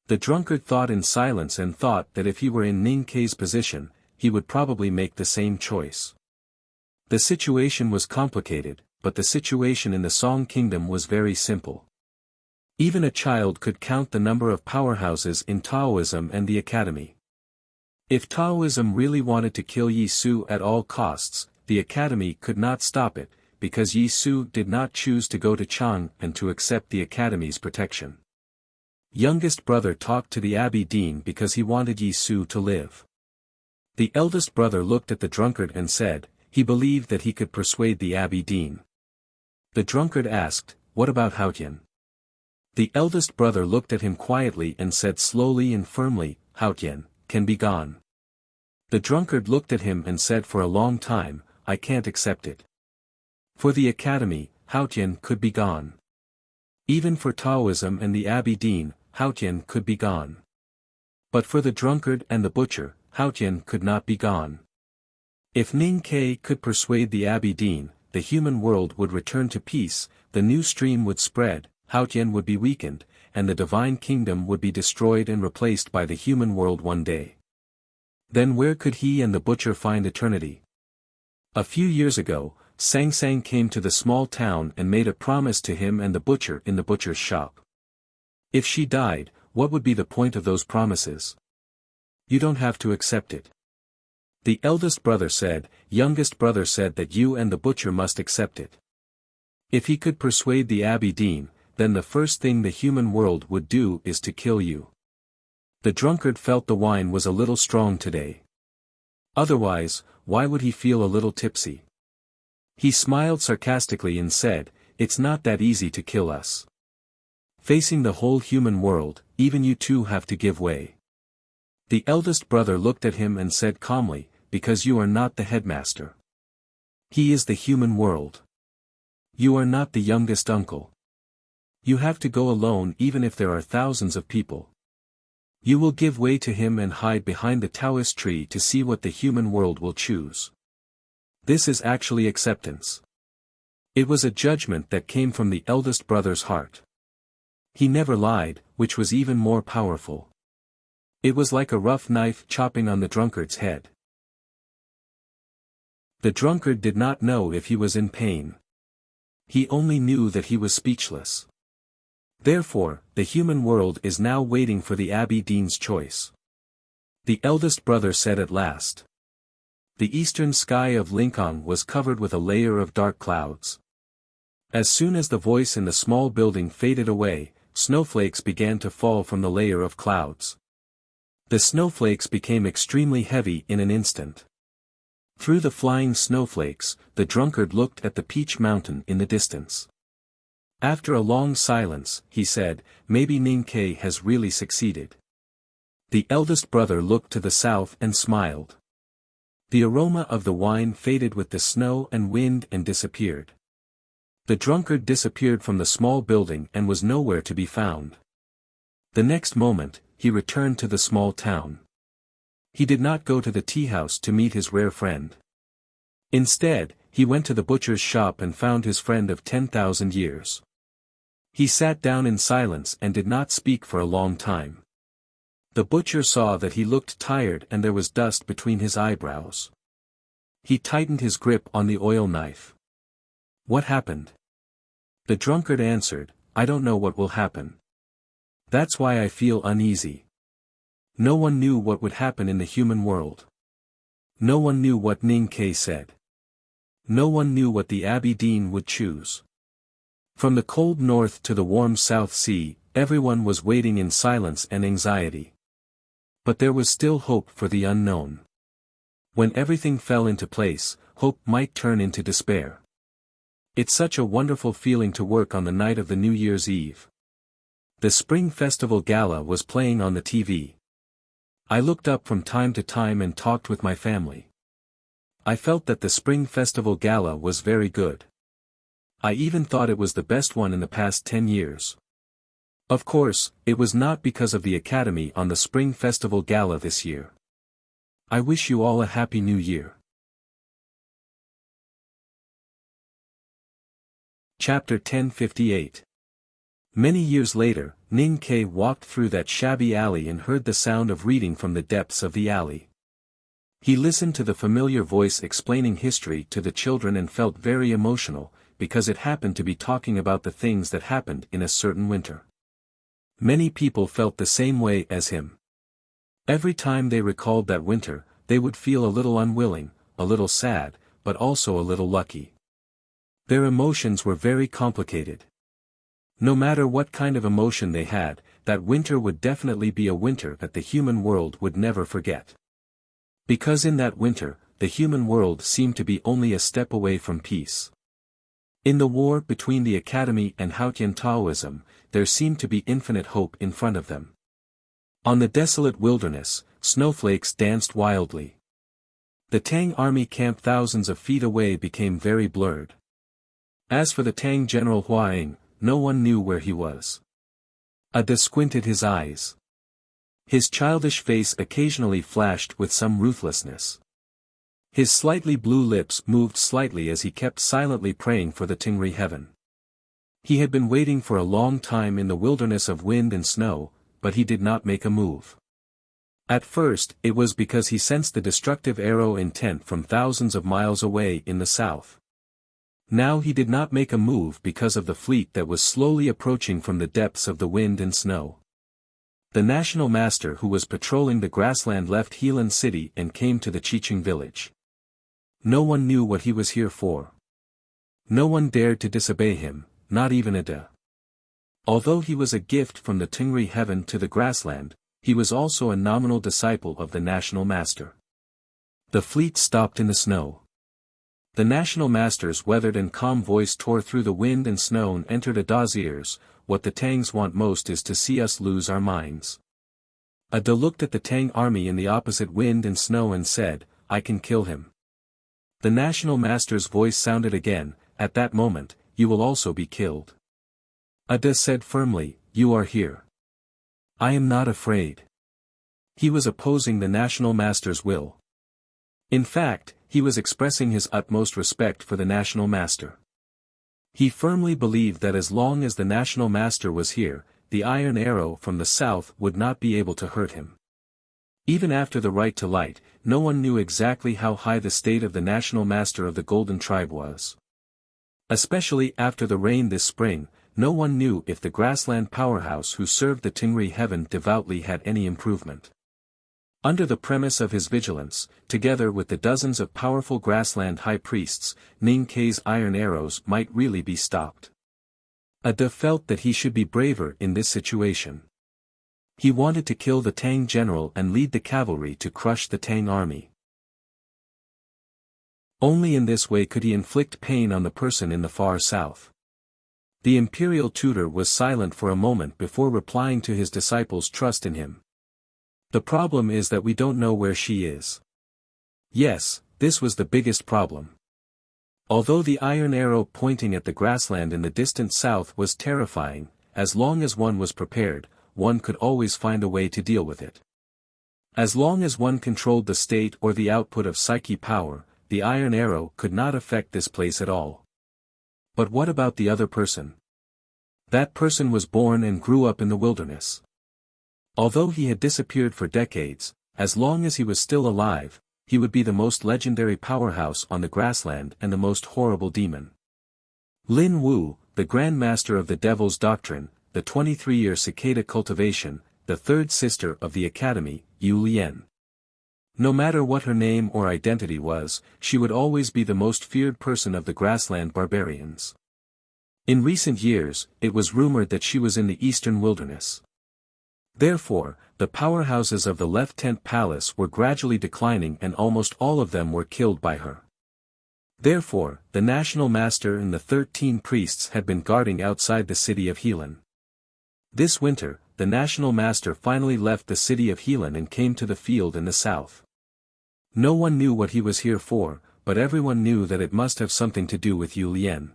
The drunkard thought in silence and thought that if he were in Ning Ke's position, he would probably make the same choice. The situation was complicated, but the situation in the Song Kingdom was very simple. Even a child could count the number of powerhouses in Taoism and the academy. If Taoism really wanted to kill Yisu at all costs, the academy could not stop it, because Yisu did not choose to go to Chang and to accept the academy's protection. Youngest brother talked to the abbey dean because he wanted Yisu to live. The eldest brother looked at the drunkard and said, he believed that he could persuade the abbey dean. The drunkard asked, "What about Haotian?" The eldest brother looked at him quietly and said slowly and firmly, "Haotian can be gone." The drunkard looked at him and said for a long time, "I can't accept it. For the academy, Haotian could be gone. Even for Taoism and the abbey dean, Haotian could be gone. But for the drunkard and the butcher, Haotian could not be gone." If Ning Ke could persuade the abbey dean, the human world would return to peace, the new stream would spread, Haotian would be weakened, and the divine kingdom would be destroyed and replaced by the human world one day. Then where could he and the butcher find eternity? A few years ago, Sang Sang came to the small town and made a promise to him and the butcher in the butcher's shop. If she died, what would be the point of those promises? You don't have to accept it. The eldest brother said, youngest brother said that you and the butcher must accept it. If he could persuade the abbey dean, then the first thing the human world would do is to kill you. The drunkard felt the wine was a little strong today. Otherwise, why would he feel a little tipsy? He smiled sarcastically and said, "It's not that easy to kill us. Facing the whole human world, even you two have to give way." The eldest brother looked at him and said calmly, "Because you are not the headmaster. He is the human world. You are not the youngest uncle. You have to go alone even if there are thousands of people. You will give way to him and hide behind the Taoist tree to see what the human world will choose." This is actually acceptance. It was a judgment that came from the eldest brother's heart. He never lied, which was even more powerful. It was like a rough knife chopping on the drunkard's head. The drunkard did not know if he was in pain. He only knew that he was speechless. Therefore, the human world is now waiting for the abbey dean's choice. The eldest brother said at last. The eastern sky of Lincoln was covered with a layer of dark clouds. As soon as the voice in the small building faded away, snowflakes began to fall from the layer of clouds. The snowflakes became extremely heavy in an instant. Through the flying snowflakes, the drunkard looked at the Peach Mountain in the distance. After a long silence, he said, "Maybe Ning Ke has really succeeded." The eldest brother looked to the south and smiled. The aroma of the wine faded with the snow and wind and disappeared. The drunkard disappeared from the small building and was nowhere to be found. The next moment, he returned to the small town. He did not go to the tea house to meet his rare friend. Instead, he went to the butcher's shop and found his friend of 10,000 years. He sat down in silence and did not speak for a long time. The butcher saw that he looked tired and there was dust between his eyebrows. He tightened his grip on the oil knife. What happened? The drunkard answered, I don't know what will happen. That's why I feel uneasy. No one knew what would happen in the human world. No one knew what Ning Ke said. No one knew what the Abbey Dean would choose. From the cold north to the warm South Sea, everyone was waiting in silence and anxiety. But there was still hope for the unknown. When everything fell into place, hope might turn into despair. It's such a wonderful feeling to work on the night of the New Year's Eve. The Spring Festival Gala was playing on the TV. I looked up from time to time and talked with my family. I felt that the Spring Festival Gala was very good. I even thought it was the best one in the past 10 years. Of course, it was not because of the Academy on the Spring Festival Gala this year. I wish you all a Happy New Year. Chapter 1058. Many years later, Ning Ke walked through that shabby alley and heard the sound of reading from the depths of the alley. He listened to the familiar voice explaining history to the children and felt very emotional, because it happened to be talking about the things that happened in a certain winter. Many people felt the same way as him. Every time they recalled that winter, they would feel a little unwilling, a little sad, but also a little lucky. Their emotions were very complicated. No matter what kind of emotion they had, that winter would definitely be a winter that the human world would never forget. Because in that winter, the human world seemed to be only a step away from peace. In the war between the Academy and Haotian Taoism, there seemed to be infinite hope in front of them. On the desolate wilderness, snowflakes danced wildly. The Tang army camped thousands of feet away became very blurred. As for the Tang General Huaing, no one knew where he was. Ada squinted his eyes. His childish face occasionally flashed with some ruthlessness. His slightly blue lips moved slightly as he kept silently praying for the Tingri heaven. He had been waiting for a long time in the wilderness of wind and snow, but he did not make a move. At first, it was because he sensed the destructive arrow intent from thousands of miles away in the south. Now he did not make a move because of the fleet that was slowly approaching from the depths of the wind and snow. The national master who was patrolling the grassland left Helan City and came to the Chiching village. No one knew what he was here for. No one dared to disobey him, not even Ada. Although he was a gift from the Tingri heaven to the grassland, he was also a nominal disciple of the national master. The fleet stopped in the snow. The national master's weathered and calm voice tore through the wind and snow and entered Ada's ears. What the Tangs want most is to see us lose our minds. Ada looked at the Tang army in the opposite wind and snow and said, I can kill him. The national master's voice sounded again, at that moment, you will also be killed. Ada said firmly, you are here. I am not afraid. He was opposing the national master's will. In fact, he was expressing his utmost respect for the national master. He firmly believed that as long as the national master was here, the iron arrow from the south would not be able to hurt him. Even after the right to light, no one knew exactly how high the state of the national master of the Golden Tribe was. Especially after the rain this spring, no one knew if the grassland powerhouse who served the Tingri heaven devoutly had any improvement. Under the premise of his vigilance, together with the dozens of powerful grassland high priests, Ning Ke's iron arrows might really be stopped. Ada felt that he should be braver in this situation. He wanted to kill the Tang general and lead the cavalry to crush the Tang army. Only in this way could he inflict pain on the person in the far south. The imperial tutor was silent for a moment before replying to his disciples' trust in him. The problem is that we don't know where she is. Yes, this was the biggest problem. Although the iron arrow pointing at the grassland in the distant south was terrifying, as long as one was prepared, one could always find a way to deal with it. As long as one controlled the state or the output of psyche power, the iron arrow could not affect this place at all. But what about the other person? That person was born and grew up in the wilderness. Although he had disappeared for decades, as long as he was still alive, he would be the most legendary powerhouse on the grassland and the most horrible demon. Lin Wu, the Grand Master of the Devil's Doctrine, the 23-year cicada cultivation, the third sister of the Academy, Yu Lian. No matter what her name or identity was, she would always be the most feared person of the grassland barbarians. In recent years, it was rumored that she was in the eastern wilderness. Therefore, the powerhouses of the Left Tent Palace were gradually declining and almost all of them were killed by her. Therefore, the National Master and the 13 priests had been guarding outside the city of Helan. This winter, the National Master finally left the city of Helan and came to the field in the south. No one knew what he was here for, but everyone knew that it must have something to do with Yu Lian.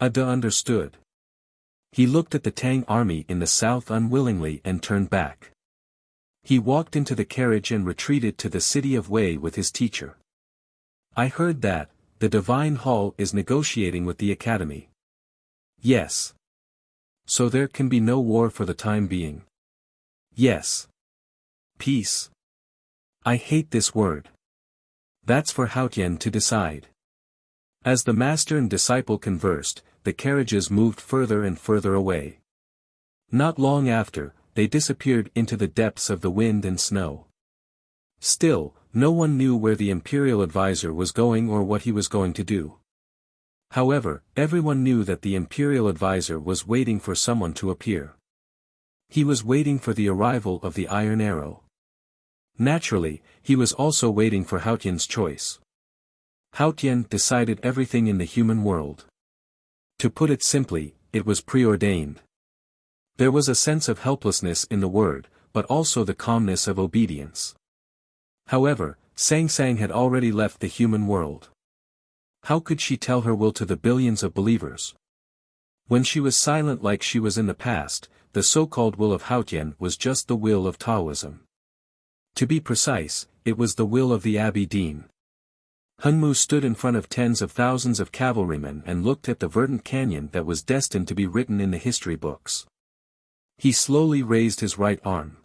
Ada understood. He looked at the Tang army in the south unwillingly and turned back. He walked into the carriage and retreated to the city of Wei with his teacher. I heard that, the Divine Hall is negotiating with the Academy. Yes. So there can be no war for the time being. Yes. Peace. I hate this word. That's for Haotian to decide. As the master and disciple conversed, the carriages moved further and further away. Not long after, they disappeared into the depths of the wind and snow. Still, no one knew where the imperial advisor was going or what he was going to do. However, everyone knew that the imperial advisor was waiting for someone to appear. He was waiting for the arrival of the Iron Arrow. Naturally, he was also waiting for Haotian's choice. Haotian decided everything in the human world. To put it simply, it was preordained. There was a sense of helplessness in the word, but also the calmness of obedience. However, Sang Sang had already left the human world. How could she tell her will to the billions of believers? When she was silent like she was in the past, the so-called will of Haotian was just the will of Taoism. To be precise, it was the will of the Abbey Dean. Hunmu stood in front of tens of thousands of cavalrymen and looked at the verdant canyon that was destined to be written in the history books. He slowly raised his right arm.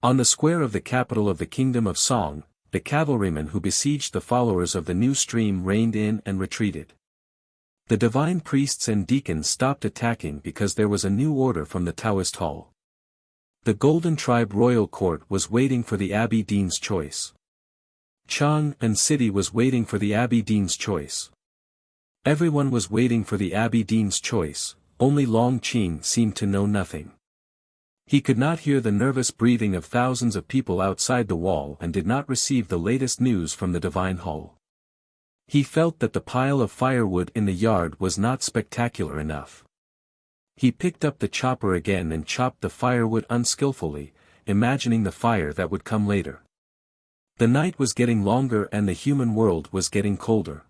On the square of the capital of the Kingdom of Song, the cavalrymen who besieged the followers of the new stream reined in and retreated. The divine priests and deacons stopped attacking because there was a new order from the Taoist hall. The Golden Tribe Royal Court was waiting for the Abbey Dean's choice. Chang and City was waiting for the Abbey Dean's choice. Everyone was waiting for the Abbey Dean's choice, only Long Qing seemed to know nothing. He could not hear the nervous breathing of thousands of people outside the wall and did not receive the latest news from the Divine Hall. He felt that the pile of firewood in the yard was not spectacular enough. He picked up the chopper again and chopped the firewood unskillfully, imagining the fire that would come later. The night was getting longer and the human world was getting colder.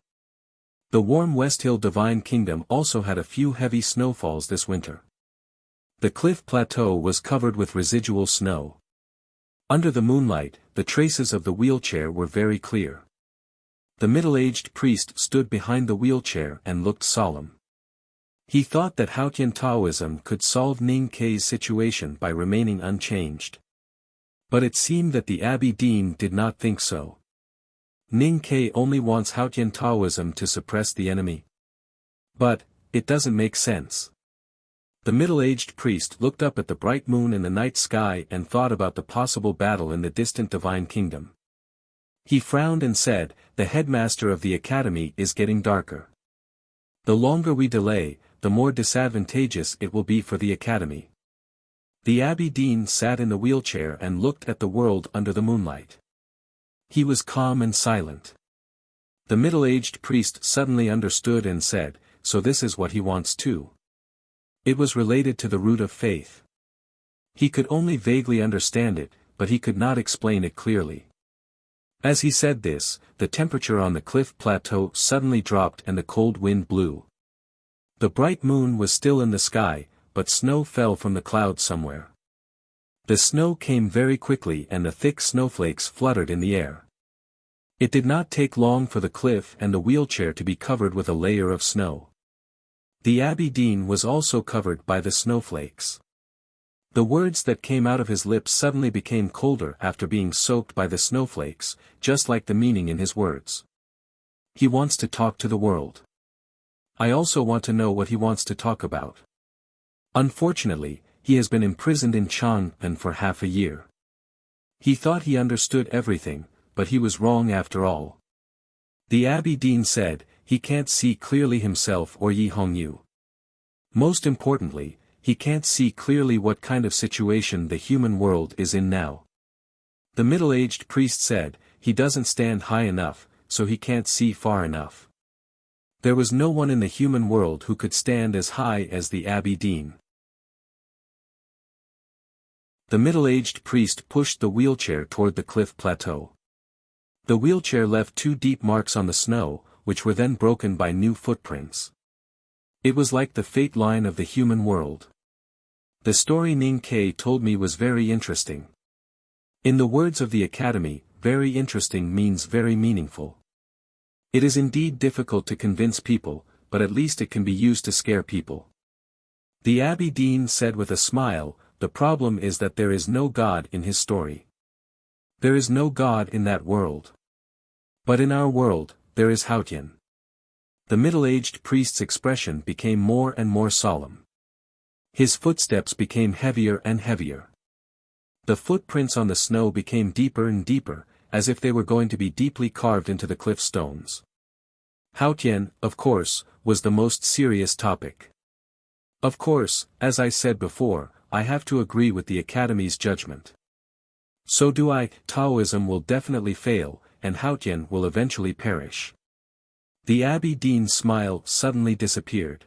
The warm West Hill Divine Kingdom also had a few heavy snowfalls this winter. The cliff plateau was covered with residual snow. Under the moonlight, the traces of the wheelchair were very clear. The middle-aged priest stood behind the wheelchair and looked solemn. He thought that Haotian Taoism could solve Ning Kei's situation by remaining unchanged. But it seemed that the Abbey Dean did not think so. Ning Kei only wants Haotian Taoism to suppress the enemy. But, it doesn't make sense. The middle-aged priest looked up at the bright moon in the night sky and thought about the possible battle in the distant Divine Kingdom. He frowned and said, "The headmaster of the academy is getting darker. The longer we delay, the more disadvantageous it will be for the academy." The Abbey Dean sat in the wheelchair and looked at the world under the moonlight. He was calm and silent. The middle-aged priest suddenly understood and said, "So this is what he wants too." It was related to the root of faith. He could only vaguely understand it, but he could not explain it clearly. As he said this, the temperature on the cliff plateau suddenly dropped and a cold wind blew. The bright moon was still in the sky, but snow fell from the clouds somewhere. The snow came very quickly and the thick snowflakes fluttered in the air. It did not take long for the cliff and the wheelchair to be covered with a layer of snow. The Abbey Dean was also covered by the snowflakes. The words that came out of his lips suddenly became colder after being soaked by the snowflakes, just like the meaning in his words. He wants to talk to the world. I also want to know what he wants to talk about. Unfortunately, he has been imprisoned in Chang'an for half a year. He thought he understood everything, but he was wrong after all. The Abbey Dean said, he can't see clearly himself or Yi Hongyu. Most importantly, he can't see clearly what kind of situation the human world is in now. The middle-aged priest said, he doesn't stand high enough, so he can't see far enough. There was no one in the human world who could stand as high as the Abbey Dean. The middle-aged priest pushed the wheelchair toward the cliff plateau. The wheelchair left 2 deep marks on the snow, which were then broken by new footprints. It was like the fate line of the human world. The story Ning Ke told me was very interesting. In the words of the Academy, very interesting means very meaningful. It is indeed difficult to convince people, but at least it can be used to scare people. The Abbey Dean said with a smile, the problem is that there is no God in his story. There is no God in that world. But in our world, there is Haotian. The middle-aged priest's expression became more and more solemn. His footsteps became heavier and heavier. The footprints on the snow became deeper and deeper, as if they were going to be deeply carved into the cliff stones. Haotian, of course, was the most serious topic. Of course, as I said before, I have to agree with the Academy's judgment. So do I. Taoism will definitely fail, and Haotian will eventually perish. The Abbey Dean's smile suddenly disappeared.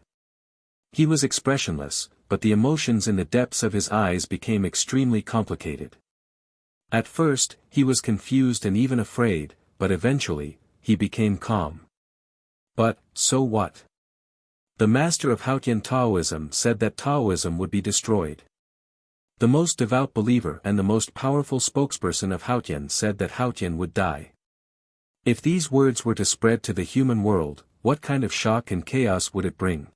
He was expressionless, but the emotions in the depths of his eyes became extremely complicated. At first, he was confused and even afraid, but eventually, he became calm. But, so what? The master of Haotian Taoism said that Taoism would be destroyed. The most devout believer and the most powerful spokesperson of Haotian said that Haotian would die. If these words were to spread to the human world, what kind of shock and chaos would it bring?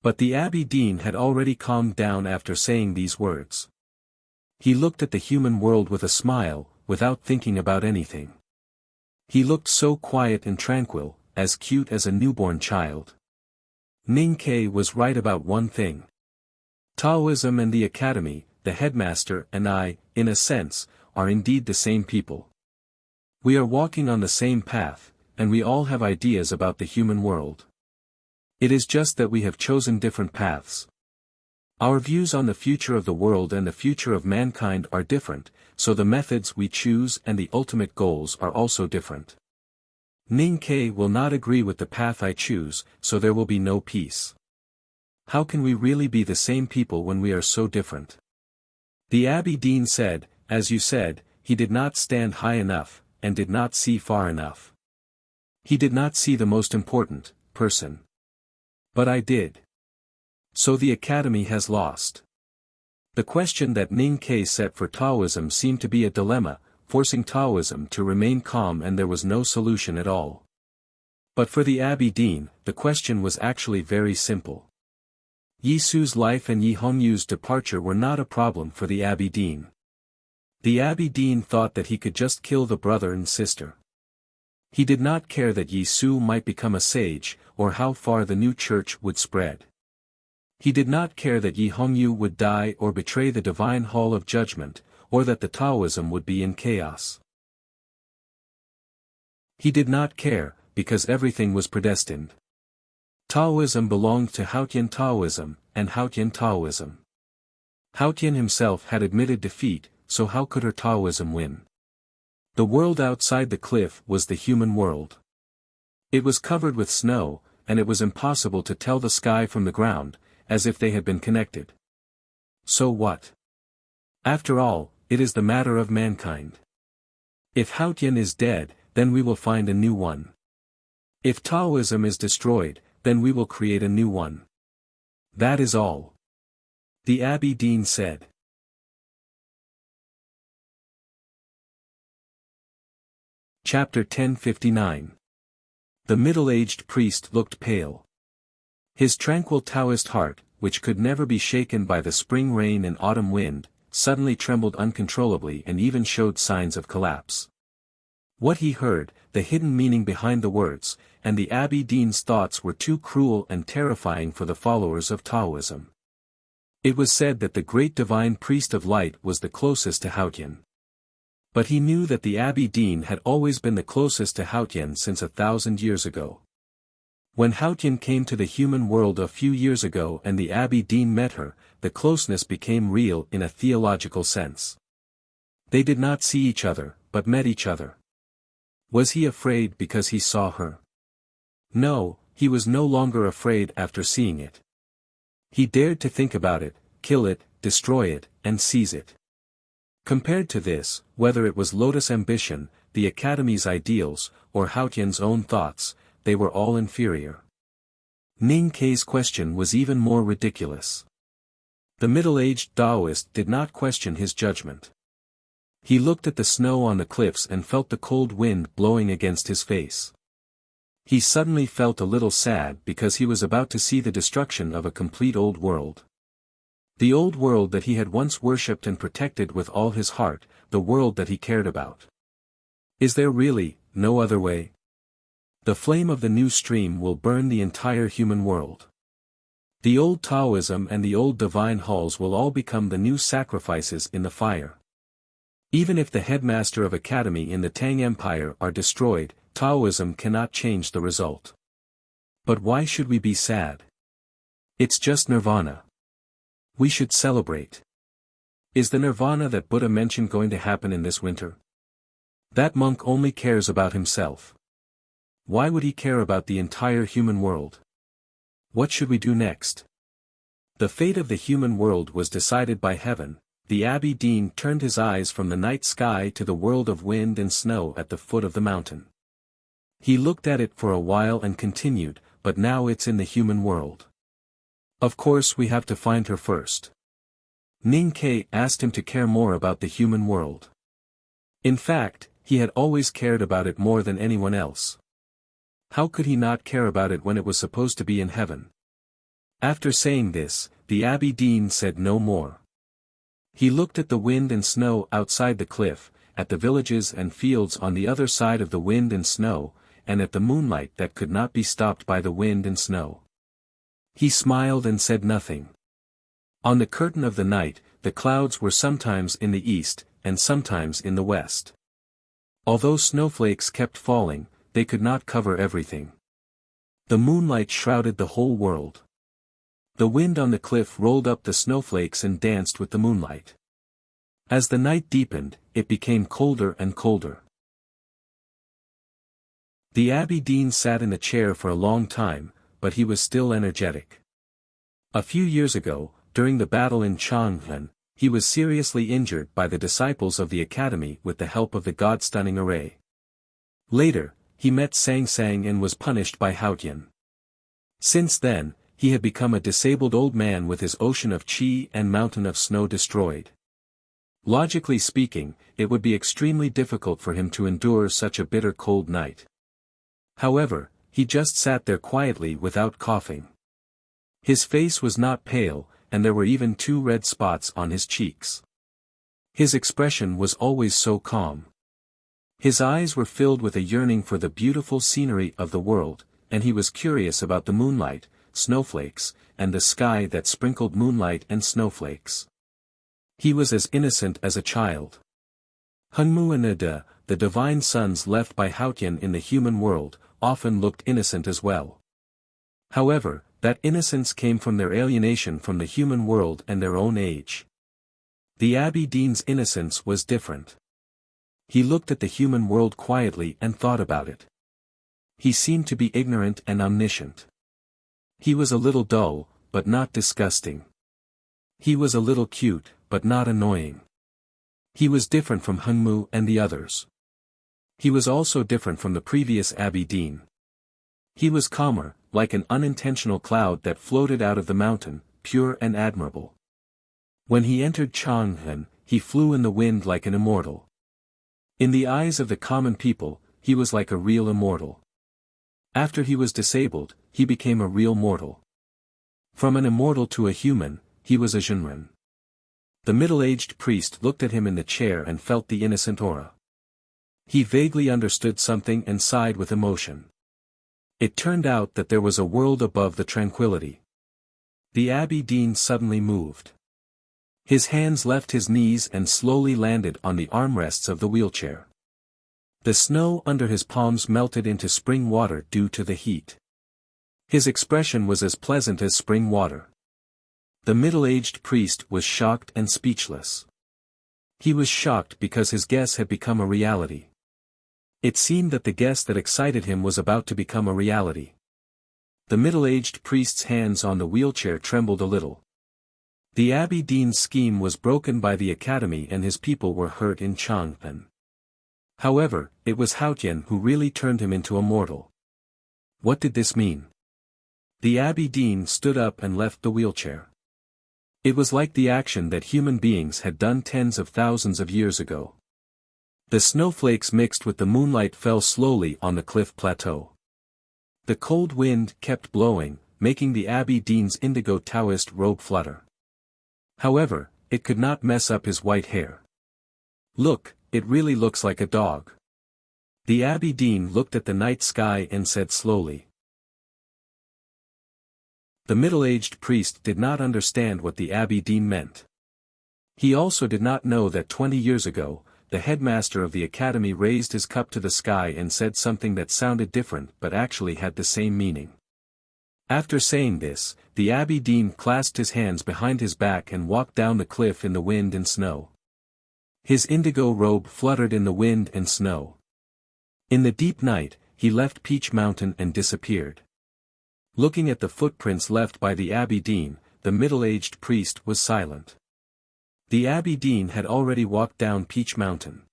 But the Abbey Dean had already calmed down after saying these words. He looked at the human world with a smile, without thinking about anything. He looked so quiet and tranquil, as cute as a newborn child. Ning Ke was right about one thing. Taoism and the Academy, the headmaster and I, in a sense, are indeed the same people. We are walking on the same path, and we all have ideas about the human world. It is just that we have chosen different paths. Our views on the future of the world and the future of mankind are different, so the methods we choose and the ultimate goals are also different. Ning Ke will not agree with the path I choose, so there will be no peace. How can we really be the same people when we are so different? The Abbey Dean said, as you said, he did not stand high enough, and did not see far enough. He did not see the most important person. But I did. So the Academy has lost. The question that Ning Ke set for Taoism seemed to be a dilemma, forcing Taoism to remain calm, and there was no solution at all. But for the Abbey Dean, the question was actually very simple. Yi Su's life and Yi Hongyu's departure were not a problem for the Abbey Dean. The Abbey Dean thought that he could just kill the brother and sister. He did not care that Yi Su might become a sage, or how far the new church would spread. He did not care that Yi Hongyu would die or betray the divine hall of judgment, or that the Taoism would be in chaos. He did not care, because everything was predestined. Taoism belonged to Haotian Taoism, and Haotian Taoism. Haotian himself had admitted defeat, so how could her Taoism win? The world outside the cliff was the human world. It was covered with snow, and it was impossible to tell the sky from the ground, as if they had been connected. So what? After all, it is the matter of mankind. If Haotian is dead, then we will find a new one. If Taoism is destroyed, then we will create a new one. That is all. The Abbey Dean said. Chapter 1059. The middle-aged priest looked pale. His tranquil Taoist heart, which could never be shaken by the spring rain and autumn wind, suddenly trembled uncontrollably and even showed signs of collapse. What he heard, the hidden meaning behind the words, and the Abbey Dean's thoughts were too cruel and terrifying for the followers of Taoism. It was said that the great divine priest of light was the closest to Haotian. But he knew that the Abbey Dean had always been the closest to Haotian since 1,000 years ago. When Haotian came to the human world a few years ago and the Abbey Dean met her, the closeness became real in a theological sense. They did not see each other, but met each other. Was he afraid because he saw her? No, he was no longer afraid after seeing it. He dared to think about it, kill it, destroy it, and seize it. Compared to this, whether it was Lotus ambition, the Academy's ideals, or Haotian's own thoughts, they were all inferior. Ning Kei's question was even more ridiculous. The middle-aged Taoist did not question his judgment. He looked at the snow on the cliffs and felt the cold wind blowing against his face. He suddenly felt a little sad because he was about to see the destruction of a complete old world. The old world that he had once worshipped and protected with all his heart, the world that he cared about. Is there really no other way? The flame of the new stream will burn the entire human world. The old Taoism and the old divine halls will all become the new sacrifices in the fire. Even if the headmaster of academy in the Tang Empire are destroyed, Taoism cannot change the result. But why should we be sad? It's just nirvana. We should celebrate. Is the nirvana that Buddha mentioned going to happen in this winter? That monk only cares about himself. Why would he care about the entire human world? What should we do next? The fate of the human world was decided by heaven. The Abbey Dean turned his eyes from the night sky to the world of wind and snow at the foot of the mountain. He looked at it for a while and continued, but now it's in the human world. Of course we have to find her first. Ning Kei asked him to care more about the human world. In fact, he had always cared about it more than anyone else. How could he not care about it when it was supposed to be in heaven? After saying this, the Abbey Dean said no more. He looked at the wind and snow outside the cliff, at the villages and fields on the other side of the wind and snow, and at the moonlight that could not be stopped by the wind and snow. He smiled and said nothing. On the curtain of the night, the clouds were sometimes in the east, and sometimes in the west. Although snowflakes kept falling, they could not cover everything. The moonlight shrouded the whole world. The wind on the cliff rolled up the snowflakes and danced with the moonlight. As the night deepened, it became colder and colder. The Abbey Dean sat in the chair for a long time, but he was still energetic. A few years ago, during the battle in Chang'an, he was seriously injured by the disciples of the academy with the help of the God-stunning array. Later, he met Sang Sang and was punished by Haotian. Since then, he had become a disabled old man with his ocean of qi and mountain of snow destroyed. Logically speaking, it would be extremely difficult for him to endure such a bitter cold night. However, he just sat there quietly without coughing. His face was not pale, and there were even 2 red spots on his cheeks. His expression was always so calm. His eyes were filled with a yearning for the beautiful scenery of the world, and he was curious about the moonlight, snowflakes, and the sky that sprinkled moonlight and snowflakes. He was as innocent as a child. Hengmu and Nada, the divine sons left by Haotian in the human world, often looked innocent as well. However, that innocence came from their alienation from the human world and their own age. The Abbey Dean's innocence was different. He looked at the human world quietly and thought about it. He seemed to be ignorant and omniscient. He was a little dull, but not disgusting. He was a little cute, but not annoying. He was different from Hengmu and the others. He was also different from the previous Abbey Dean. He was calmer, like an unintentional cloud that floated out of the mountain, pure and admirable. When he entered Chang'an, he flew in the wind like an immortal. In the eyes of the common people, he was like a real immortal. After he was disabled, he became a real mortal. From an immortal to a human, he was a Zhenren. The middle-aged priest looked at him in the chair and felt the innocent aura. He vaguely understood something and sighed with emotion. It turned out that there was a world above the tranquility. The Abbey Dean suddenly moved. His hands left his knees and slowly landed on the armrests of the wheelchair. The snow under his palms melted into spring water due to the heat. His expression was as pleasant as spring water. The middle-aged priest was shocked and speechless. He was shocked because his guess had become a reality. It seemed that the guess that excited him was about to become a reality. The middle-aged priest's hands on the wheelchair trembled a little. The Abbey Dean's scheme was broken by the academy and his people were hurt in Chang'an. However, it was Haotian who really turned him into a mortal. What did this mean? The Abbey Dean stood up and left the wheelchair. It was like the action that human beings had done tens of thousands of years ago. The snowflakes mixed with the moonlight fell slowly on the cliff plateau. The cold wind kept blowing, making the Abbey Dean's indigo Taoist robe flutter. However, it could not mess up his white hair. Look, it really looks like a dog. The Abbey Dean looked at the night sky and said slowly. The middle-aged priest did not understand what the Abbey Dean meant. He also did not know that 20 years ago, the headmaster of the academy raised his cup to the sky and said something that sounded different but actually had the same meaning. After saying this, the Abbey Dean clasped his hands behind his back and walked down the cliff in the wind and snow. His indigo robe fluttered in the wind and snow. In the deep night, he left Peach Mountain and disappeared. Looking at the footprints left by the Abbey Dean, the middle-aged priest was silent. The Abbey Dean had already walked down Peach Mountain.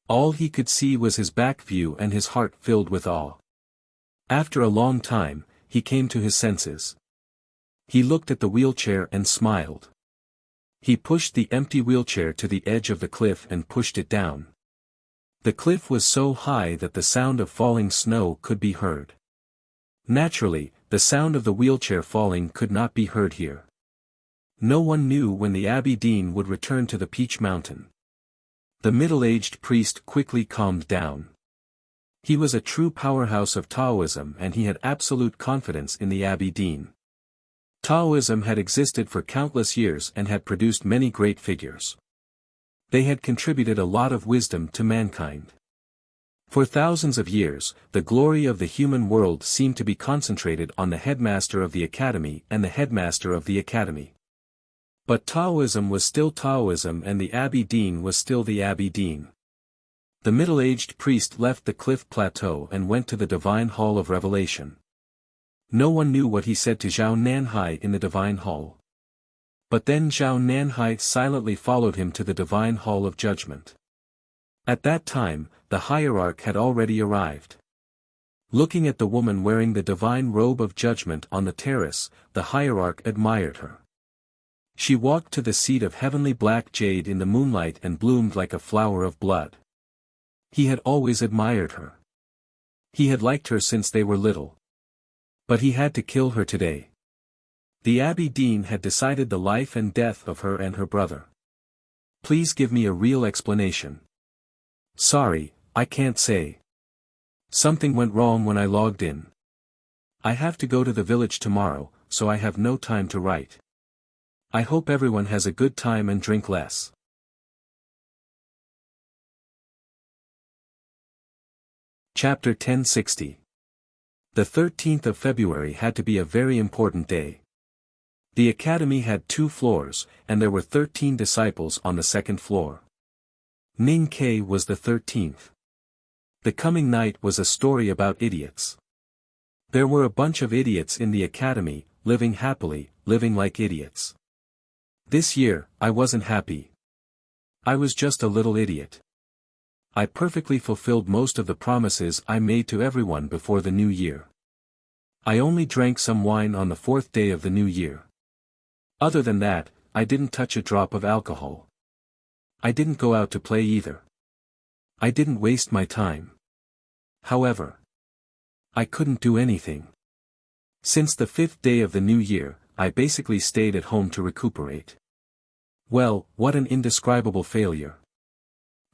All he could see was his back view and his heart filled with awe. After a long time, he came to his senses. He looked at the wheelchair and smiled. He pushed the empty wheelchair to the edge of the cliff and pushed it down. The cliff was so high that the sound of falling snow could be heard. Naturally, the sound of the wheelchair falling could not be heard here. No one knew when the Abbey Dean would return to the Peach Mountain. The middle-aged priest quickly calmed down. He was a true powerhouse of Taoism and he had absolute confidence in the Abbey Dean. Taoism had existed for countless years and had produced many great figures. They had contributed a lot of wisdom to mankind. For thousands of years, the glory of the human world seemed to be concentrated on the headmaster of the academy and the headmaster of the academy. But Taoism was still Taoism and the Abbey Dean was still the Abbey Dean. The middle-aged priest left the cliff plateau and went to the Divine Hall of Revelation. No one knew what he said to Zhao Nanhai in the Divine Hall. But then Zhao Nanhai silently followed him to the Divine Hall of Judgment. At that time, the hierarch had already arrived. Looking at the woman wearing the divine robe of judgment on the terrace, the hierarch admired her. She walked to the seat of heavenly black jade in the moonlight and bloomed like a flower of blood. He had always admired her. He had liked her since they were little. But he had to kill her today. The Abbey Dean had decided the life and death of her and her brother. Please give me a real explanation. Sorry, I can't say. Something went wrong when I logged in. I have to go to the village tomorrow, so I have no time to write. I hope everyone has a good time and drink less. Chapter 1060. The 13th of February had to be a very important day. The academy had 2 floors, and there were 13 disciples on the second floor. Ning Ke was the 13th. The coming night was a story about idiots. There were a bunch of idiots in the academy, living happily, living like idiots. This year, I wasn't happy. I was just a little idiot. I perfectly fulfilled most of the promises I made to everyone before the new year. I only drank some wine on the 4th day of the new year. Other than that, I didn't touch a drop of alcohol. I didn't go out to play either. I didn't waste my time. However, I couldn't do anything. Since the 5th day of the new year, I basically stayed at home to recuperate. Well, what an indescribable failure.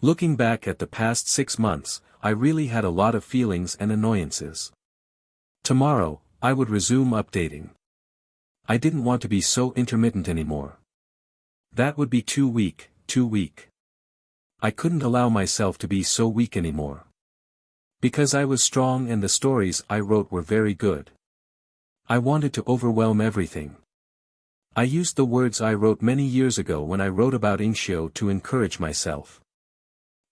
Looking back at the past 6 months, I really had a lot of feelings and annoyances. Tomorrow, I would resume updating. I didn't want to be so intermittent anymore. That would be too weak, too weak. I couldn't allow myself to be so weak anymore. Because I was strong and the stories I wrote were very good. I wanted to overwhelm everything. I used the words I wrote many years ago when I wrote about Inshio to encourage myself.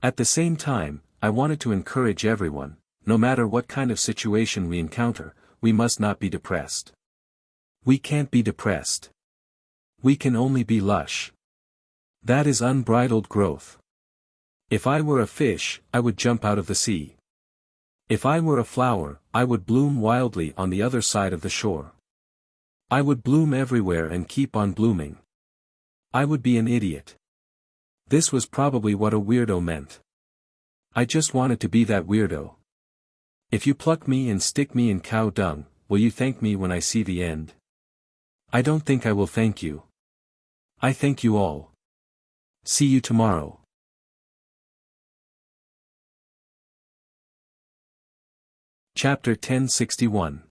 At the same time, I wanted to encourage everyone, no matter what kind of situation we encounter, we must not be depressed. We can't be depressed. We can only be lush. That is unbridled growth. If I were a fish, I would jump out of the sea. If I were a flower, I would bloom wildly on the other side of the shore. I would bloom everywhere and keep on blooming. I would be an idiot. This was probably what a weirdo meant. I just wanted to be that weirdo. If you pluck me and stick me in cow dung, will you thank me when I see the end? I don't think I will thank you. I thank you all. See you tomorrow. Chapter 1061.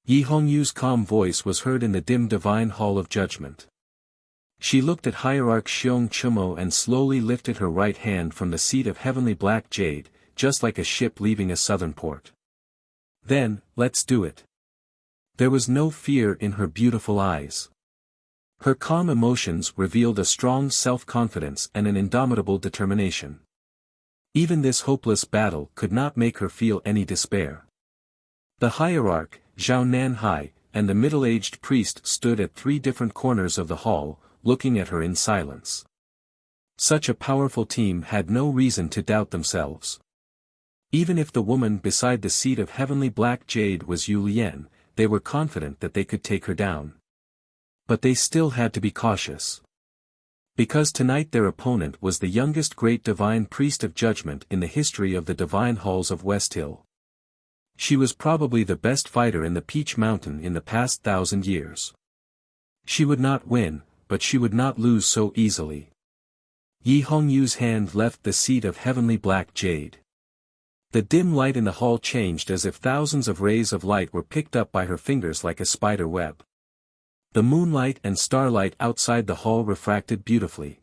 Yi Hongyu's calm voice was heard in the dim divine hall of judgment. She looked at Hierarch Xiong Chumo and slowly lifted her right hand from the seat of heavenly black jade, just like a ship leaving a southern port. Then, let's do it. There was no fear in her beautiful eyes. Her calm emotions revealed a strong self-confidence and an indomitable determination. Even this hopeless battle could not make her feel any despair. The hierarch, Zhao Nanhai, and the middle-aged priest stood at 3 different corners of the hall, looking at her in silence. Such a powerful team had no reason to doubt themselves. Even if the woman beside the seat of heavenly black jade was Yu Lian, they were confident that they could take her down. But they still had to be cautious. Because tonight their opponent was the youngest great divine priest of judgment in the history of the divine halls of West Hill. She was probably the best fighter in the Peach Mountain in the past 1,000 years. She would not win, but she would not lose so easily. Yi Hongyu's hand left the seat of heavenly black jade. The dim light in the hall changed as if thousands of rays of light were picked up by her fingers like a spider web. The moonlight and starlight outside the hall refracted beautifully.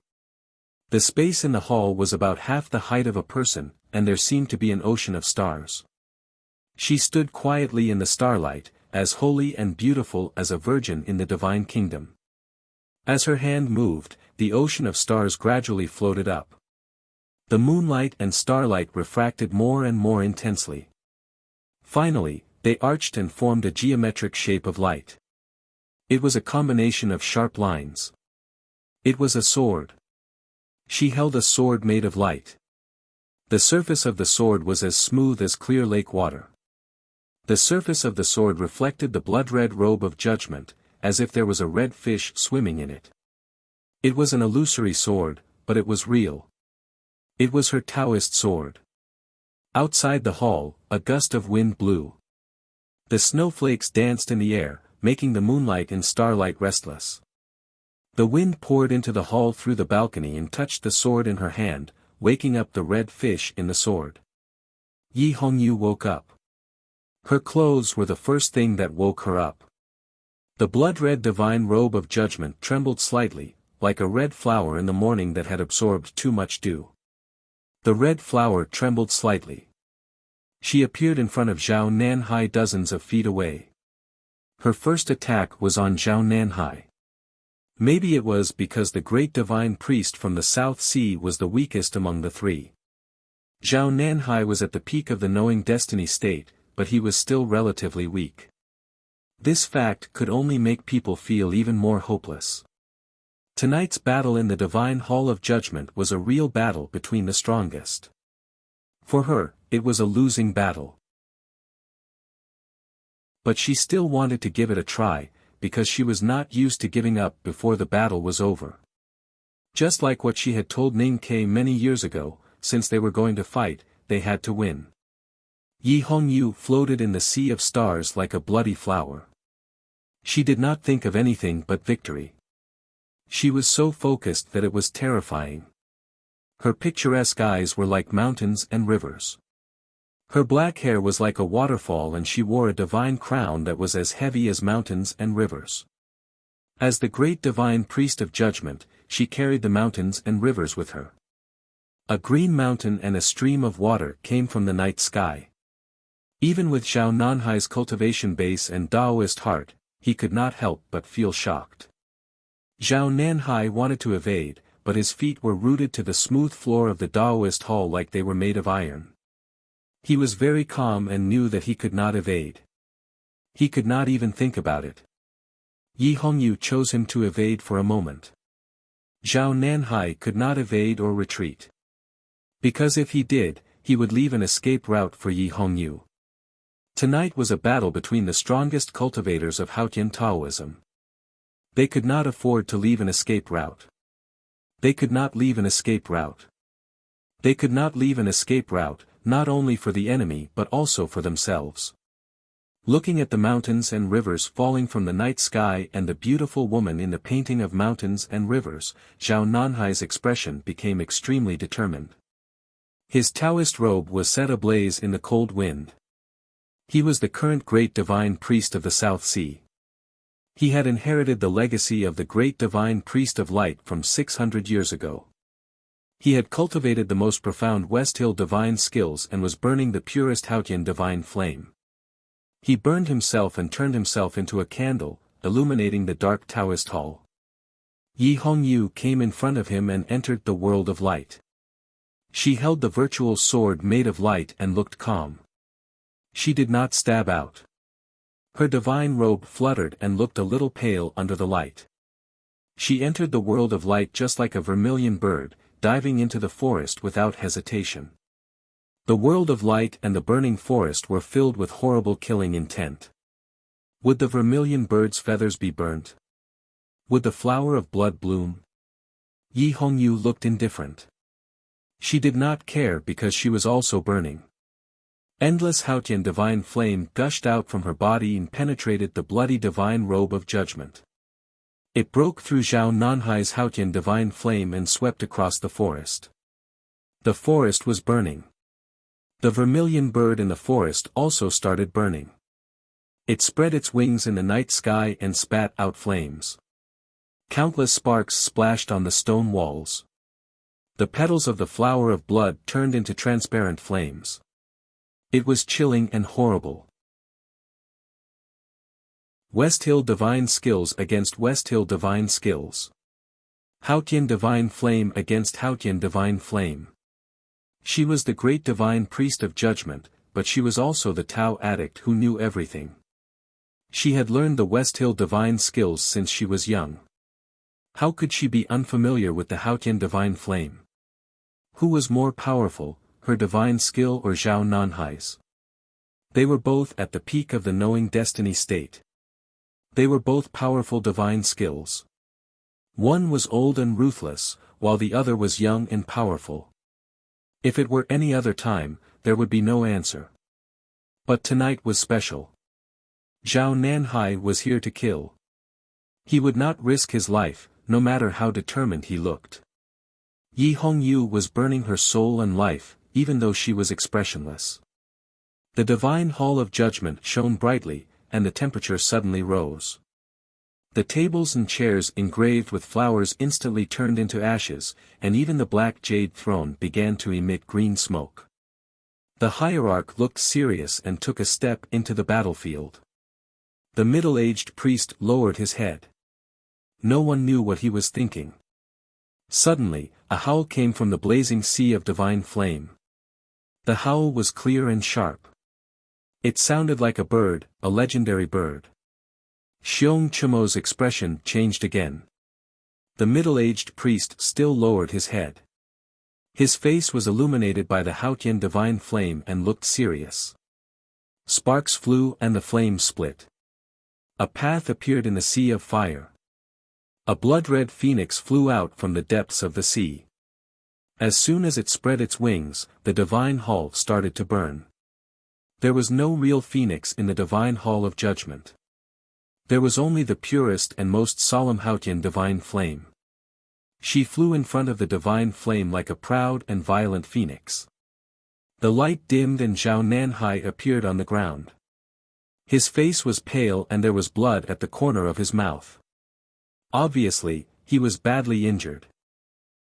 The space in the hall was about half the height of a person, and there seemed to be an ocean of stars. She stood quietly in the starlight, as holy and beautiful as a virgin in the divine kingdom. As her hand moved, the ocean of stars gradually floated up. The moonlight and starlight refracted more and more intensely. Finally, they arched and formed a geometric shape of light. It was a combination of sharp lines. It was a sword. She held a sword made of light. The surface of the sword was as smooth as clear lake water. The surface of the sword reflected the blood-red robe of judgment, as if there was a red fish swimming in it. It was an illusory sword, but it was real. It was her Taoist sword. Outside the hall, a gust of wind blew. The snowflakes danced in the air, making the moonlight and starlight restless. The wind poured into the hall through the balcony and touched the sword in her hand, waking up the red fish in the sword. Yi Hongyu woke up. Her clothes were the first thing that woke her up. The blood-red divine robe of judgment trembled slightly, like a red flower in the morning that had absorbed too much dew. The red flower trembled slightly. She appeared in front of Zhao Nanhai dozens of feet away. Her first attack was on Zhao Nanhai. Maybe it was because the great divine priest from the South Sea was the weakest among the 3. Zhao Nanhai was at the peak of the knowing destiny state, but he was still relatively weak. This fact could only make people feel even more hopeless. Tonight's battle in the divine hall of judgment was a real battle between the strongest. For her, it was a losing battle. But she still wanted to give it a try, because she was not used to giving up before the battle was over. Just like what she had told Ning Ke many years ago, since they were going to fight, they had to win. Yi Hongyu floated in the sea of stars like a bloody flower. She did not think of anything but victory. She was so focused that it was terrifying. Her picturesque eyes were like mountains and rivers. Her black hair was like a waterfall, and she wore a divine crown that was as heavy as mountains and rivers. As the great divine priest of judgment, she carried the mountains and rivers with her. A green mountain and a stream of water came from the night sky. Even with Zhao Nanhai's cultivation base and Taoist heart, he could not help but feel shocked. Zhao Nanhai wanted to evade, but his feet were rooted to the smooth floor of the Taoist hall like they were made of iron. He was very calm and knew that he could not evade. He could not even think about it. Yi Hongyu chose him to evade for a moment. Zhao Nanhai could not evade or retreat. Because if he did, he would leave an escape route for Yi Hongyu. Tonight was a battle between the strongest cultivators of Haotian Taoism. They could not afford to leave an escape route. They could not leave an escape route. They could not leave an escape route, not only for the enemy but also for themselves. Looking at the mountains and rivers falling from the night sky and the beautiful woman in the painting of mountains and rivers, Zhao Nanhai's expression became extremely determined. His Taoist robe was set ablaze in the cold wind. He was the current great divine priest of the South Sea. He had inherited the legacy of the great divine priest of light from 600 years ago. He had cultivated the most profound West Hill divine skills and was burning the purest Haotian divine flame. He burned himself and turned himself into a candle, illuminating the dark Taoist hall. Yi Hongyu came in front of him and entered the world of light. She held the virtual sword made of light and looked calm. She did not stab out. Her divine robe fluttered and looked a little pale under the light. She entered the world of light just like a vermilion bird, diving into the forest without hesitation. The world of light and the burning forest were filled with horrible killing intent. Would the vermilion bird's feathers be burnt? Would the flower of blood bloom? Yi Hongyu looked indifferent. She did not care because she was also burning. Endless Haotian divine flame gushed out from her body and penetrated the bloody divine robe of judgment. It broke through Zhao Nanhai's Haotian divine flame and swept across the forest. The forest was burning. The vermilion bird in the forest also started burning. It spread its wings in the night sky and spat out flames. Countless sparks splashed on the stone walls. The petals of the flower of blood turned into transparent flames. It was chilling and horrible. West Hill divine skills against West Hill divine skills. Haotian divine flame against Haotian divine flame. She was the great divine priest of judgment, but she was also the Tao addict who knew everything. She had learned the West Hill divine skills since she was young. How could she be unfamiliar with the Haotian divine flame? Who was more powerful, her divine skill or Zhao Nanhai's? They were both at the peak of the knowing destiny state. They were both powerful divine skills. One was old and ruthless, while the other was young and powerful. If it were any other time, there would be no answer. But tonight was special. Zhao Nanhai was here to kill. He would not risk his life, no matter how determined he looked. Yi Hongyu was burning her soul and life, even though she was expressionless. The divine hall of judgment shone brightly, and the temperature suddenly rose. The tables and chairs engraved with flowers instantly turned into ashes, and even the black jade throne began to emit green smoke. The hierarch looked serious and took a step into the battlefield. The middle-aged priest lowered his head. No one knew what he was thinking. Suddenly, a howl came from the blazing sea of divine flame. The howl was clear and sharp. It sounded like a bird, a legendary bird. Xiong Chumo's expression changed again. The middle-aged priest still lowered his head. His face was illuminated by the Haotian divine flame and looked serious. Sparks flew and the flame split. A path appeared in the sea of fire. A blood-red phoenix flew out from the depths of the sea. As soon as it spread its wings, the divine hall started to burn. There was no real phoenix in the divine hall of judgment. There was only the purest and most solemn Haotian divine flame. She flew in front of the divine flame like a proud and violent phoenix. The light dimmed and Zhao Nanhai appeared on the ground. His face was pale and there was blood at the corner of his mouth. Obviously, he was badly injured.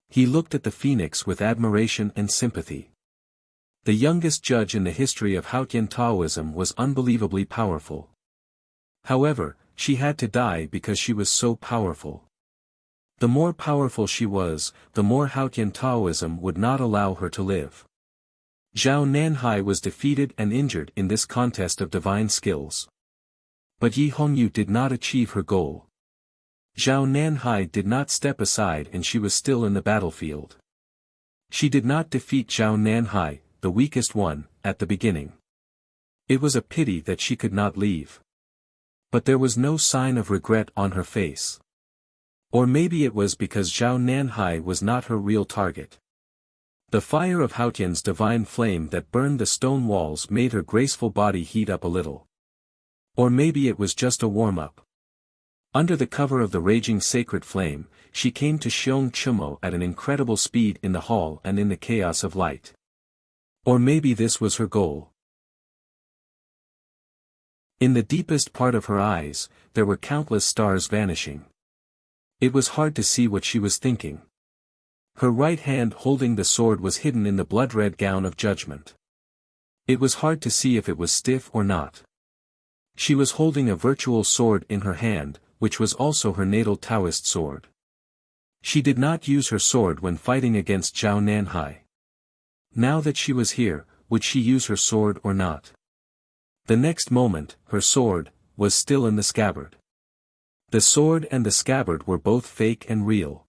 He looked at the phoenix with admiration and sympathy. The youngest judge in the history of Haotian Taoism was unbelievably powerful. However, she had to die because she was so powerful. The more powerful she was, the more Haotian Taoism would not allow her to live. Zhao Nanhai was defeated and injured in this contest of divine skills. But Yi Hongyu did not achieve her goal. Zhao Nanhai did not step aside and she was still in the battlefield. She did not defeat Zhao Nanhai, the weakest one, at the beginning. It was a pity that she could not leave. But there was no sign of regret on her face. Or maybe it was because Zhao Nanhai was not her real target. The fire of Haotian's divine flame that burned the stone walls made her graceful body heat up a little. Or maybe it was just a warm-up. Under the cover of the raging sacred flame, she came to Xiong Chumo at an incredible speed in the hall and in the chaos of light. Or maybe this was her goal. In the deepest part of her eyes, there were countless stars vanishing. It was hard to see what she was thinking. Her right hand holding the sword was hidden in the blood-red gown of judgment. It was hard to see if it was stiff or not. She was holding a virtual sword in her hand, which was also her natal Taoist sword. She did not use her sword when fighting against Zhao Nanhai. Now that she was here, would she use her sword or not? The next moment, her sword was still in the scabbard. The sword and the scabbard were both fake and real.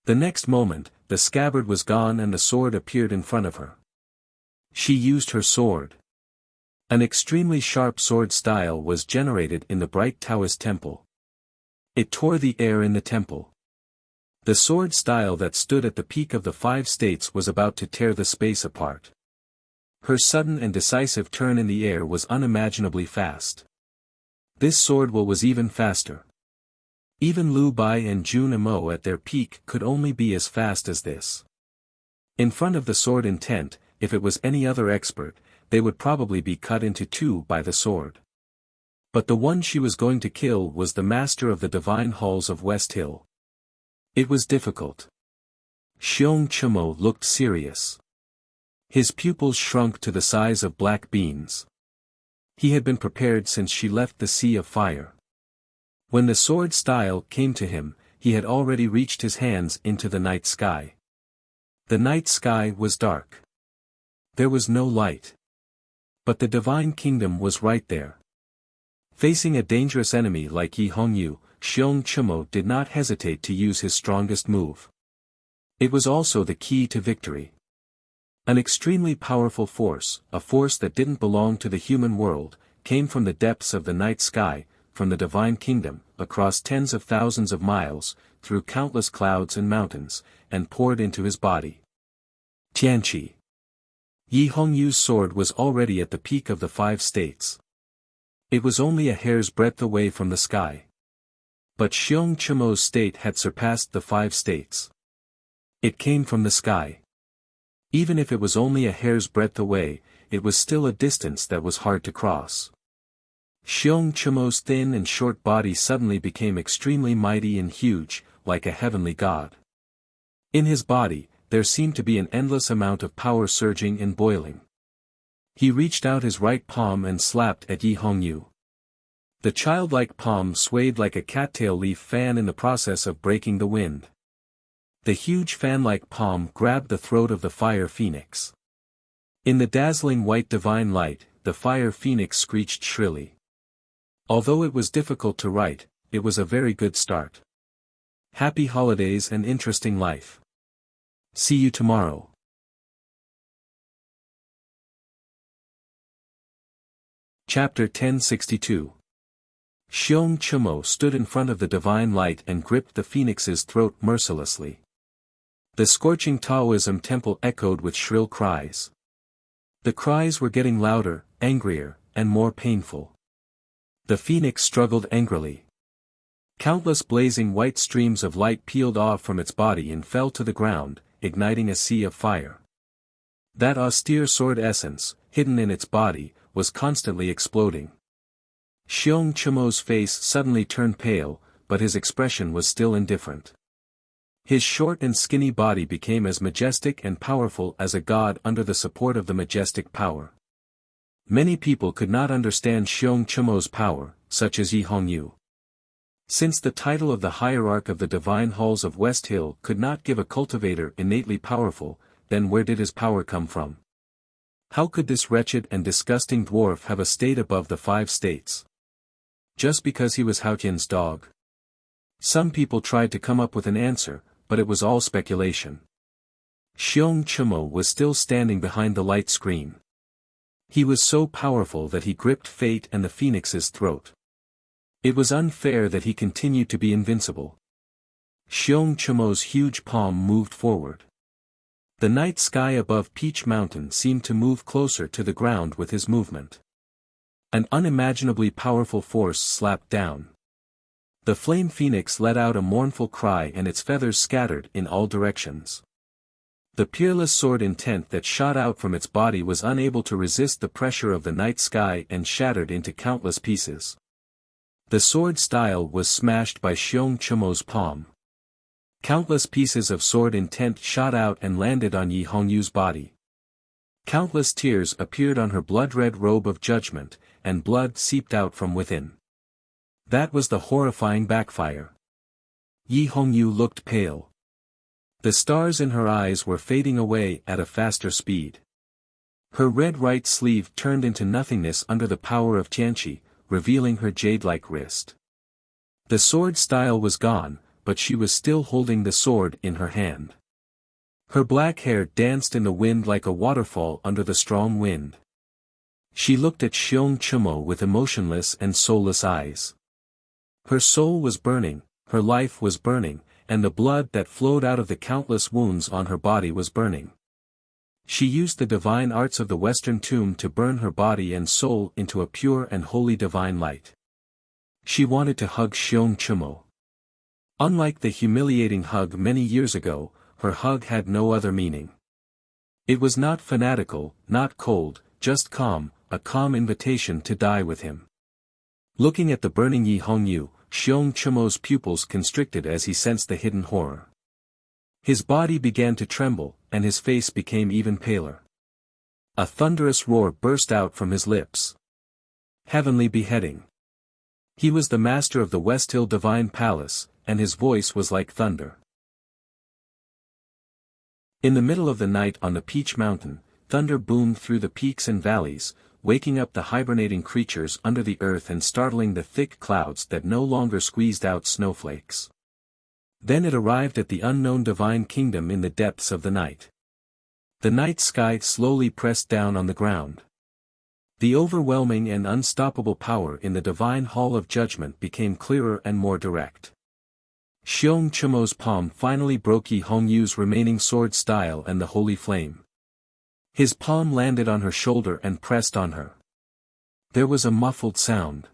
The next moment, the scabbard was gone and the sword appeared in front of her. She used her sword. An extremely sharp sword style was generated in the bright Taoist temple. It tore the air in the temple. The sword style that stood at the peak of the 5 states was about to tear the space apart. Her sudden and decisive turn in the air was unimaginably fast. This sword will was even faster. Even Liu Bai and Jun Imo at their peak could only be as fast as this. In front of the sword intent, if it was any other expert, they would probably be cut into 2 by the sword. But the one she was going to kill was the master of the divine halls of West Hill. It was difficult. Xiong Chumo looked serious. His pupils shrunk to the size of black beans. He had been prepared since she left the sea of fire. When the sword style came to him, he had already reached his hands into the night sky. The night sky was dark. There was no light. But the divine kingdom was right there. Facing a dangerous enemy like Yi Hongyu, Xiong Chumo did not hesitate to use his strongest move. It was also the key to victory. An extremely powerful force, a force that didn't belong to the human world, came from the depths of the night sky, from the divine kingdom, across tens of thousands of miles, through countless clouds and mountains, and poured into his body. Tianqi. Yi Hongyu's sword was already at the peak of the 5 states. It was only a hair's breadth away from the sky. But Xiong Chumo's state had surpassed the 5 states. It came from the sky. Even if it was only a hair's breadth away, it was still a distance that was hard to cross. Xiong Chumo's thin and short body suddenly became extremely mighty and huge, like a heavenly god. In his body, there seemed to be an endless amount of power surging and boiling. He reached out his right palm and slapped at Yi Hongyu. The childlike palm swayed like a cattail leaf fan in the process of breaking the wind. The huge fan-like palm grabbed the throat of the fire phoenix. In the dazzling white divine light, the fire phoenix screeched shrilly. Although it was difficult to write, it was a very good start. Happy holidays and interesting life. See you tomorrow. Chapter 1062. Xiong Chumo stood in front of the divine light and gripped the phoenix's throat mercilessly. The scorching Taoism temple echoed with shrill cries. The cries were getting louder, angrier, and more painful. The phoenix struggled angrily. Countless blazing white streams of light peeled off from its body and fell to the ground, igniting a sea of fire. That austere sword essence, hidden in its body, was constantly exploding. Xiong Chumo's face suddenly turned pale, but his expression was still indifferent. His short and skinny body became as majestic and powerful as a god under the support of the majestic power. Many people could not understand Xiong Chumo's power, such as Yi Hongyu. Since the title of the hierarch of the divine halls of West Hill could not give a cultivator innately powerful, then where did his power come from? How could this wretched and disgusting dwarf have a state above the 5 states? Just because he was Haotian's dog? Some people tried to come up with an answer, but it was all speculation. Xiong Chumo was still standing behind the light screen. He was so powerful that he gripped fate and the phoenix's throat. It was unfair that he continued to be invincible. Xiong Chumo's huge palm moved forward. The night sky above Peach Mountain seemed to move closer to the ground with his movement. An unimaginably powerful force slapped down. The flame phoenix let out a mournful cry and its feathers scattered in all directions. The peerless sword intent that shot out from its body was unable to resist the pressure of the night sky and shattered into countless pieces. The sword style was smashed by Xiong Chumo's palm. Countless pieces of sword intent shot out and landed on Yi Hongyu's body. Countless tears appeared on her blood-red robe of judgment, and blood seeped out from within. That was the horrifying backfire. Yi Hongyu looked pale. The stars in her eyes were fading away at a faster speed. Her red right sleeve turned into nothingness under the power of Tianqi, revealing her jade-like wrist. The sword style was gone, but she was still holding the sword in her hand. Her black hair danced in the wind like a waterfall under the strong wind. She looked at Xiong Chumo with emotionless and soulless eyes. Her soul was burning, her life was burning, and the blood that flowed out of the countless wounds on her body was burning. She used the divine arts of the Western tomb to burn her body and soul into a pure and holy divine light. She wanted to hug Xiong Chumo. Unlike the humiliating hug many years ago, her hug had no other meaning. It was not fanatical, not cold, just calm, a calm invitation to die with him. Looking at the burning Yi Hongyu, Xiong Chumo's pupils constricted as he sensed the hidden horror. His body began to tremble, and his face became even paler. A thunderous roar burst out from his lips. Heavenly beheading. He was the master of the West Hill Divine Palace, and his voice was like thunder. In the middle of the night on the Peach Mountain, thunder boomed through the peaks and valleys, waking up the hibernating creatures under the earth and startling the thick clouds that no longer squeezed out snowflakes. Then it arrived at the unknown divine kingdom in the depths of the night. The night sky slowly pressed down on the ground. The overwhelming and unstoppable power in the divine hall of judgment became clearer and more direct. Xiong Chumo's palm finally broke Yi Hongyu's remaining sword style and the holy flame. His palm landed on her shoulder and pressed on her. There was a muffled sound.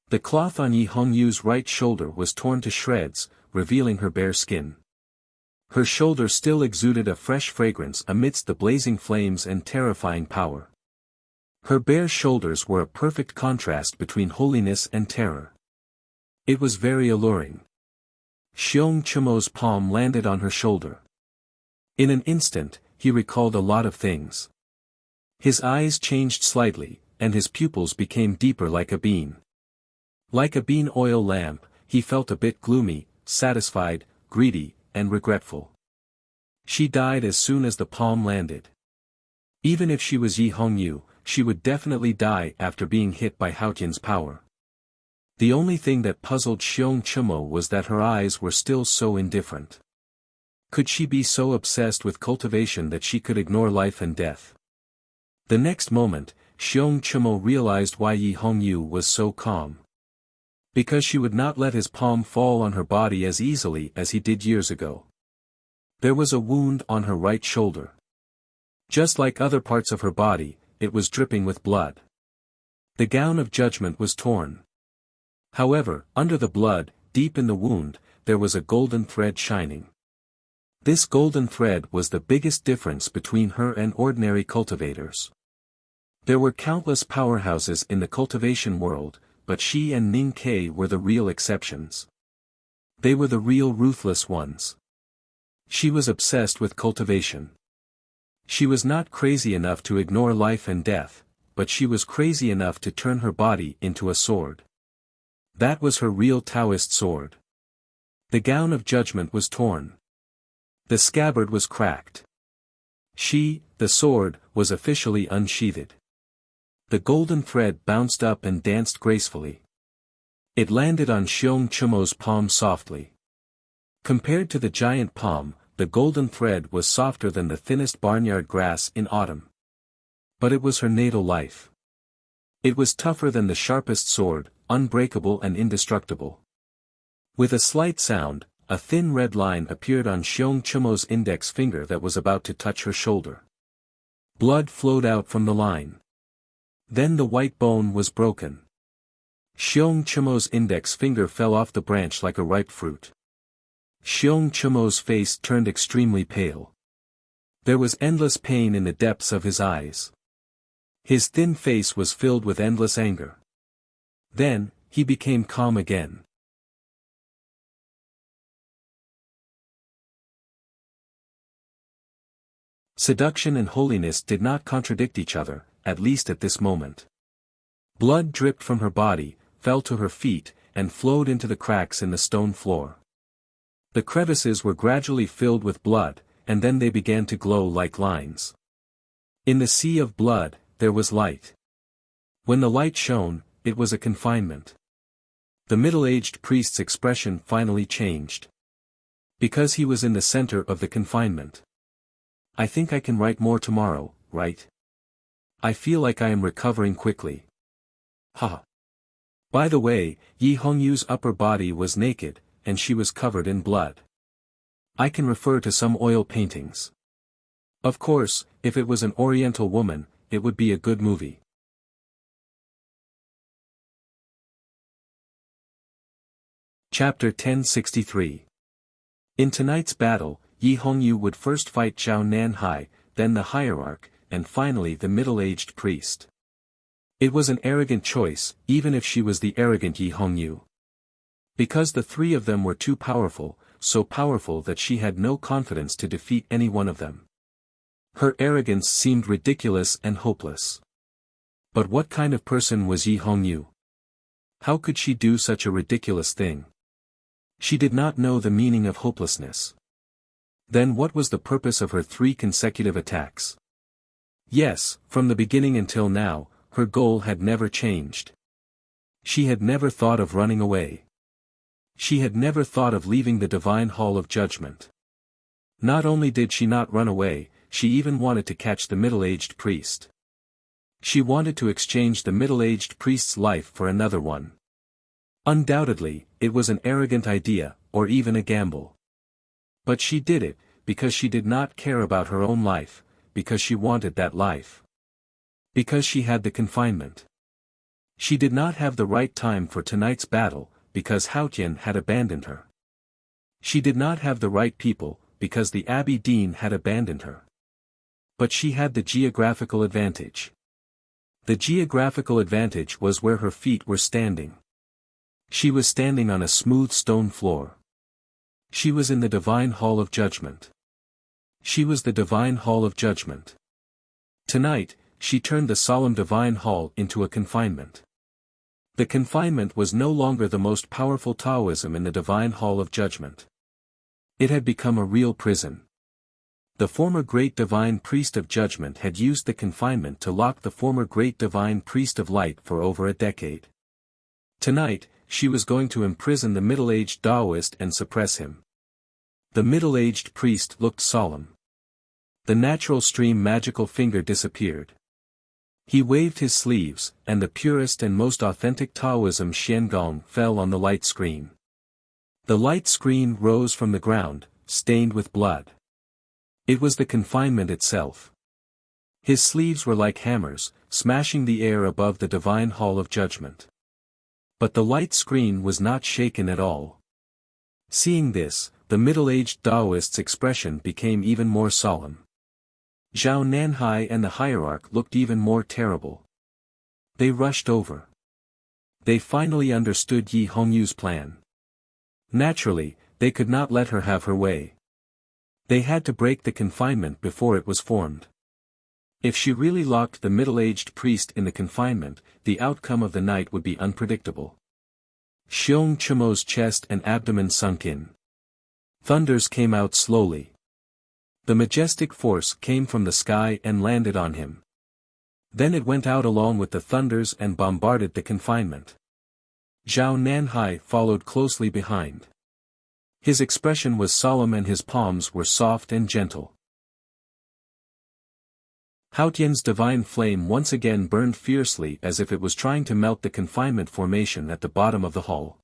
The cloth on Yi Hongyu's right shoulder was torn to shreds, revealing her bare skin. Her shoulder still exuded a fresh fragrance amidst the blazing flames and terrifying power. Her bare shoulders were a perfect contrast between holiness and terror. It was very alluring. Xiong Chumo's palm landed on her shoulder. In an instant, he recalled a lot of things. His eyes changed slightly, and his pupils became deeper like a bean. Like a bean oil lamp, he felt a bit gloomy, satisfied, greedy, and regretful. She died as soon as the palm landed. Even if she was Yi Hongyu, she would definitely die after being hit by Haotian's power. The only thing that puzzled Xiong Chumo was that her eyes were still so indifferent. Could she be so obsessed with cultivation that she could ignore life and death? The next moment, Xiong Chumo realized why Yi Hongyu was so calm. Because she would not let his palm fall on her body as easily as he did years ago. There was a wound on her right shoulder. Just like other parts of her body, it was dripping with blood. The gown of judgment was torn. However, under the blood, deep in the wound, there was a golden thread shining. This golden thread was the biggest difference between her and ordinary cultivators. There were countless powerhouses in the cultivation world, but she and Ning Kei were the real exceptions. They were the real ruthless ones. She was obsessed with cultivation. She was not crazy enough to ignore life and death, but she was crazy enough to turn her body into a sword. That was her real Taoist sword. The gown of judgment was torn. The scabbard was cracked. She, the sword, was officially unsheathed. The golden thread bounced up and danced gracefully. It landed on Xiong Chumo's palm softly. Compared to the giant palm, the golden thread was softer than the thinnest barnyard grass in autumn. But it was her natal life. It was tougher than the sharpest sword, unbreakable and indestructible. With a slight sound, a thin red line appeared on Xiong Chumo's index finger that was about to touch her shoulder. Blood flowed out from the line. Then the white bone was broken. Xiong Chumo's index finger fell off the branch like a ripe fruit. Xiong Chumo's face turned extremely pale. There was endless pain in the depths of his eyes. His thin face was filled with endless anger. Then, he became calm again. Seduction and holiness did not contradict each other, at least at this moment. Blood dripped from her body, fell to her feet, and flowed into the cracks in the stone floor. The crevices were gradually filled with blood, and then they began to glow like lines. In the sea of blood, there was light. When the light shone, it was a confinement. The middle-aged priest's expression finally changed. Because he was in the center of the confinement. I think I can write more tomorrow, right? I feel like I am recovering quickly. Ha! By the way, Yi Hongyu's upper body was naked, and she was covered in blood. I can refer to some oil paintings. Of course, if it was an Oriental woman, it would be a good movie. Chapter 1063. In tonight's battle, Yi Hongyu would first fight Zhao Nanhai, then the hierarch, and finally the middle-aged priest. It was an arrogant choice, even if she was the arrogant Yi Hongyu. Because the three of them were too powerful, so powerful that she had no confidence to defeat any one of them. Her arrogance seemed ridiculous and hopeless. But what kind of person was Yi Hongyu? How could she do such a ridiculous thing? She did not know the meaning of hopelessness. Then what was the purpose of her 3 consecutive attacks? Yes, from the beginning until now, her goal had never changed. She had never thought of running away. She had never thought of leaving the divine hall of judgment. Not only did she not run away, she even wanted to catch the middle-aged priest. She wanted to exchange the middle-aged priest's life for another one. Undoubtedly, it was an arrogant idea, or even a gamble. But she did it, because she did not care about her own life, because she wanted that life. Because she had the confinement. She did not have the right time for tonight's battle, because Haotian had abandoned her. She did not have the right people, because the Abbey Dean had abandoned her. But she had the geographical advantage. The geographical advantage was where her feet were standing. She was standing on a smooth stone floor. She was in the divine hall of judgment. She was the divine hall of judgment. Tonight, she turned the solemn divine hall into a confinement. The confinement was no longer the most powerful Taoism in the divine hall of judgment. It had become a real prison. The former great divine priest of judgment had used the confinement to lock the former great divine priest of light for over a decade. Tonight, she was going to imprison the middle-aged Taoist and suppress him. The middle-aged priest looked solemn. The natural stream magical finger disappeared. He waved his sleeves, and the purest and most authentic Taoism Xiangong fell on the light screen. The light screen rose from the ground, stained with blood. It was the confinement itself. His sleeves were like hammers, smashing the air above the divine hall of judgment. But the light screen was not shaken at all. Seeing this, the middle-aged Taoist's expression became even more solemn. Zhao Nanhai and the hierarch looked even more terrible. They rushed over. They finally understood Yi Hongyu's plan. Naturally, they could not let her have her way. They had to break the confinement before it was formed. If she really locked the middle-aged priest in the confinement, the outcome of the night would be unpredictable. Xiong Chimo's chest and abdomen sunk in. Thunders came out slowly. The majestic force came from the sky and landed on him. Then it went out along with the thunders and bombarded the confinement. Zhao Nanhai followed closely behind. His expression was solemn and his palms were soft and gentle. Haotian's divine flame once again burned fiercely as if it was trying to melt the confinement formation at the bottom of the hall.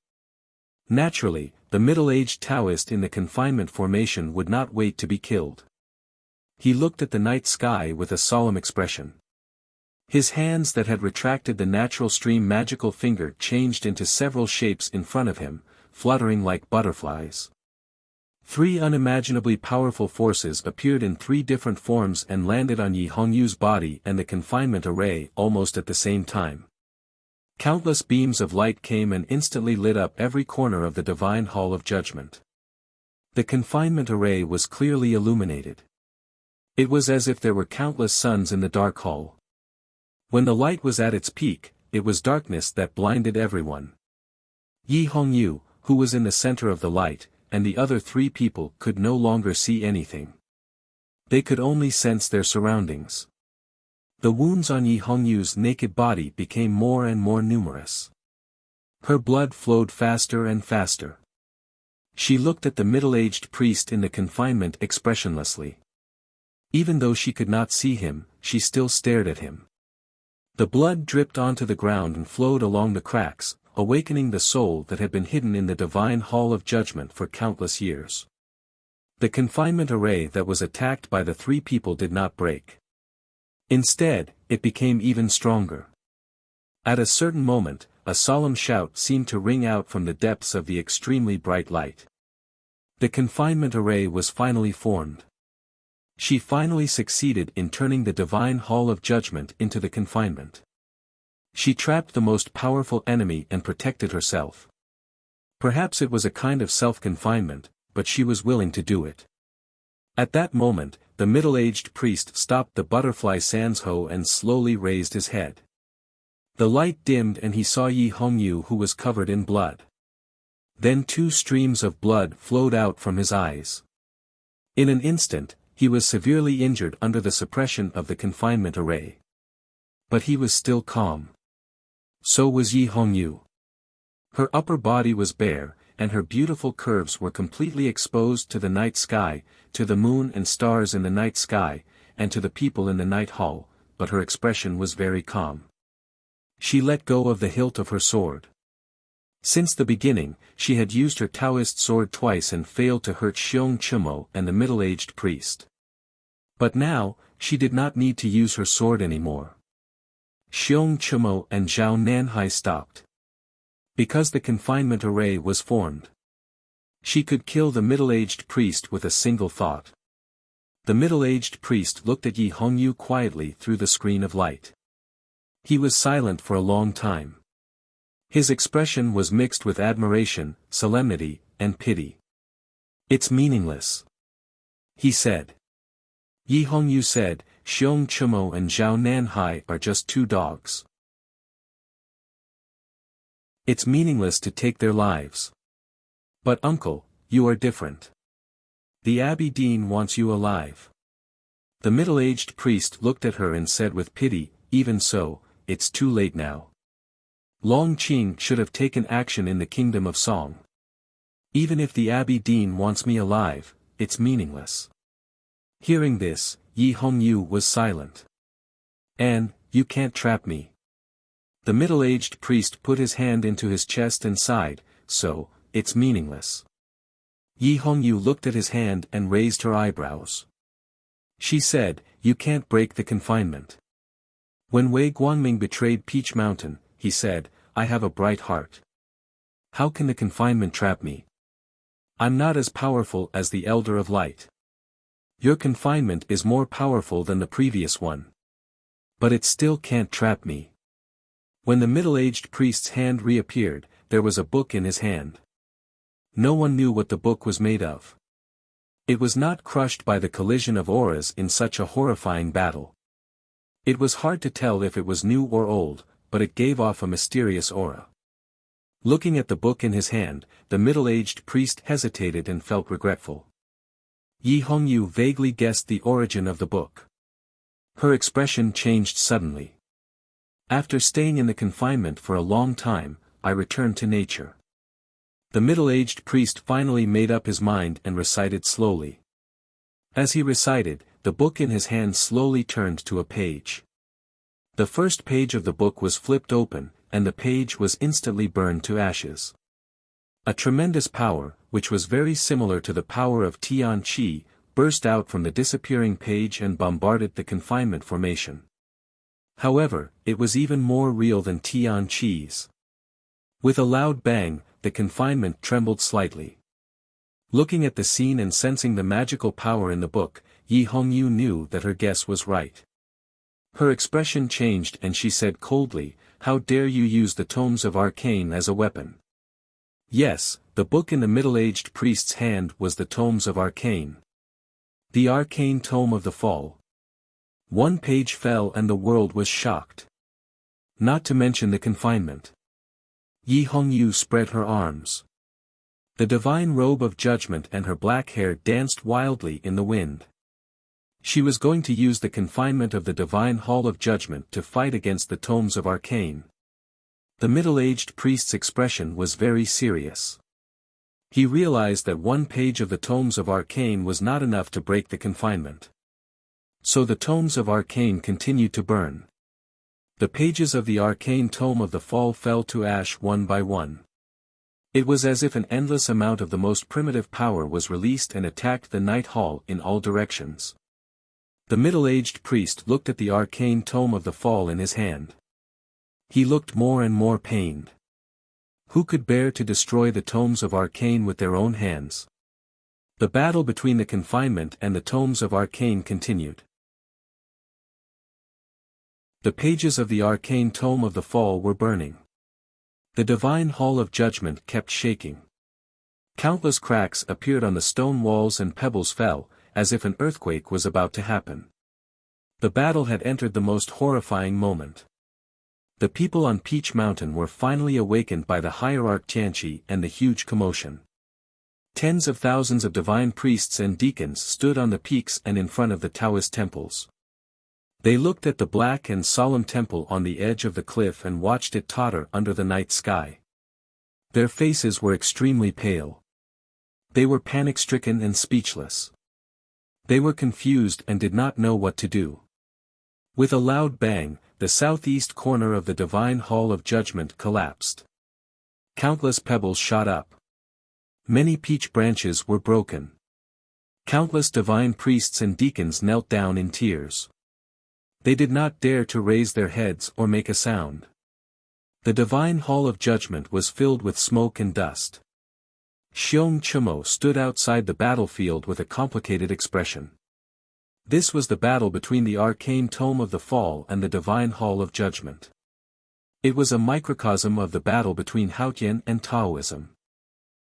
Naturally, the middle-aged Taoist in the confinement formation would not wait to be killed. He looked at the night sky with a solemn expression. His hands that had retracted the natural stream magical finger changed into several shapes in front of him, fluttering like butterflies. 3 unimaginably powerful forces appeared in 3 different forms and landed on Yi Hongyu's body and the confinement array almost at the same time. Countless beams of light came and instantly lit up every corner of the divine hall of judgment. The confinement array was clearly illuminated. It was as if there were countless suns in the dark hall. When the light was at its peak, it was darkness that blinded everyone. Yi Hongyu, who was in the center of the light, and the other 3 people could no longer see anything. They could only sense their surroundings. The wounds on Yi Hongyu's naked body became more and more numerous. Her blood flowed faster and faster. She looked at the middle-aged priest in the confinement expressionlessly. Even though she could not see him, she still stared at him. The blood dripped onto the ground and flowed along the cracks, awakening the soul that had been hidden in the divine hall of judgment for countless years. The confinement array that was attacked by the 3 people did not break. Instead, it became even stronger. At a certain moment, a solemn shout seemed to ring out from the depths of the extremely bright light. The confinement array was finally formed. She finally succeeded in turning the divine hall of judgment into the confinement. She trapped the most powerful enemy and protected herself. Perhaps it was a kind of self-confinement, but she was willing to do it. At that moment, the middle-aged priest stopped the butterfly Sansho and slowly raised his head. The light dimmed and he saw Yi Hongyu who was covered in blood. Then 2 streams of blood flowed out from his eyes. In an instant, he was severely injured under the suppression of the confinement array. But he was still calm. So was Yi Hongyu. Her upper body was bare, and her beautiful curves were completely exposed to the night sky, to the moon and stars in the night sky, and to the people in the night hall, but her expression was very calm. She let go of the hilt of her sword. Since the beginning, she had used her Taoist sword twice and failed to hurt Xiong Chimo and the middle-aged priest. But now, she did not need to use her sword anymore. Xiong Chimo and Zhao Nanhai stopped. Because the confinement array was formed. She could kill the middle-aged priest with a single thought. The middle-aged priest looked at Yi Hongyu quietly through the screen of light. He was silent for a long time. His expression was mixed with admiration, solemnity, and pity. "It's meaningless," he said. Yi Hongyu said, "Xiong Chimo and Zhao Nanhai are just 2 dogs. It's meaningless to take their lives. But uncle, you are different. The Abbey Dean wants you alive." The middle-aged priest looked at her and said with pity, "Even so, it's too late now. Long Qing should have taken action in the kingdom of Song. Even if the Abbey Dean wants me alive, it's meaningless. Hearing this, Yi Hongyu was silent. And, you can't trap me. The middle-aged priest put his hand into his chest and sighed, so, it's meaningless. Yi Hongyu looked at his hand and raised her eyebrows. She said, you can't break the confinement. When Wei Guangming betrayed Peach Mountain, he said, I have a bright heart. How can the confinement trap me? I'm not as powerful as the Elder of Light. Your confinement is more powerful than the previous one. But it still can't trap me. When the middle-aged priest's hand reappeared, there was a book in his hand. No one knew what the book was made of. It was not crushed by the collision of auras in such a horrifying battle. It was hard to tell if it was new or old, but it gave off a mysterious aura. Looking at the book in his hand, the middle-aged priest hesitated and felt regretful. Yi Hongyu vaguely guessed the origin of the book. Her expression changed suddenly. After staying in the confinement for a long time, I returned to nature. The middle-aged priest finally made up his mind and recited slowly. As he recited, the book in his hand slowly turned to a page. The first page of the book was flipped open, and the page was instantly burned to ashes. A tremendous power, which was very similar to the power of Tian Qi, burst out from the disappearing page and bombarded the confinement formation. However, it was even more real than Tian Qi's. With a loud bang, the confinement trembled slightly. Looking at the scene and sensing the magical power in the book, Yi Hongyu knew that her guess was right. Her expression changed and she said coldly, how dare you use the tomes of arcane as a weapon? Yes, the book in the middle-aged priest's hand was the tomes of arcane. The arcane tome of the fall. One page fell and the world was shocked. Not to mention the confinement. Yi Hongyu spread her arms. The divine robe of judgment and her black hair danced wildly in the wind. She was going to use the confinement of the divine hall of judgment to fight against the tomes of arcane. The middle-aged priest's expression was very serious. He realized that one page of the tomes of arcane was not enough to break the confinement. So the tomes of arcane continued to burn. The pages of the arcane tome of the fall fell to ash one by one. It was as if an endless amount of the most primitive power was released and attacked the night hall in all directions. The middle-aged priest looked at the arcane tome of the fall in his hand. He looked more and more pained. Who could bear to destroy the tomes of arcane with their own hands? The battle between the confinement and the tomes of arcane continued. The pages of the arcane tome of the fall were burning. The divine hall of judgment kept shaking. Countless cracks appeared on the stone walls and pebbles fell, as if an earthquake was about to happen. The battle had entered the most horrifying moment. The people on Peach Mountain were finally awakened by the hierarch Tianqi and the huge commotion. Tens of thousands of divine priests and deacons stood on the peaks and in front of the Taoist temples. They looked at the black and solemn temple on the edge of the cliff and watched it totter under the night sky. Their faces were extremely pale. They were panic-stricken and speechless. They were confused and did not know what to do. With a loud bang, the southeast corner of the divine hall of judgment collapsed. Countless pebbles shot up. Many peach branches were broken. Countless divine priests and deacons knelt down in tears. They did not dare to raise their heads or make a sound. The divine hall of judgment was filled with smoke and dust. Xiong Chumo stood outside the battlefield with a complicated expression. This was the battle between the arcane tome of the fall and the divine hall of judgment. It was a microcosm of the battle between Haotian and Taoism.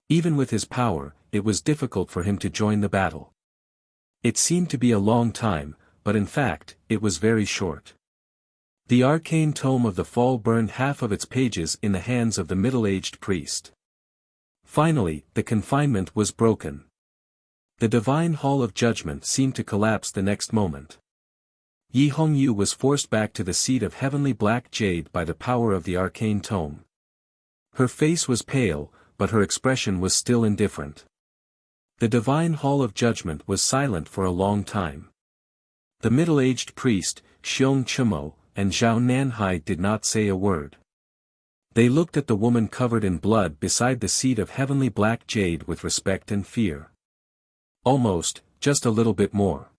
Even with his power, it was difficult for him to join the battle. It seemed to be a long time, but in fact, it was very short. The arcane tome of the fall burned half of its pages in the hands of the middle-aged priest. Finally, the confinement was broken. The divine hall of judgment seemed to collapse the next moment. Yi Hongyu was forced back to the seat of heavenly black jade by the power of the arcane tome. Her face was pale, but her expression was still indifferent. The divine hall of judgment was silent for a long time. The middle-aged priest, Xiong Chimo, and Zhao Nanhai did not say a word. They looked at the woman covered in blood beside the seat of heavenly black jade with respect and fear. Almost, just a little bit more.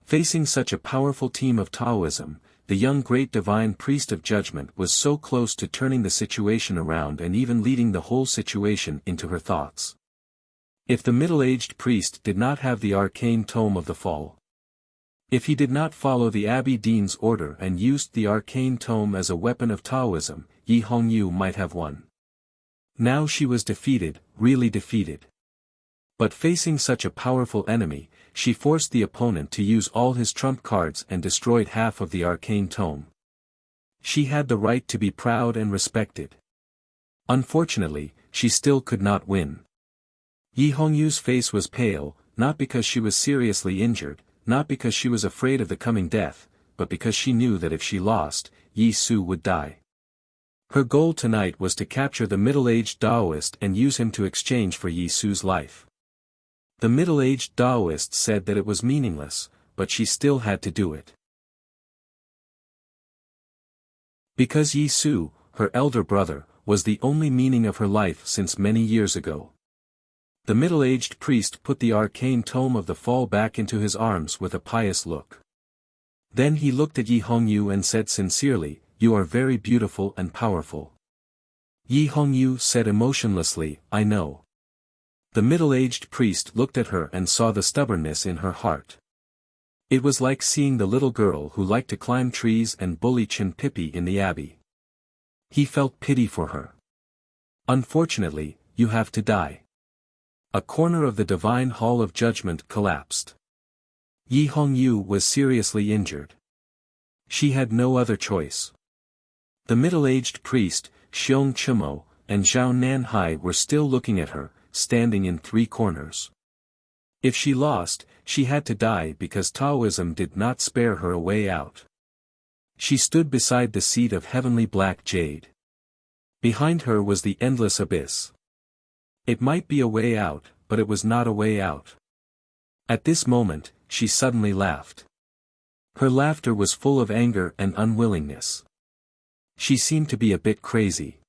Facing such a powerful team of Taoism, the young great divine priest of judgment was so close to turning the situation around and even leading the whole situation into her thoughts. If the middle-aged priest did not have the arcane tome of the fall, if he did not follow the Abbey Dean's order and used the arcane tome as a weapon of Taoism, Yi Hongyu might have won. Now she was defeated, really defeated. But facing such a powerful enemy, she forced the opponent to use all his trump cards and destroyed half of the arcane tome. She had the right to be proud and respected. Unfortunately, she still could not win. Yi Hongyu's face was pale, not because she was seriously injured, not because she was afraid of the coming death, but because she knew that if she lost, Yi Su would die. Her goal tonight was to capture the middle-aged Taoist and use him to exchange for Yi Su's life. The middle-aged Taoist said that it was meaningless, but she still had to do it. Because Yi Su, her elder brother, was the only meaning of her life since many years ago. The middle-aged priest put the arcane tome of the fall back into his arms with a pious look. Then he looked at Yi Hongyu and said sincerely, "You are very beautiful and powerful." Yi Hongyu said emotionlessly, "I know." The middle-aged priest looked at her and saw the stubbornness in her heart. It was like seeing the little girl who liked to climb trees and bully Chin Pippi in the abbey. He felt pity for her. "Unfortunately, you have to die." A corner of the divine hall of judgment collapsed. Yi Hongyu was seriously injured. She had no other choice. The middle-aged priest, Xiong Chimo, and Zhao Nanhai were still looking at her, standing in three corners. If she lost, she had to die because Taoism did not spare her a way out. She stood beside the seat of heavenly black jade. Behind her was the endless abyss. It might be a way out, but it was not a way out. At this moment, she suddenly laughed. Her laughter was full of anger and unwillingness. She seemed to be a bit crazy.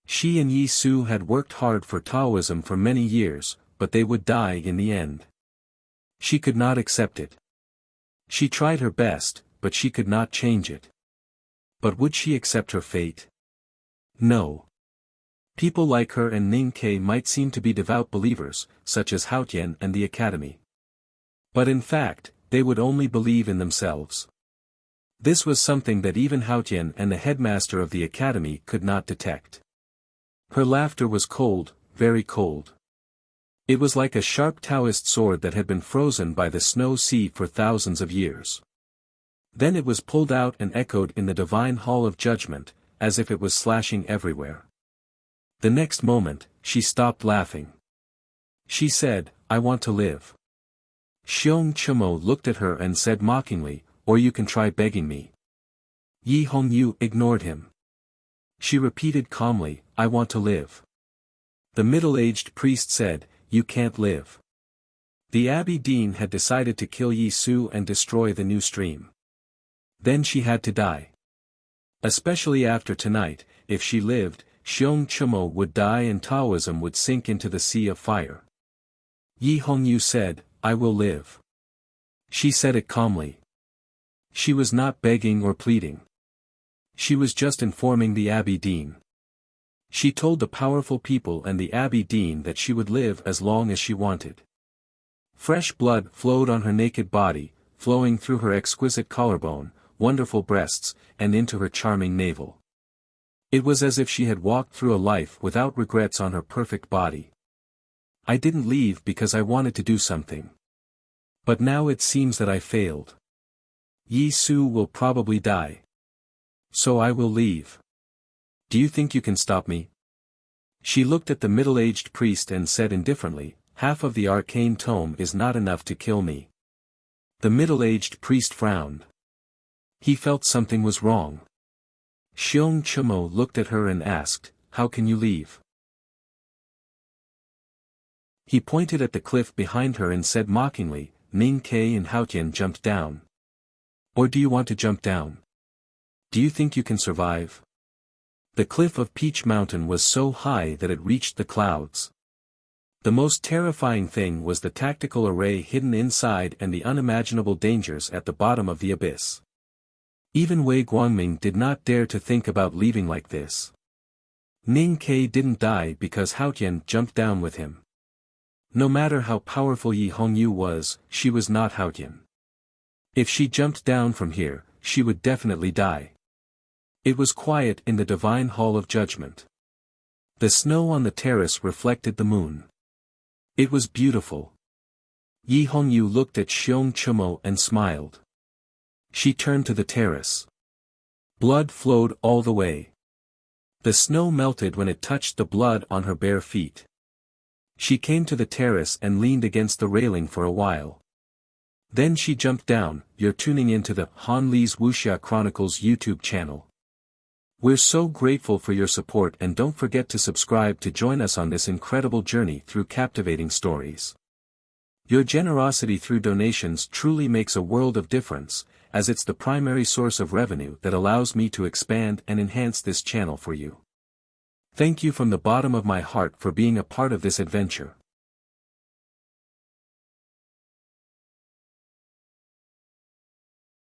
She and Yi Su had worked hard for Taoism for many years, but they would die in the end. She could not accept it. She tried her best, but she could not change it. But would she accept her fate? No. People like her and Ning Ke might seem to be devout believers, such as Haotian and the Academy. But in fact, they would only believe in themselves. This was something that even Haotian and the headmaster of the Academy could not detect. Her laughter was cold, very cold. It was like a sharp Taoist sword that had been frozen by the snow sea for thousands of years. Then it was pulled out and echoed in the divine hall of judgment, as if it was slashing everywhere. The next moment, she stopped laughing. She said, "I want to live." Xiong Chimo looked at her and said mockingly, "Or you can try begging me." Yi Hongyu ignored him. She repeated calmly, "I want to live." The middle-aged priest said, "You can't live." The Abbey Dean had decided to kill Yi Su and destroy the new stream. Then she had to die. Especially after tonight, if she lived, Xiong Chimo would die and Taoism would sink into the sea of fire. Yi Hongyu said, "I will live." She said it calmly. She was not begging or pleading. She was just informing the Abbey Dean. She told the powerful people and the Abbey Dean that she would live as long as she wanted. Fresh blood flowed on her naked body, flowing through her exquisite collarbone, wonderful breasts, and into her charming navel. It was as if she had walked through a life without regrets on her perfect body. "I didn't leave because I wanted to do something. But now it seems that I failed. Yi Su will probably die. So I will leave. Do you think you can stop me?" She looked at the middle-aged priest and said indifferently, "Half of the arcane tome is not enough to kill me." The middle-aged priest frowned. He felt something was wrong. Xiong Chimo looked at her and asked, "How can you leave?" He pointed at the cliff behind her and said mockingly, Ning Ke and Haotian jumped down. Or do you want to jump down? Do you think you can survive? The cliff of Peach Mountain was so high that it reached the clouds. The most terrifying thing was the tactical array hidden inside and the unimaginable dangers at the bottom of the abyss. Even Wei Guangming did not dare to think about leaving like this. Ning Ke didn't die because Haotian jumped down with him. No matter how powerful Yi Hongyu was, she was not Haotian. If she jumped down from here, she would definitely die. It was quiet in the divine hall of judgment. The snow on the terrace reflected the moon. It was beautiful. Yi Hongyu looked at Xiong Chumo and smiled. She turned to the terrace. Blood flowed all the way. The snow melted when it touched the blood on her bare feet. She came to the terrace and leaned against the railing for a while. Then she jumped down. You're tuning into the Han Li's Wuxia Chronicles YouTube channel. We're so grateful for your support, and don't forget to subscribe to join us on this incredible journey through captivating stories. Your generosity through donations truly makes a world of difference, as it's the primary source of revenue that allows me to expand and enhance this channel for you. Thank you from the bottom of my heart for being a part of this adventure.